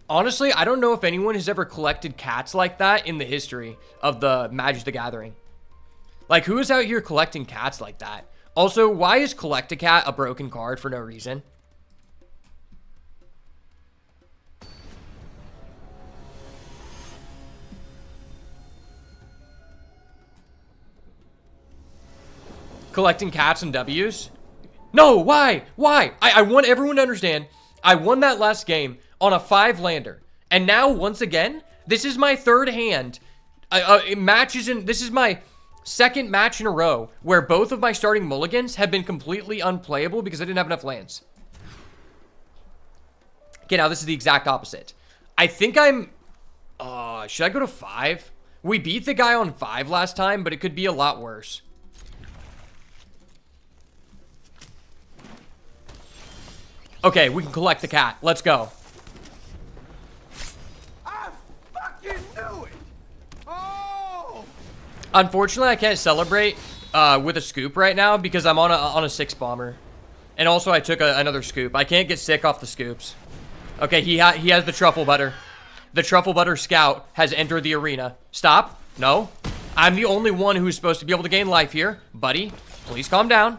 Honestly, I don't know if anyone has ever collected cats like that in the history of the Magic the Gathering. Like, who is out here collecting cats like that? Also, why is Collect a Cat a broken card for no reason? Collecting cats and W's? No, why? Why? I want everyone to understand, I won that last game on a 5-lander. And now, once again, this is my third hand. This is my second match in a row where both of my starting mulligans have been completely unplayable because I didn't have enough lands. Okay, now this is the exact opposite. I think I'm... should I go to 5? We beat the guy on 5 last time, but it could be a lot worse. Okay, we can collect the cat. Let's go. I fucking knew it. Oh. Unfortunately, I can't celebrate with a scoop right now because I'm on a 6-bomber. And also, I took another scoop. I can't get sick off the scoops. Okay, he has the truffle butter. The truffle butter scout has entered the arena. Stop. No. I'm the only one who's supposed to be able to gain life here. Buddy, please calm down.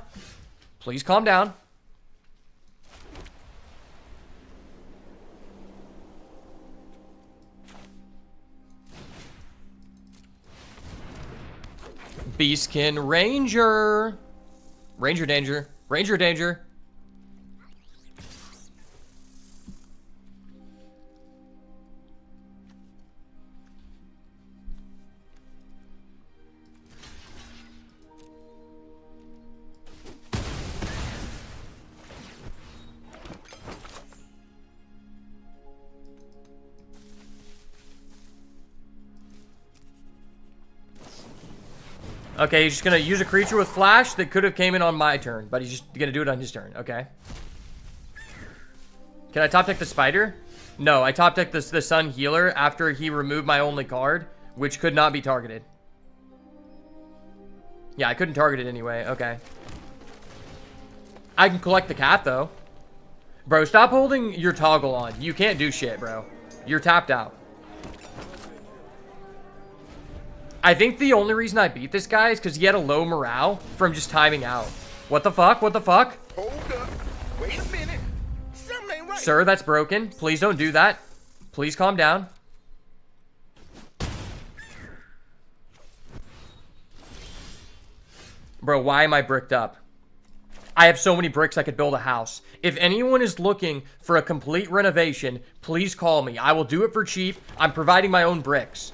Please calm down. Beastkin Ranger. Ranger danger. Ranger danger. Okay, he's just gonna use a creature with flash that could have came in on my turn, but he's just gonna do it on his turn. Okay. Can I top deck the spider? No, I top decked the sun healer after he removed my only card, which could not be targeted. Yeah, I couldn't target it anyway. Okay. I can collect the cat though. Bro, stop holding your toggle on. You can't do shit, bro. You're tapped out. I think the only reason I beat this guy is because he had a low morale from just timing out. What the fuck? What the fuck? Hold up. Wait a minute. Something ain't right. Sir, that's broken. Please don't do that. Please calm down. Bro, why am I bricked up? I have so many bricks I could build a house. If anyone is looking for a complete renovation, please call me. I will do it for cheap. I'm providing my own bricks.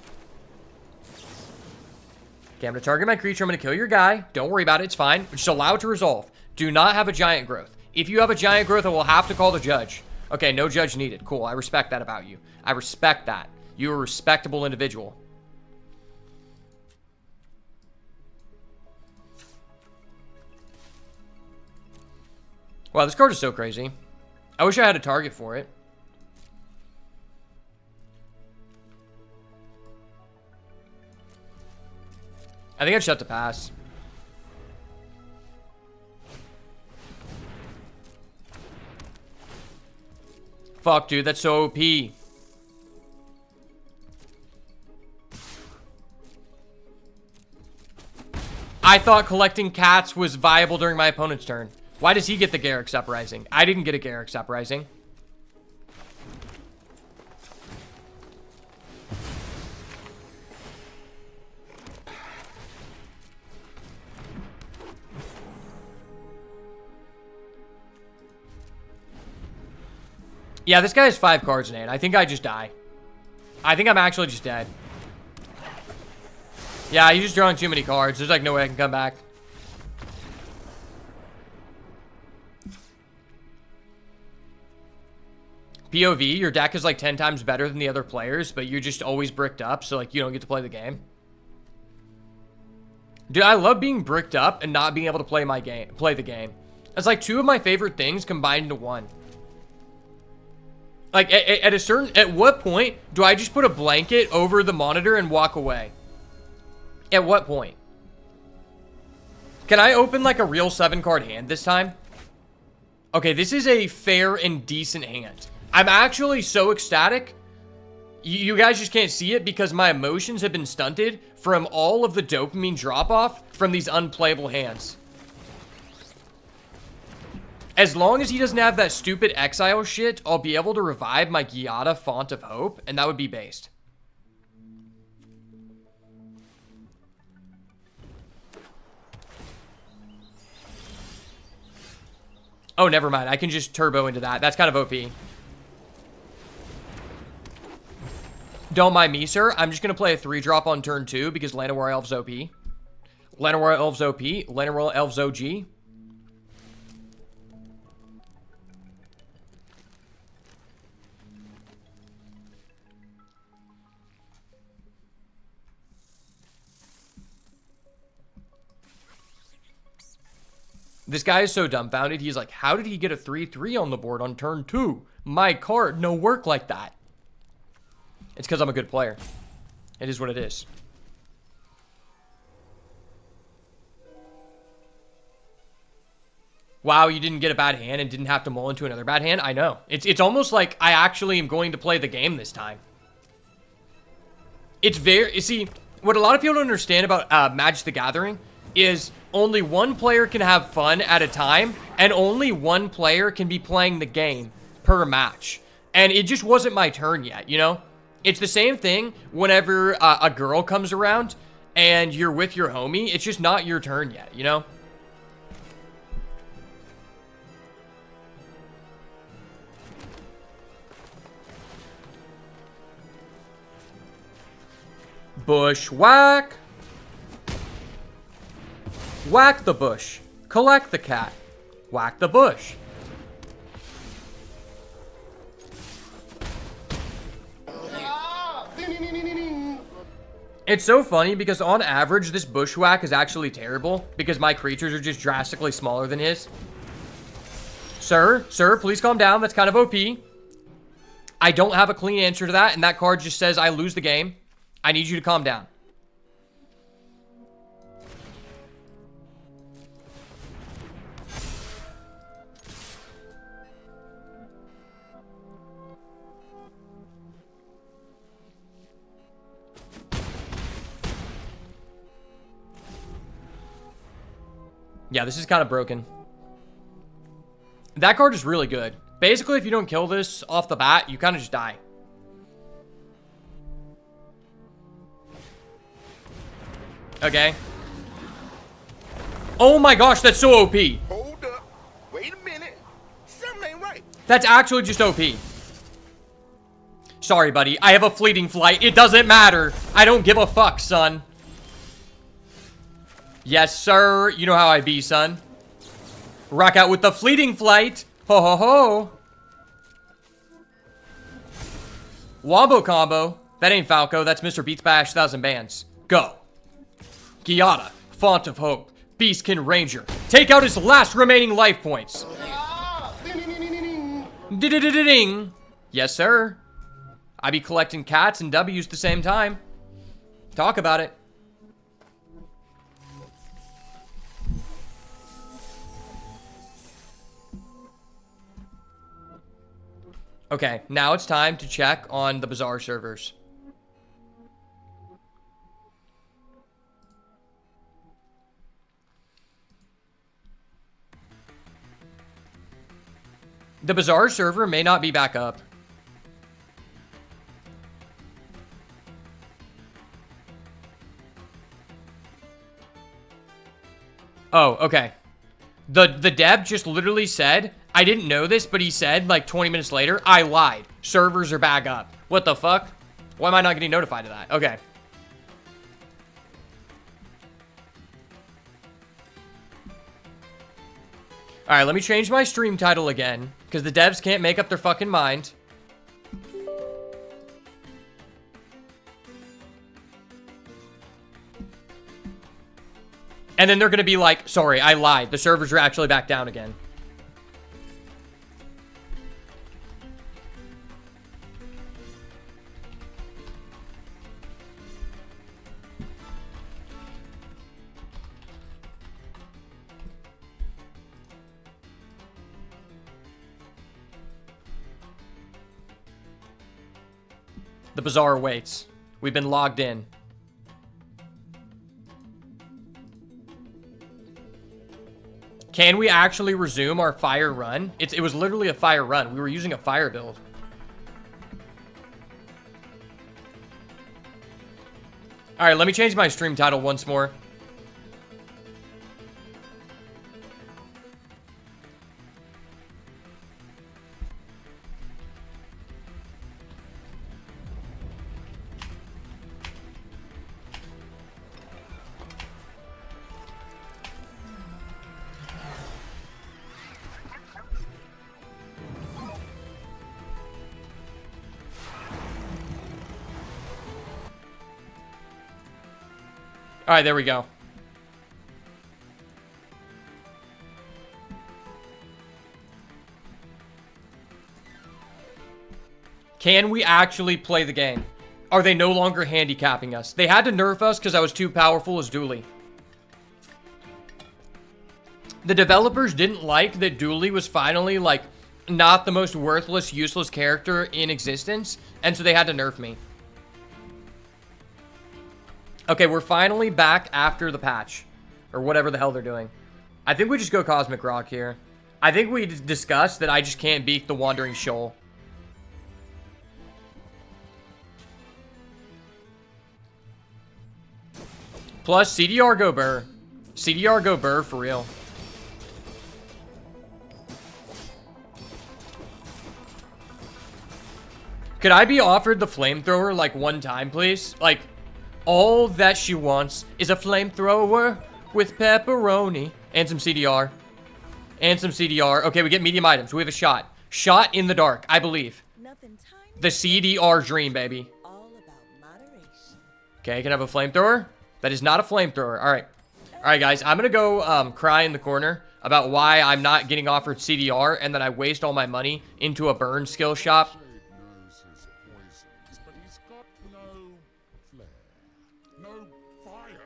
Okay, I'm going to target my creature. I'm going to kill your guy. Don't worry about it. It's fine. Just allow it to resolve. Do not have a giant growth. If you have a giant growth, I will have to call the judge. Okay, no judge needed. Cool. I respect that about you. I respect that. You're a respectable individual. Wow, this card is so crazy. I wish I had a target for it. I think I'd shut the pass. Fuck, dude, that's so OP. I thought collecting cats was viable during my opponent's turn. Why does he get the Garrick's Uprising? I didn't get a Garrick's Uprising. Yeah, this guy has 5 cards in hand. I think I just die. I think I'm actually just dead. Yeah, he's just drawing too many cards. There's like no way I can come back. POV, your deck is like 10 times better than the other players, but you're just always bricked up, so like you don't get to play the game. Dude, I love being bricked up and not being able to play the game. It's like 2 of my favorite things combined into 1. Like, at what point do I just put a blanket over the monitor and walk away? At what point? Can I open, like, a real 7-card hand this time? Okay, this is a fair and decent hand. I'm actually so ecstatic. You guys just can't see it because my emotions have been stunted from all of the dopamine drop-off from these unplayable hands. As long as he doesn't have that stupid exile shit, I'll be able to revive my Giada Font of Hope, and that would be based. Oh, never mind. I can just turbo into that. That's kind of OP. Don't mind me, sir. I'm just going to play a 3-drop on turn 2 because Llanowar Elves OP. Llanowar Elves OP. Llanowar Elves OG. This guy is so dumbfounded. He's like, how did he get a 3-3 on the board on turn 2? My card, no work like that. It's because I'm a good player. It is what it is. Wow, you didn't get a bad hand and didn't have to mull into another bad hand? I know. It's almost like I actually am going to play the game this time. It's very... You see, what a lot of people don't understand about Magic the Gathering is only one player can have fun at a time, and only one player can be playing the game per match. And it just wasn't my turn yet, you know? It's the same thing whenever a girl comes around and you're with your homie. It's just not your turn yet, you know? Bushwhack. Whack the bush. Collect the cat. Whack the bush. It's so funny because on average, this bushwhack is actually terrible because my creatures are just drastically smaller than his. Sir, please calm down. That's kind of OP. I don't have a clean answer to that, and that card just says I lose the game. I need you to calm down. Yeah, this is kind of broken. That card is really good. Basically, if you don't kill this off the bat, you kind of just die. Okay. Oh my gosh, that's so OP. Hold up. Wait a minute. Something ain't right. That's actually just OP. Sorry, buddy. I have a fleeting flight. It doesn't matter. I don't give a fuck, son. Yes, sir. You know how I be, son. Rock out with the fleeting flight. Ho, ho, ho. Wombo combo. That ain't Falco. That's Mr. Beats by Ash 1000 Bands. Go. Giada. Font of Hope. Beastkin Ranger. Take out his last remaining life points. Ding. Yes, sir. I be collecting cats and W's at the same time. Talk about it. Okay, now it's time to check on the BAZAAR servers. The BAZAAR server may not be back up. Oh, okay. The dev just literally said, I didn't know this, but he said, like, 20 minutes later, I lied. Servers are back up. What the fuck? Why am I not getting notified of that? Okay. Alright, let me change my stream title again, because the devs can't make up their fucking mind. And then they're gonna be like, sorry, I lied. The servers are actually back down again. The BAZAAR waits. We've been logged in. Can we actually resume our fire run? It was literally a fire run. We were using a fire build. All right, let me change my stream title once more. All right, there we go. Can we actually play the game? Are they no longer handicapping us? They had to nerf us because I was too powerful as Dooley. The developers didn't like that Dooley was finally, like, not the most worthless, useless character in existence, and so they had to nerf me. Okay, we're finally back after the patch. Or whatever the hell they're doing. I think we just go Cosmic Rock here. I think we discussed that I just can't beat the Wandering Shoal. Plus, CDR go Burr. CDR go Burr for real. Could I be offered the flamethrower like one time, please? Like, All that she wants is a flamethrower with pepperoni and some CDR. And some CDR. Okay, we get medium items. We have a shot. Shot in the dark, I believe. Nothing tiny. The CDR dream, baby. All about moderation. Okay, can I have a flamethrower? That is not a flamethrower. All right. All right, guys. I'm going to go cry in the corner about why I'm not getting offered CDR and then I waste all my money into a burn skill shop. Shade knows his poisons, but he's got no flair, no fire.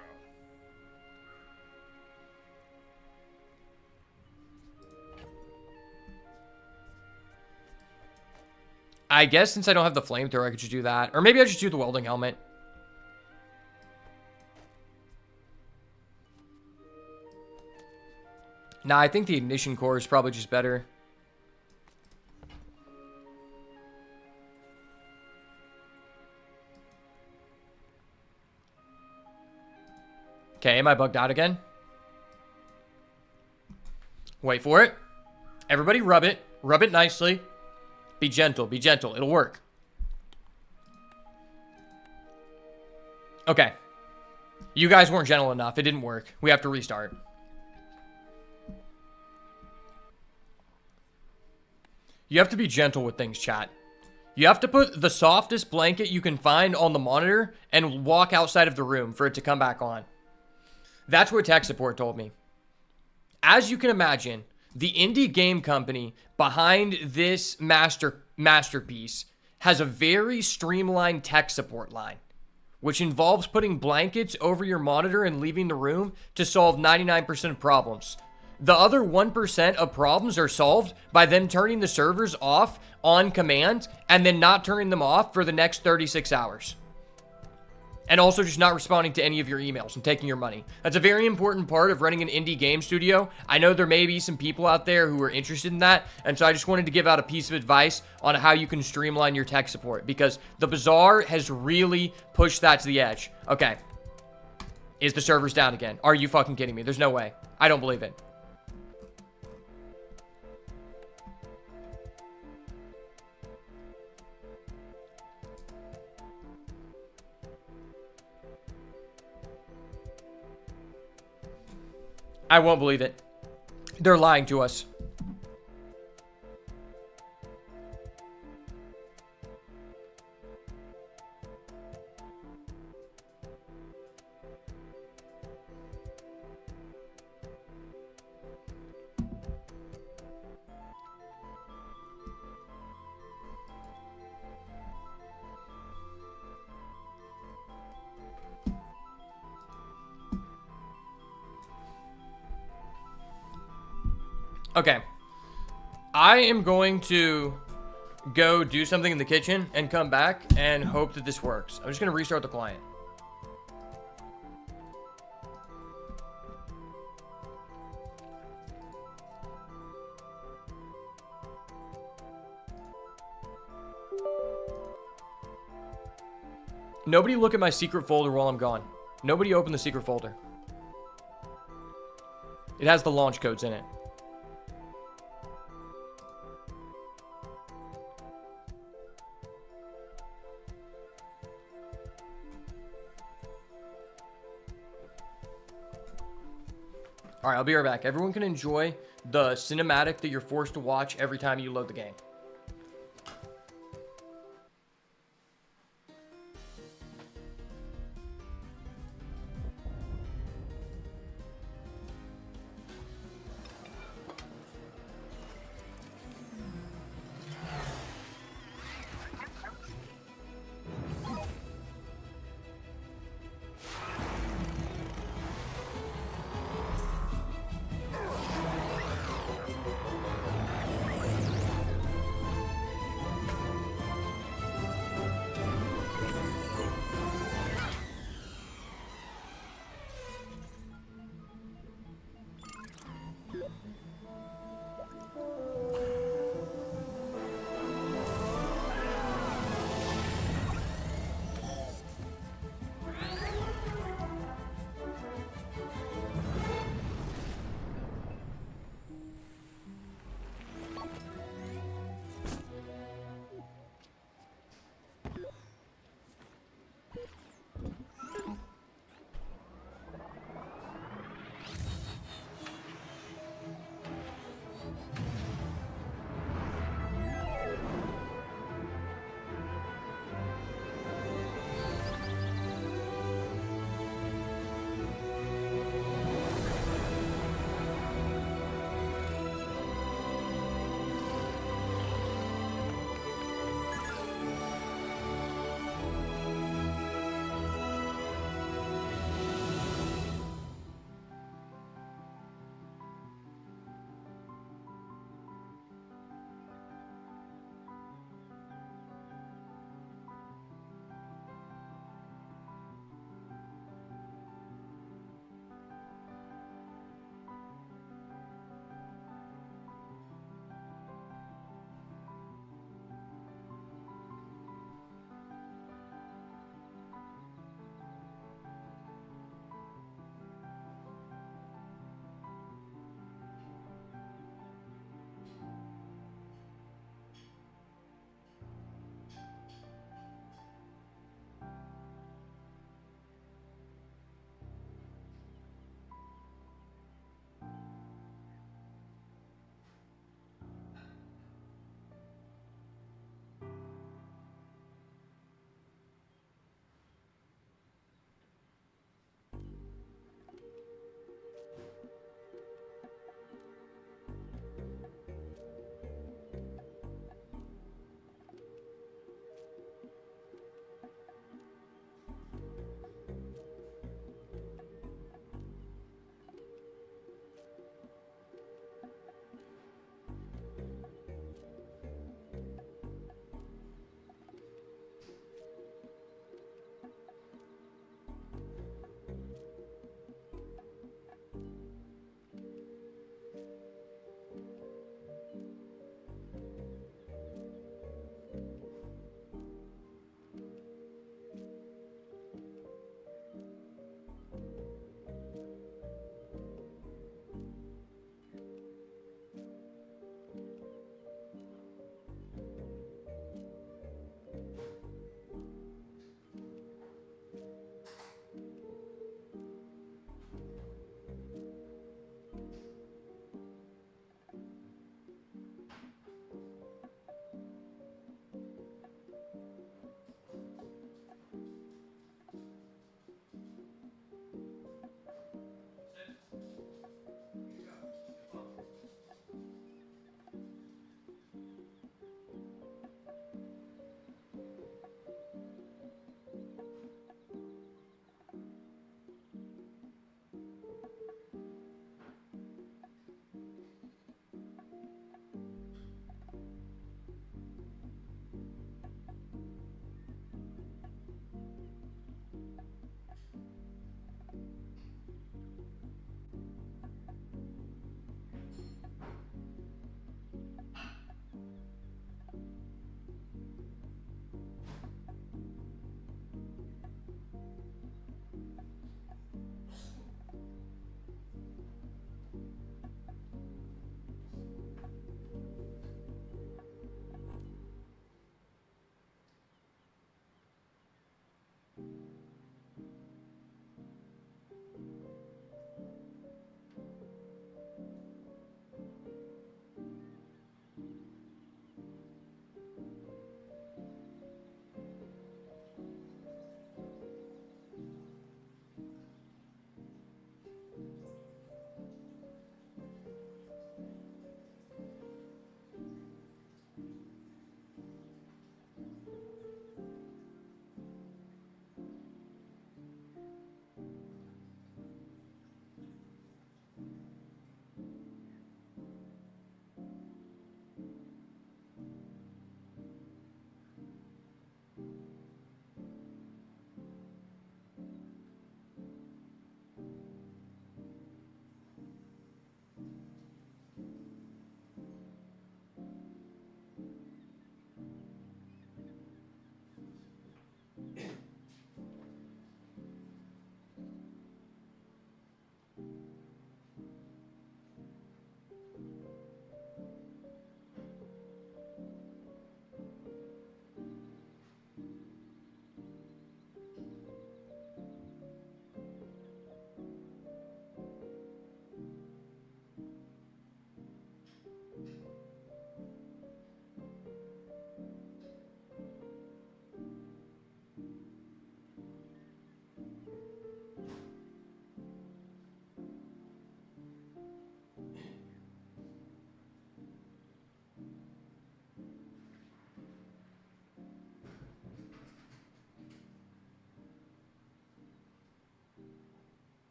I guess since I don't have the flamethrower, I could just do that. Or maybe I just do the welding helmet. Nah, I think the ignition core is probably just better. Okay, am I bugged out again? Wait for it. Everybody rub it. Rub it nicely. Be gentle. Be gentle. It'll work. Okay. You guys weren't gentle enough. It didn't work. We have to restart. You have to be gentle with things, chat. You have to put the softest blanket you can find on the monitor and walk outside of the room for it to come back on. That's what tech support told me. As you can imagine, the indie game company behind this masterpiece has a very streamlined tech support line, which involves putting blankets over your monitor and leaving the room to solve 99% of problems. The other 1% of problems are solved by them turning the servers off on command and then not turning them off for the next 36 hours. And also just not responding to any of your emails and taking your money. That's a very important part of running an indie game studio. I know there may be some people out there who are interested in that, and so I just wanted to give out a piece of advice on how you can streamline your tech support, because the Bazaar has really pushed that to the edge. Okay. Is the servers down again? Are you fucking kidding me? There's no way. I don't believe it. I won't believe it. They're lying to us. Okay. I am going to go do something in the kitchen and come back and hope that this works. I'm just going to restart the client. Nobody look at my secret folder while I'm gone. Nobody open the secret folder. It has the launch codes in it. All right, I'll be right back. Everyone can enjoy the cinematic that you're forced to watch every time you load the game.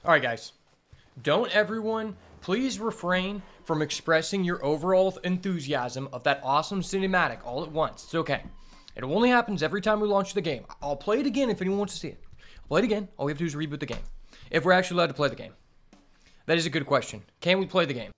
All right, guys. Don't everyone please refrain from expressing your overall enthusiasm of that awesome cinematic all at once. It's okay. It only happens every time we launch the game. I'll play it again if anyone wants to see it. I'll play it again. All we have to do is reboot the game. If we're actually allowed to play the game. That is a good question. Can we play the game?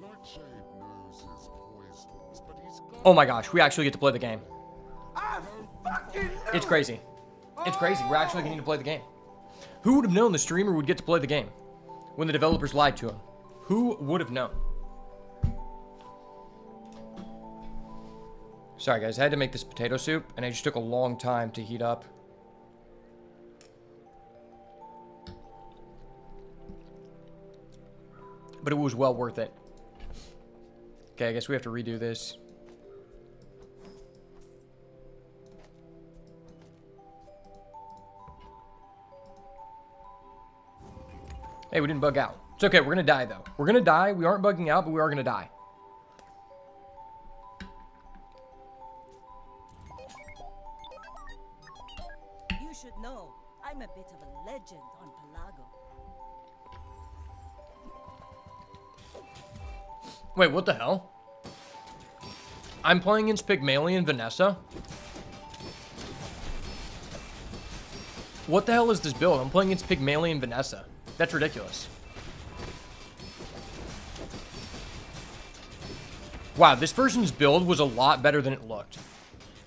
Nightshade knows his poisons, but he's got Oh my gosh, we actually get to play the game. I fucking It's crazy. It's crazy. We're actually getting to play the game. Who would have known the streamer would get to play the game when the developers lied to him? Who would have known? Sorry guys, I had to make this potato soup and it just took a long time to heat up. But it was well worth it. Okay, I guess we have to redo this. Hey, we didn't bug out. It's okay, we're gonna die though. We're gonna die. We aren't bugging out, but we are gonna die. You should know, I'm a bit of a legend on Pelago. Wait, what the hell? I'm playing against Pygmalion Vanessa? What the hell is this build? I'm playing against Pygmalion Vanessa. That's ridiculous. Wow, this person's build was a lot better than it looked.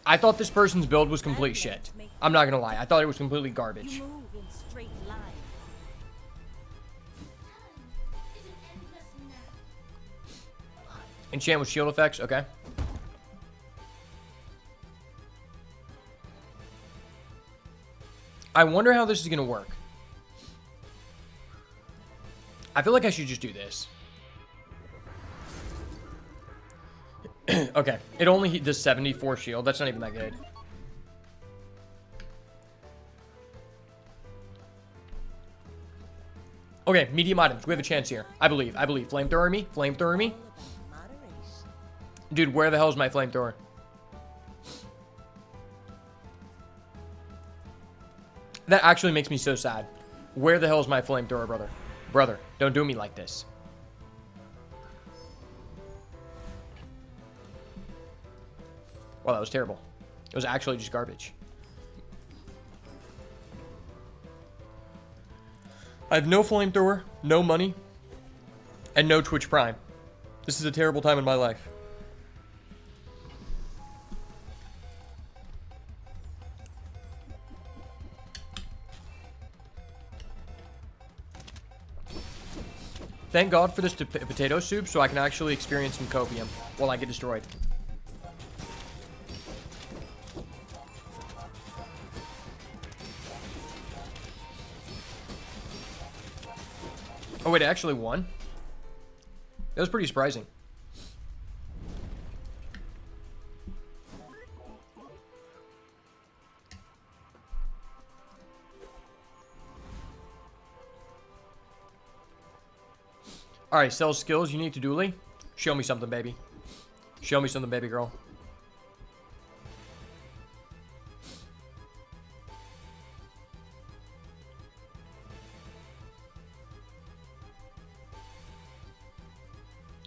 I thought this person's build was complete shit. I'm not gonna lie. I thought it was completely garbage. You move in straight lines. Enchant with shield effects, okay. I wonder how this is gonna work. I feel like I should just do this. Okay, it only does 74 shield. That's not even that good. Okay, medium items. We have a chance here. I believe. Flamethrower me. Flamethrower me. Moderation. Dude, where the hell is my flamethrower? That actually makes me so sad. Where the hell is my flamethrower, brother? Brother, don't do me like this. Wow, that was terrible. It was actually just garbage. I have no flamethrower, no money, and no Twitch Prime. This is a terrible time in my life. Thank God for this potato soup so I can actually experience some copium while I get destroyed. Oh wait, I actually won? That was pretty surprising. Alright, sell skills unique to Dooley. Show me something, baby. Show me something, baby girl.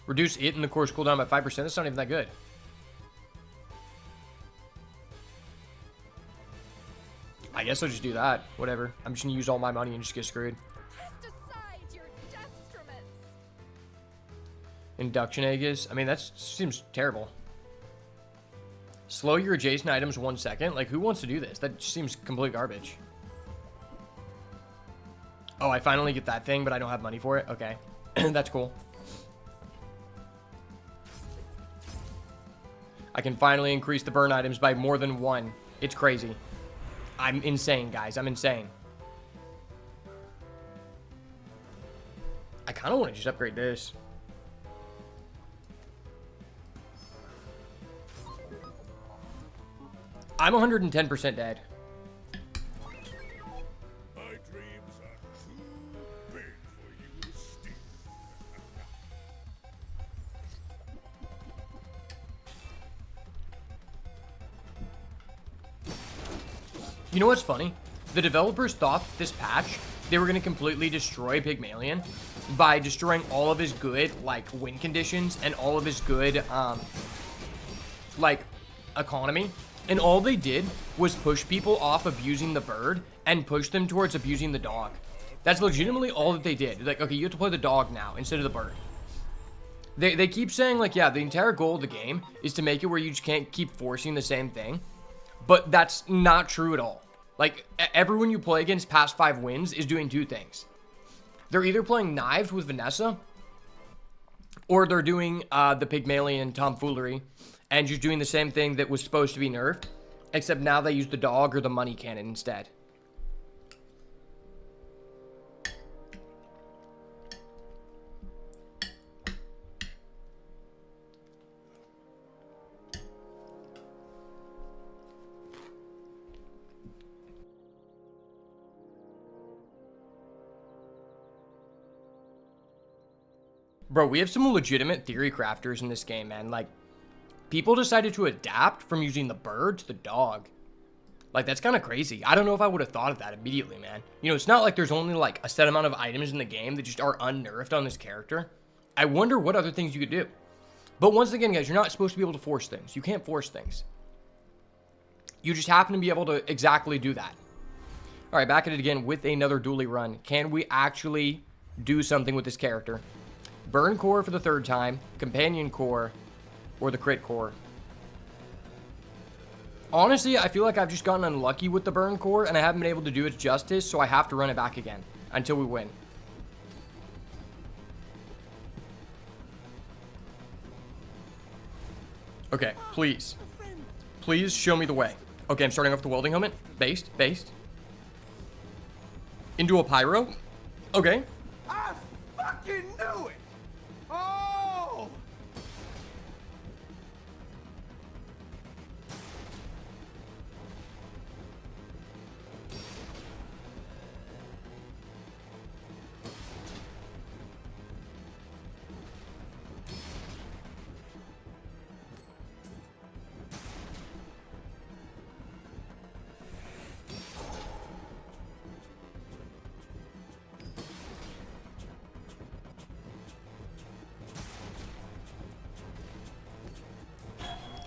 Reduce it in the course cooldown by 5%. That's not even that good. I guess I'll just do that. Whatever. I'm just gonna use all my money and just get screwed. Test aside your destruments. Induction Aegis. I mean, that seems terrible. Slow your adjacent items 1 second. Like, who wants to do this? That just seems complete garbage. Oh, I finally get that thing, but I don't have money for it. Okay. That's cool. I can finally increase the burn items by more than 1. It's crazy. I'm insane, guys. I'm insane. I kind of want to just upgrade this. I'm 110% dead. my dreams are too big for you to You know what's funny? The developers thought this patch, they were going to completely destroy Pygmalion by destroying all of his good, like, win conditions and all of his good, like, economy. And all they did was push people off abusing the bird and push them towards abusing the dog. That's legitimately all that they did. Like, okay, you have to play the dog now instead of the bird. They keep saying, like, yeah, the entire goal of the game is to make it where you just can't keep forcing the same thing. But that's not true at all. Like, everyone you play against past 5 wins is doing 2 things. They're either playing knives with Vanessa, or they're doing the Pygmalion tomfoolery and just doing the same thing that was supposed to be nerfed, except now they use the dog or the money cannon instead. Bro, we have some legitimate theory crafters in this game, man. Like, people decided to adapt from using the bird to the dog. Like, that's kind of crazy. I don't know if I would have thought of that immediately, man. You know, it's not like there's only, like, a set amount of items in the game that just are unnerfed on this character. I wonder what other things you could do. But once again, guys, you're not supposed to be able to force things. You can't force things. You just happen to be able to exactly do that. All right, back at it again with another Dooley run. Can we actually do something with this character? Burn core for the 3rd time, companion core, or the crit core. Honestly, I feel like I've just gotten unlucky with the burn core and I haven't been able to do it justice, so I have to run it back again until we win. Okay, please. Please show me the way. Okay, I'm starting off the welding helmet. Based. Into a pyro. Okay. I fucking knew it! Oh!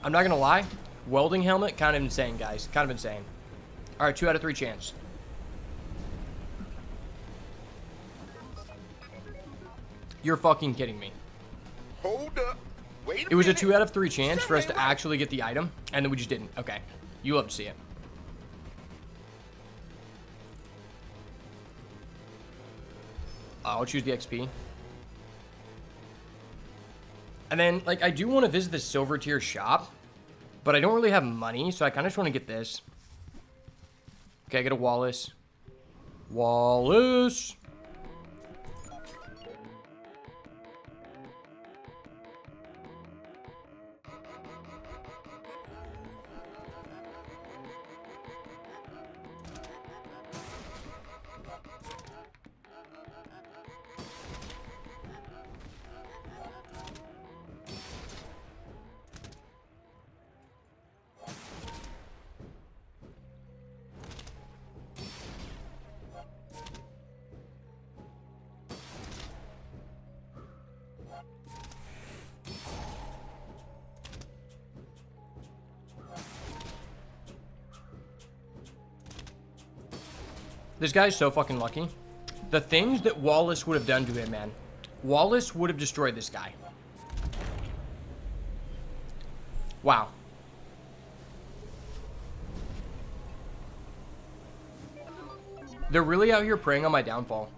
I'm not gonna lie, welding helmet, kind of insane, guys. Kind of insane. All right, 2 out of 3 chance. You're fucking kidding me. Hold up. Wait a It was a minute. 2 out of 3 chance for us to actually get the item, and then we just didn't. Okay, you love to see it. I'll choose the XP. And then, like, I do want to visit the silver tier shop, but I don't really have money, so I kind of just want to get this. Okay, I get a Wallace. Wallace! This guy's so fucking lucky. The things that Wallace would have done to him, man. Wallace would have destroyed this guy. Wow. They're really out here preying on my downfall.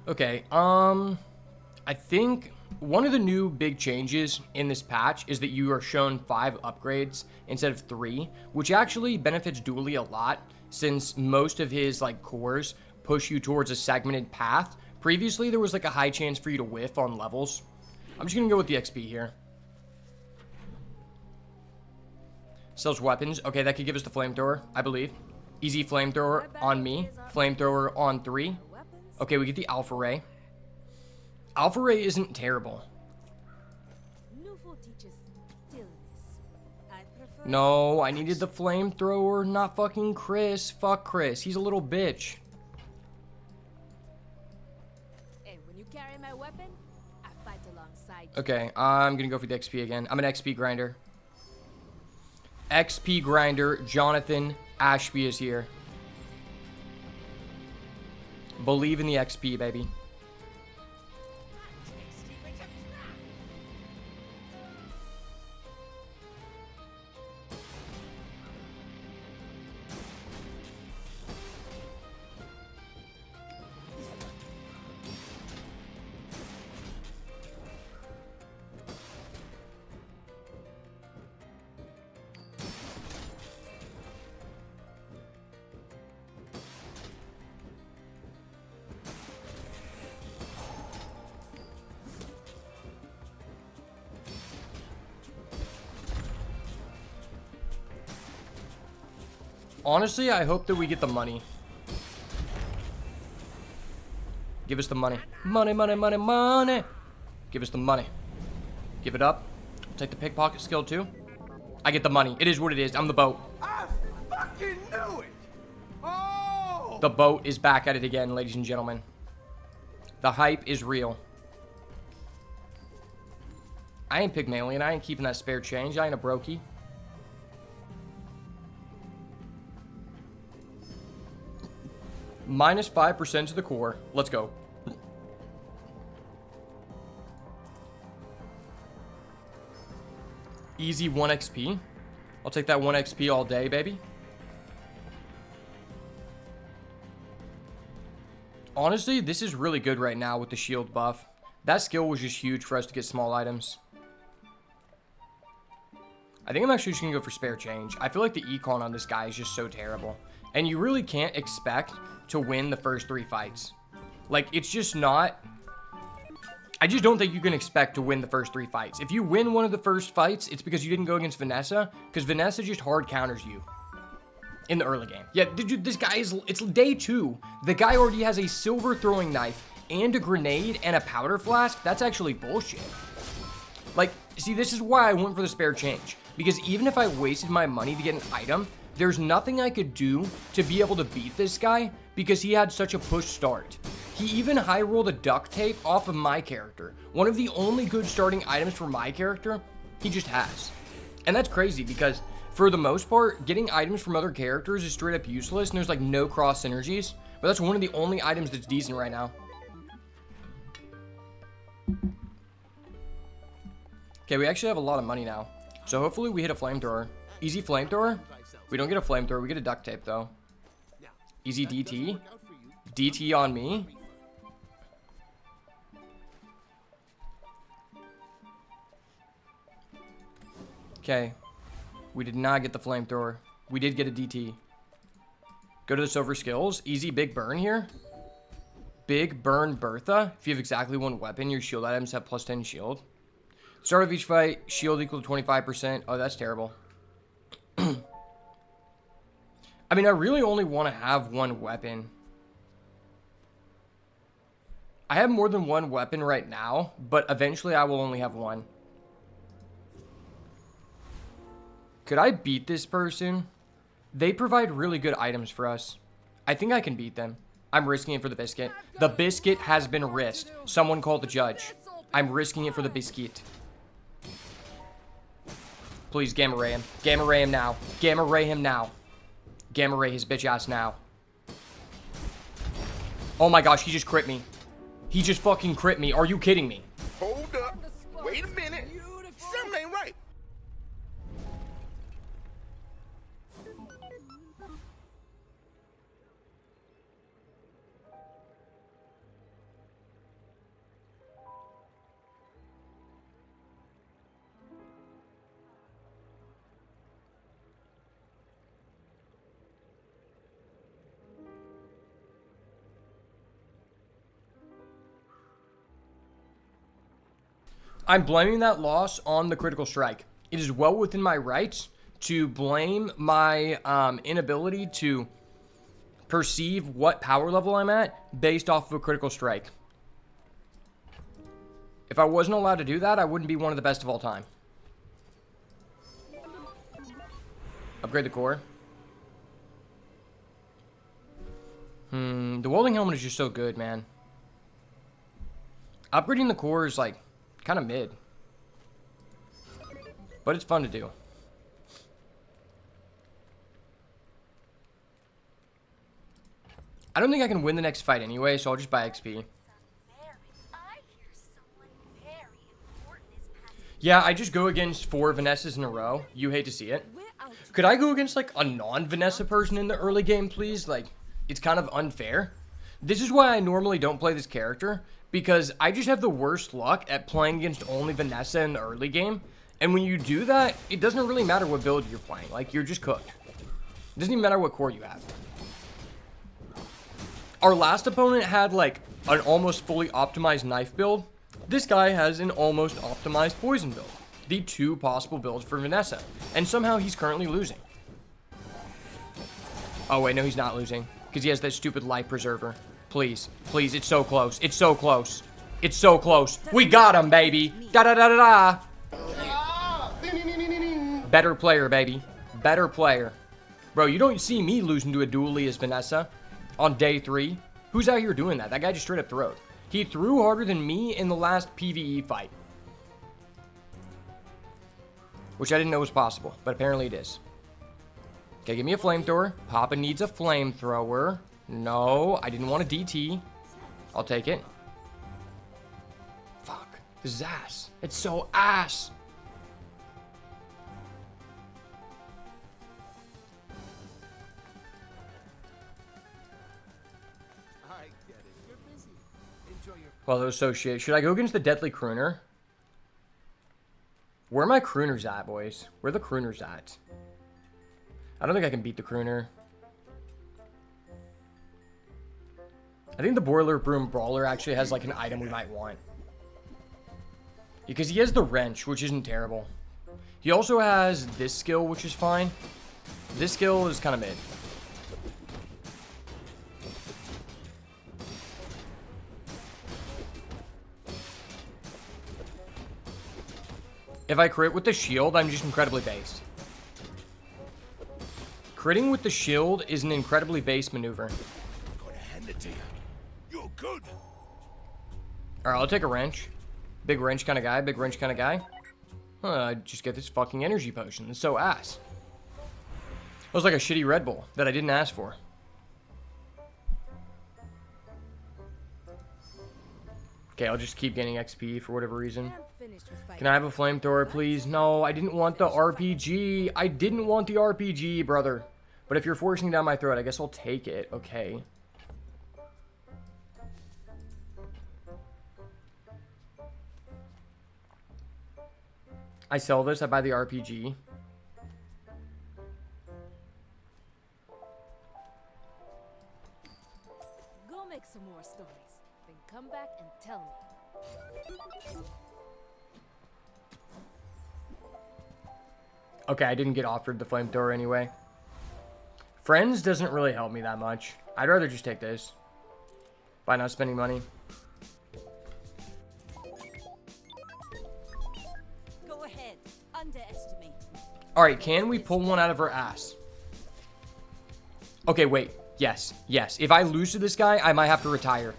Okay, I think one of the new big changes in this patch is that you are shown 5 upgrades instead of 3, which actually benefits Dooley a lot since most of his like cores push you towards a segmented path. Previously, there was like a high chance for you to whiff on levels. I'm just gonna go with the XP here. Sells weapons. Okay, that could give us the flamethrower, I believe. Easy flamethrower on me. Flamethrower on 3. Okay, we get the Alpha Ray. Alpha Ray isn't terrible. No, I needed the flamethrower, not fucking Chris. Fuck Chris. He's a little bitch. And when you carry my weapon, I fight alongside you. Okay, I'm gonna go for the XP again. I'm an XP grinder. XP grinder, Jonathan Ashby is here. Believe in the XP, baby. Honestly, I hope that we get the money. Give us the money. Money, money, money, money. Give us the money. Give it up. Take the pickpocket skill too. I get the money. It is what it is. I'm the boat. I fucking knew it! Oh! The boat is back at it again, ladies and gentlemen. The hype is real. I ain't Pygmalion. I ain't keeping that spare change. I ain't a brokey. Minus 5% to the core. Let's go. Easy 1 XP. I'll take that 1 XP all day, baby. Honestly, this is really good right now with the shield buff. That skill was just huge for us to get small items. I think I'm actually just going to go for spare change. I feel like the econ on this guy is just so terrible. And you really can't expect to win the first 3 fights. Like, it's just not... I just don't think you can expect to win the first 3 fights. If you win one of the first fights, it's because you didn't go against Vanessa, because Vanessa just hard counters you in the early game. Yeah, dude, this guy is... It's day 2. The guy already has a silver throwing knife and a grenade and a powder flask. That's actually bullshit. Like, see, this is why I went for the spare change. Because even if I wasted my money to get an item, there's nothing I could do to be able to beat this guy because he had such a push start. He even high rolled a duct tape off of my character. One of the only good starting items for my character, he just has. And that's crazy because for the most part, getting items from other characters is straight up useless and there's like no cross synergies. But that's one of the only items that's decent right now. Okay, we actually have a lot of money now. So hopefully we hit a flamethrower. Easy flamethrower. We don't get a flamethrower, we get a duct tape though. Easy DT. DT on me. Okay. We did not get the flamethrower. We did get a DT. Go to the silver skills. Easy big burn here. Big burn Bertha. If you have exactly 1 weapon, your shield items have plus 10 shield. Start of each fight, shield equal to 25%. Oh, that's terrible. I mean, I really only want to have 1 weapon. I have more than 1 weapon right now, but eventually I will only have 1. Could I beat this person? They provide really good items for us. I think I can beat them. I'm risking it for the biscuit. The biscuit has been risked. Someone call the judge. I'm risking it for the biscuit. Please gamma ray him. Gamma ray him now. Gamma ray him now. Gamma ray his bitch ass now. Oh my gosh, he just crit me. He just fucking crit me. Are you kidding me? Hold up. Wait a minute. Something ain't right. I'm blaming that loss on the critical strike. It is well within my rights to blame my inability to perceive what power level I'm at based off of a critical strike. If I wasn't allowed to do that, I wouldn't be one of the best of all time. Upgrade the core. The welding helmet is just so good, man. Upgrading the core is like kind of mid. But it's fun to do. I don't think I can win the next fight anyway, so I'll just buy XP. Yeah, I just go against 4 Vanessas in a row. You hate to see it. Could I go against like a non-Vanessa person in the early game, please? Like, it's kind of unfair. This is why I normally don't play this character, because I just have the worst luck at playing against only Vanessa in the early game. And when you do that, it doesn't really matter what build you're playing. Like, you're just cooked. It doesn't even matter what core you have. Our last opponent had like an almost fully optimized knife build. This guy has an almost optimized poison build. The 2 possible builds for Vanessa. And somehow he's currently losing. Oh wait, no, he's not losing. Because he has that stupid life preserver. Please, please, it's so close. It's so close. It's so close. We got him, baby. Da-da-da-da-da. Better player, baby. Better player. Bro, you don't see me losing to a Dooley as Vanessa on day 3. Who's out here doing that? That guy just straight up throwed. He threw harder than me in the last PvE fight. Which I didn't know was possible, but apparently it is. Okay, give me a flamethrower. Papa needs a flamethrower. No, I didn't want a DT. I'll take it. Fuck. This is ass. It's so ass. Well, that was so shit. Should I go against the Deadly Crooner? Where are my crooners at, boys? Where are the crooners at? I don't think I can beat the crooner. I think the Boiler Broom Brawler actually has like an item we might want. Because he has the wrench, which isn't terrible. He also has this skill, which is fine. This skill is kind of mid. If I crit with the shield, I'm just incredibly based. Critting with the shield is an incredibly base maneuver. Gonna hand it to you. You're good. Alright, I'll take a wrench. Big wrench kind of guy, big wrench kind of guy. I just get this fucking energy potion. It's so ass. It was like a shitty Red Bull that I didn't ask for. Okay, I'll just keep gaining XP for whatever reason. Can I have a flamethrower, please? No, I didn't want the RPG. I didn't want the RPG, brother. But if you're forcing it down my throat, I guess I'll take it. Okay. I sell this, I buy the RPG. Go make some more stories. Then come back and tell me. Okay, I didn't get offered the flamethrower anyway. Friends doesn't really help me that much. I'd rather just take this. By not spending money. Go ahead. Underestimate. Alright, can we pull one out of her ass? Okay, wait. Yes, yes. If I lose to this guy, I might have to retire.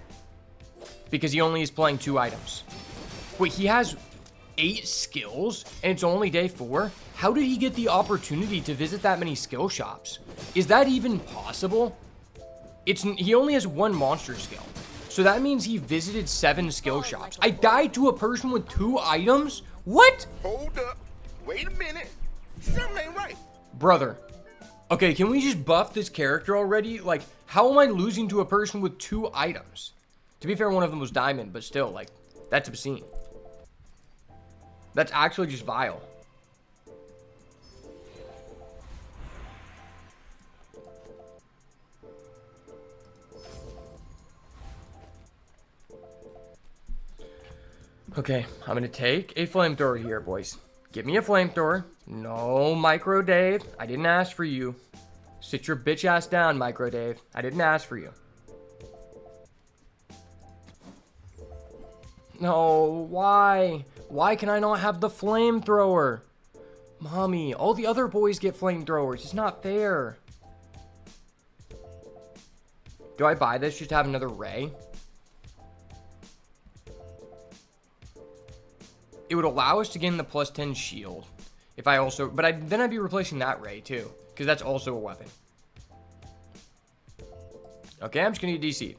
Because he only is playing 2 items. Wait, he has 8 skills, and it's only day 4? How did he get the opportunity to visit that many skill shops? Is that even possible? He only has 1 monster skill. So that means he visited 7 skill shops. I died to a person with 2 items? What? Hold up. Wait a minute. Something ain't right. Brother. Okay, can we just buff this character already? Like, how am I losing to a person with 2 items? To be fair, one of them was diamond, but still, like, that's obscene. That's actually just vile. Okay, I'm gonna take a flamethrower here, boys. Give me a flamethrower. No, Micro Dave. I didn't ask for you. Sit your bitch ass down, Micro Dave. I didn't ask for you. No, why? Why can I not have the flamethrower? Mommy, all the other boys get flamethrowers. It's not fair. Do I buy this just to have another ray? It would allow us to gain the plus 10 shield. If I also... But then I'd be replacing that ray, too. Because that's also a weapon. Okay, I'm just going to get DC.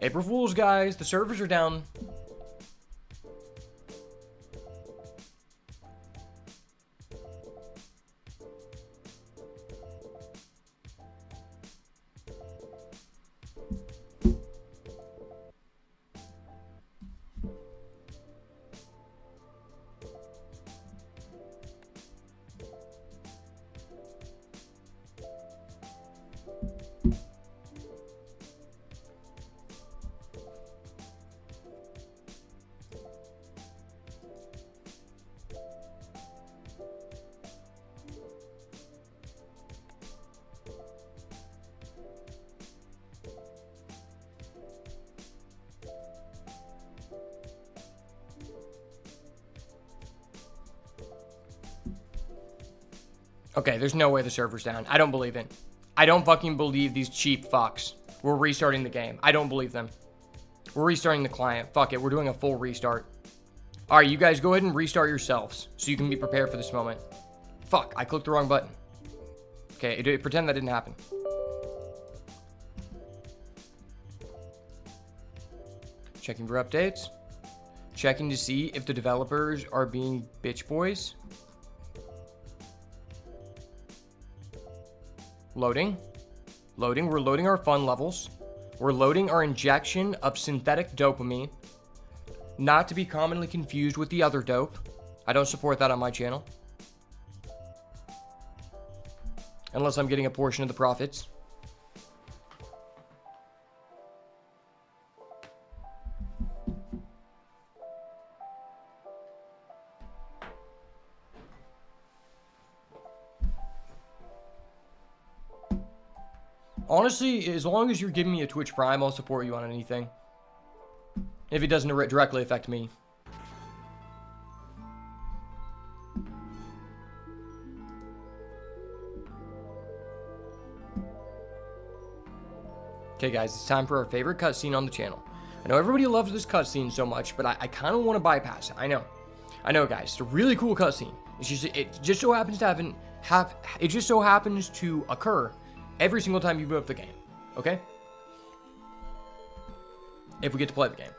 April Fools, guys. The servers are down. Okay, there's no way the server's down. I don't believe it. I don't fucking believe these cheap fucks. We're restarting the game. I don't believe them. We're restarting the client. Fuck it. We're doing a full restart. All right, you guys go ahead and restart yourselves so you can be prepared for this moment. Fuck, I clicked the wrong button. Okay, pretend that didn't happen. Checking for updates. Checking to see if the developers are being bitch boys. Loading. Loading. We're loading our fun levels. We're loading our injection of synthetic dopamine. Not to be commonly confused with the other dope. I don't support that on my channel. Unless I'm getting a portion of the profits. Honestly, as long as you're giving me a Twitch Prime, I'll support you on anything. If it doesn't directly affect me. Okay, guys, it's time for our favorite cutscene on the channel. I know everybody loves this cutscene so much, but I kind of want to bypass it. I know, guys. It's a really cool cutscene. It just so happens to occur every single time you boot up the game, okay? If we get to play the game.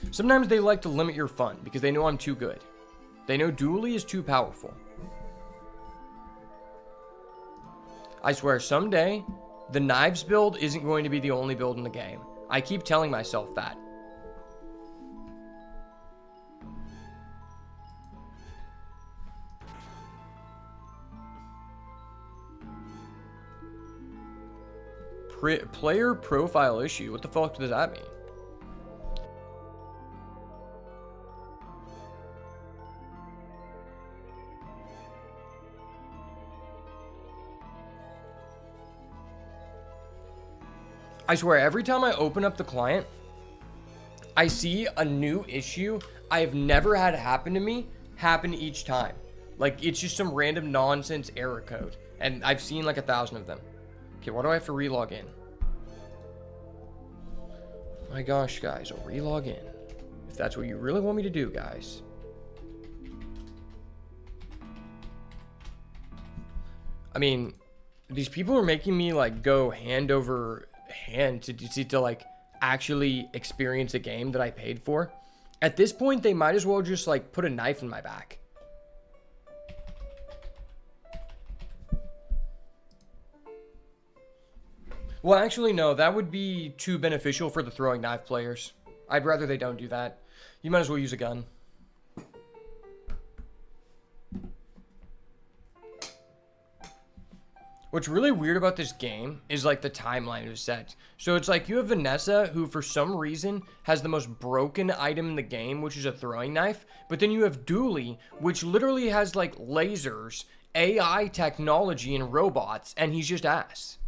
Sometimes they like to limit your fun because they know I'm too good. They know Dooley is too powerful. I swear, someday, the knives build isn't going to be the only build in the game. I keep telling myself that. Player profile issue. What the fuck does that mean? I swear, every time I open up the client, I see a new issue I have never had happen to me happen each time. Like, it's just some random nonsense error code. And I've seen like 1,000 of them. Okay, why do I have to relog in? My gosh, guys, I'll relog in. If that's what you really want me to do, guys. I mean, these people are making me like go hand over hand to like actually experience a game that I paid for. At this point, they might as well just like put a knife in my back. Well, actually, no, that would be too beneficial for the throwing knife players. I'd rather they don't do that. You might as well use a gun. What's really weird about this game is like the timeline is set. So it's like you have Vanessa, who for some reason has the most broken item in the game, which is a throwing knife. But then you have Dooley, which literally has like lasers, AI technology, and robots, and he's just ass.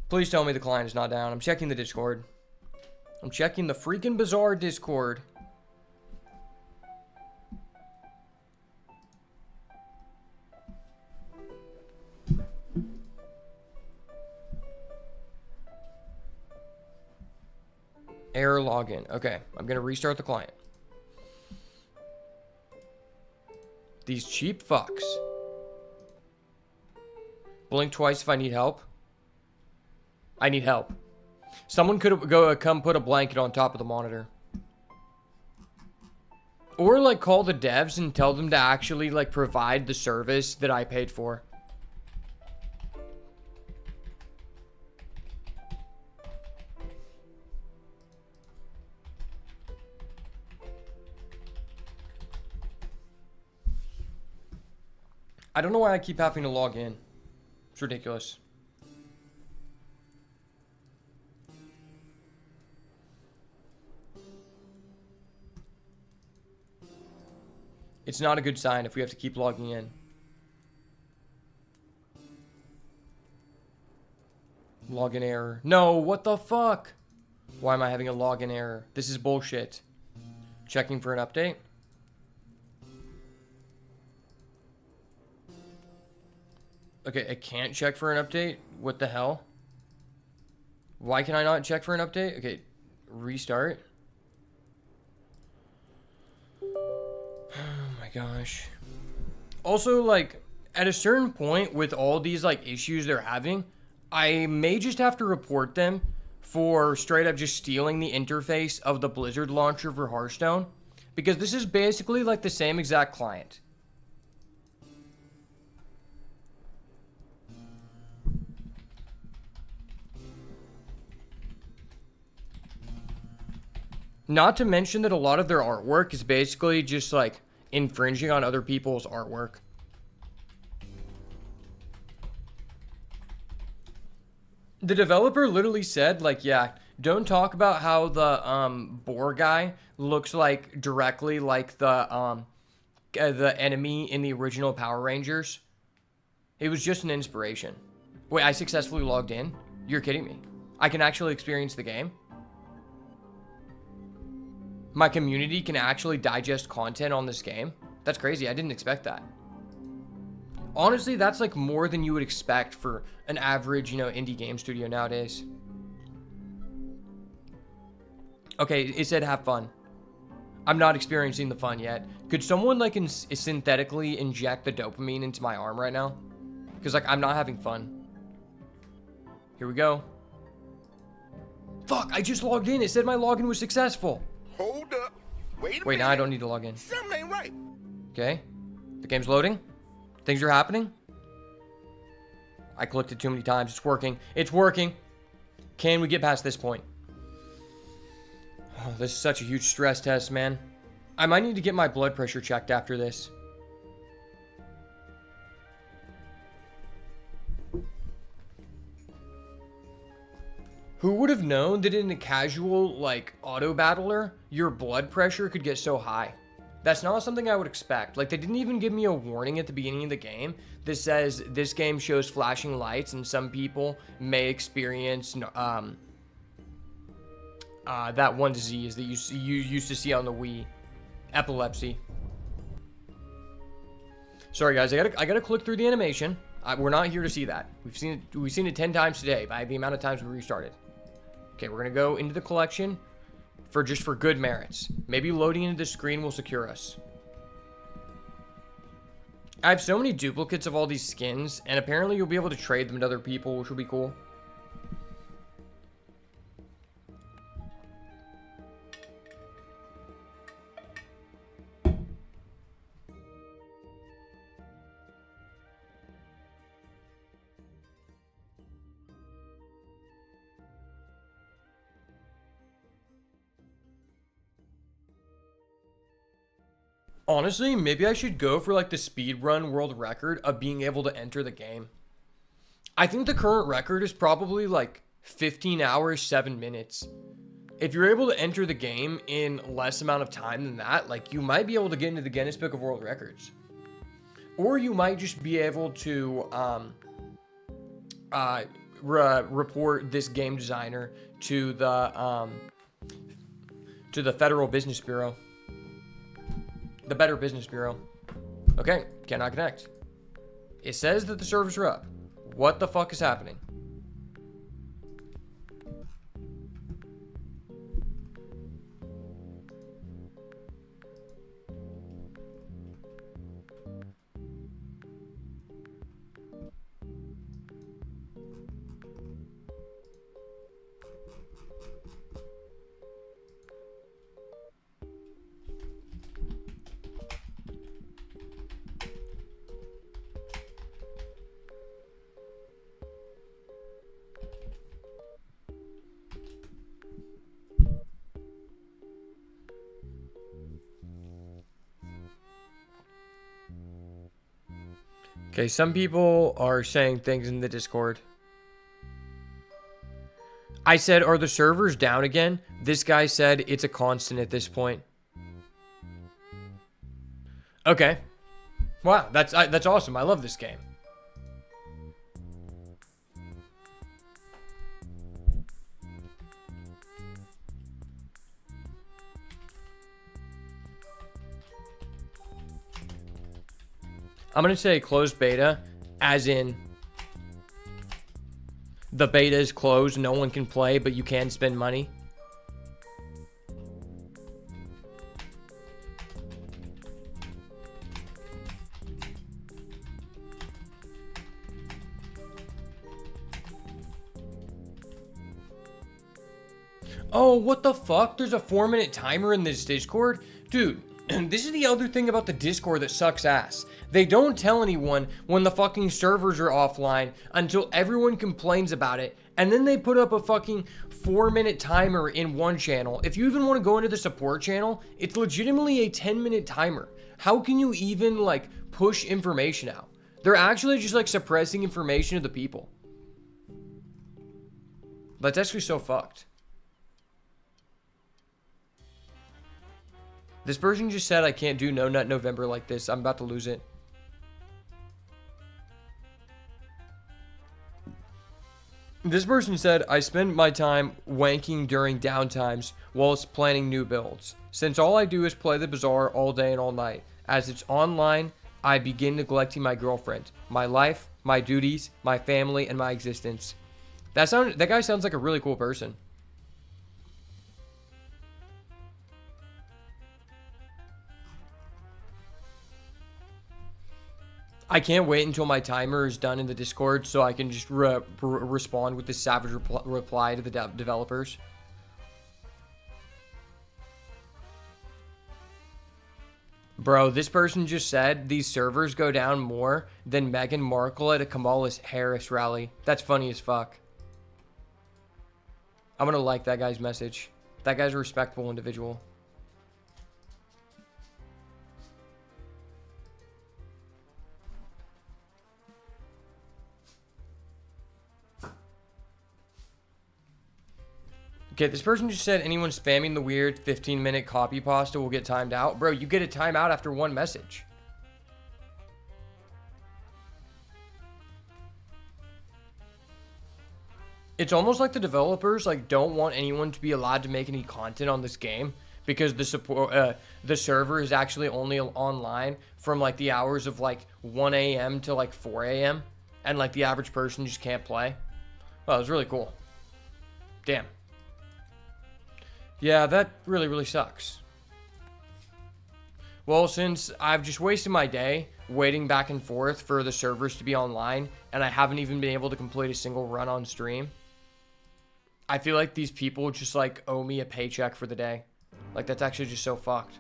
Please tell me the client is not down. I'm checking the Discord. I'm checking the freaking BAZAAR Discord. error login. Okay, I'm gonna restart the client. These cheap fucks. Blink twice if I need help. I need help. Someone could come put a blanket on top of the monitor. Or like call the devs and tell them to actually like provide the service that I paid for. I don't know why I keep having to log in. It's ridiculous. It's not a good sign if we have to keep logging in. Login error. No, what the fuck? Why am I having a login error? This is bullshit. Checking for an update. Okay, I can't check for an update? What the hell? Why can I not check for an update? Okay, restart. Oh my gosh. Also, like, at a certain point with all these, like, issues they're having, I may just have to report them for straight up just stealing the interface of the Blizzard launcher for Hearthstone. Because this is basically, like, the same exact client. Not to mention that a lot of their artwork is basically just, like, infringing on other people's artwork. The developer literally said, like, yeah, don't talk about how the boar guy looks like directly like the enemy in the original Power Rangers. It was just an inspiration. Wait, I successfully logged in? You're kidding me. I can actually experience the game? My community can actually digest content on this game? That's crazy. I didn't expect that. Honestly, that's like more than you would expect for an average, you know, indie game studio nowadays. Okay, it said have fun. I'm not experiencing the fun yet. Could someone like synthetically inject the dopamine into my arm right now? Because like I'm not having fun. Here we go. Fuck, I just logged in. It said my login was successful. Hold up. Wait a minute. Now I don't need to log in. Something ain't right. Okay. The game's loading. Things are happening. I clicked it too many times. It's working. It's working. Can we get past this point? Oh, this is such a huge stress test, man. I might need to get my blood pressure checked after this. Who would have known that in a casual, like, auto battler, your blood pressure could get so high? That's not something I would expect. Like, they didn't even give me a warning at the beginning of the game that says this game shows flashing lights and some people may experience that one disease that you used to see on the Wii, epilepsy. Sorry guys, I gotta click through the animation. We're not here to see that. We've seen it 10 times today by the amount of times we restarted. Okay, we're gonna go into the collection for good merits. Maybe loading into the screen will secure us. I have so many duplicates of all these skins, and apparently you'll be able to trade them to other people, which will be cool. Honestly, maybe I should go for like the speedrun world record of being able to enter the game. I think the current record is probably like 15 hours, 7 minutes. If you're able to enter the game in less amount of time than that, like you might be able to get into the Guinness Book of World Records. Or you might just be able to report this game designer to the Federal Business Bureau. The Better Business Bureau. Okay, cannot connect. It says that the servers are up. What the fuck is happening? Okay, some people are saying things in the Discord. I said, are the servers down again? This guy said it's a constant at this point. Okay. Wow, that's awesome. I love this game. I'm going to say closed beta, as in the beta is closed, no one can play, but you can spend money. Oh, what the fuck? There's a 4-minute timer in this Discord? Dude, this is the other thing about the Discord that sucks ass. They don't tell anyone when the fucking servers are offline until everyone complains about it. And then they put up a fucking 4-minute timer in one channel. If you even want to go into the support channel, it's legitimately a 10-minute timer. How can you even like push information out? They're actually just like suppressing information to the people. That's actually so fucked. This person just said I can't do No Nut November like this. I'm about to lose it. This person said, I spend my time wanking during downtimes whilst planning new builds. Since all I do is play the Bazaar all day and all night. As it's online, I begin neglecting my girlfriend, my life, my duties, my family, and my existence. That guy sounds like a really cool person. I can't wait until my timer is done in the Discord so I can just respond with this savage reply to the developers. Bro, this person just said these servers go down more than Meghan Markle at a Kamala Harris rally. That's funny as fuck. I'm gonna like that guy's message. That guy's a respectable individual. Okay, this person just said anyone spamming the weird 15-minute copy pasta will get timed out. Bro, you get a timeout after one message. It's almost like the developers like don't want anyone to be allowed to make any content on this game because the server is actually only online from like the hours of like 1 a.m. to like 4 a.m. and like the average person just can't play. Well, it was really cool. Damn. Yeah, that really, really sucks. Well, since I've just wasted my day waiting back and forth for the servers to be online, and I haven't even been able to complete a single run on stream, I feel like these people just, like, owe me a paycheck for the day. Like, that's actually just so fucked.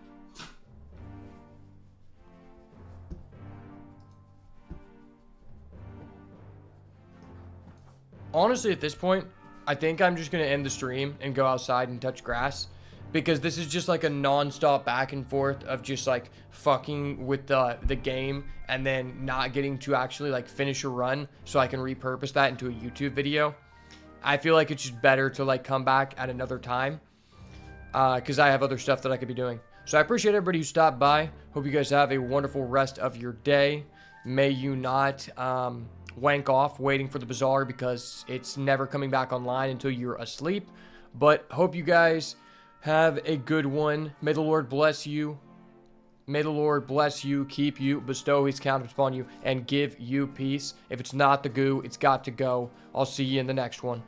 Honestly, at this point, I think I'm just going to end the stream and go outside and touch grass because this is just like a non-stop back and forth of just like fucking with the game and then not getting to actually like finish a run so I can repurpose that into a YouTube video. I feel like it's just better to like come back at another time because I have other stuff that I could be doing. So I appreciate everybody who stopped by. Hope you guys have a wonderful rest of your day. May you not wank off waiting for the Bazaar because it's never coming back online until you're asleep. But hope you guys have a good one. May the Lord bless you. May the Lord bless you, keep you, bestow his countenance upon you, and give you peace. If it's not the goo, it's got to go. I'll see you in the next one.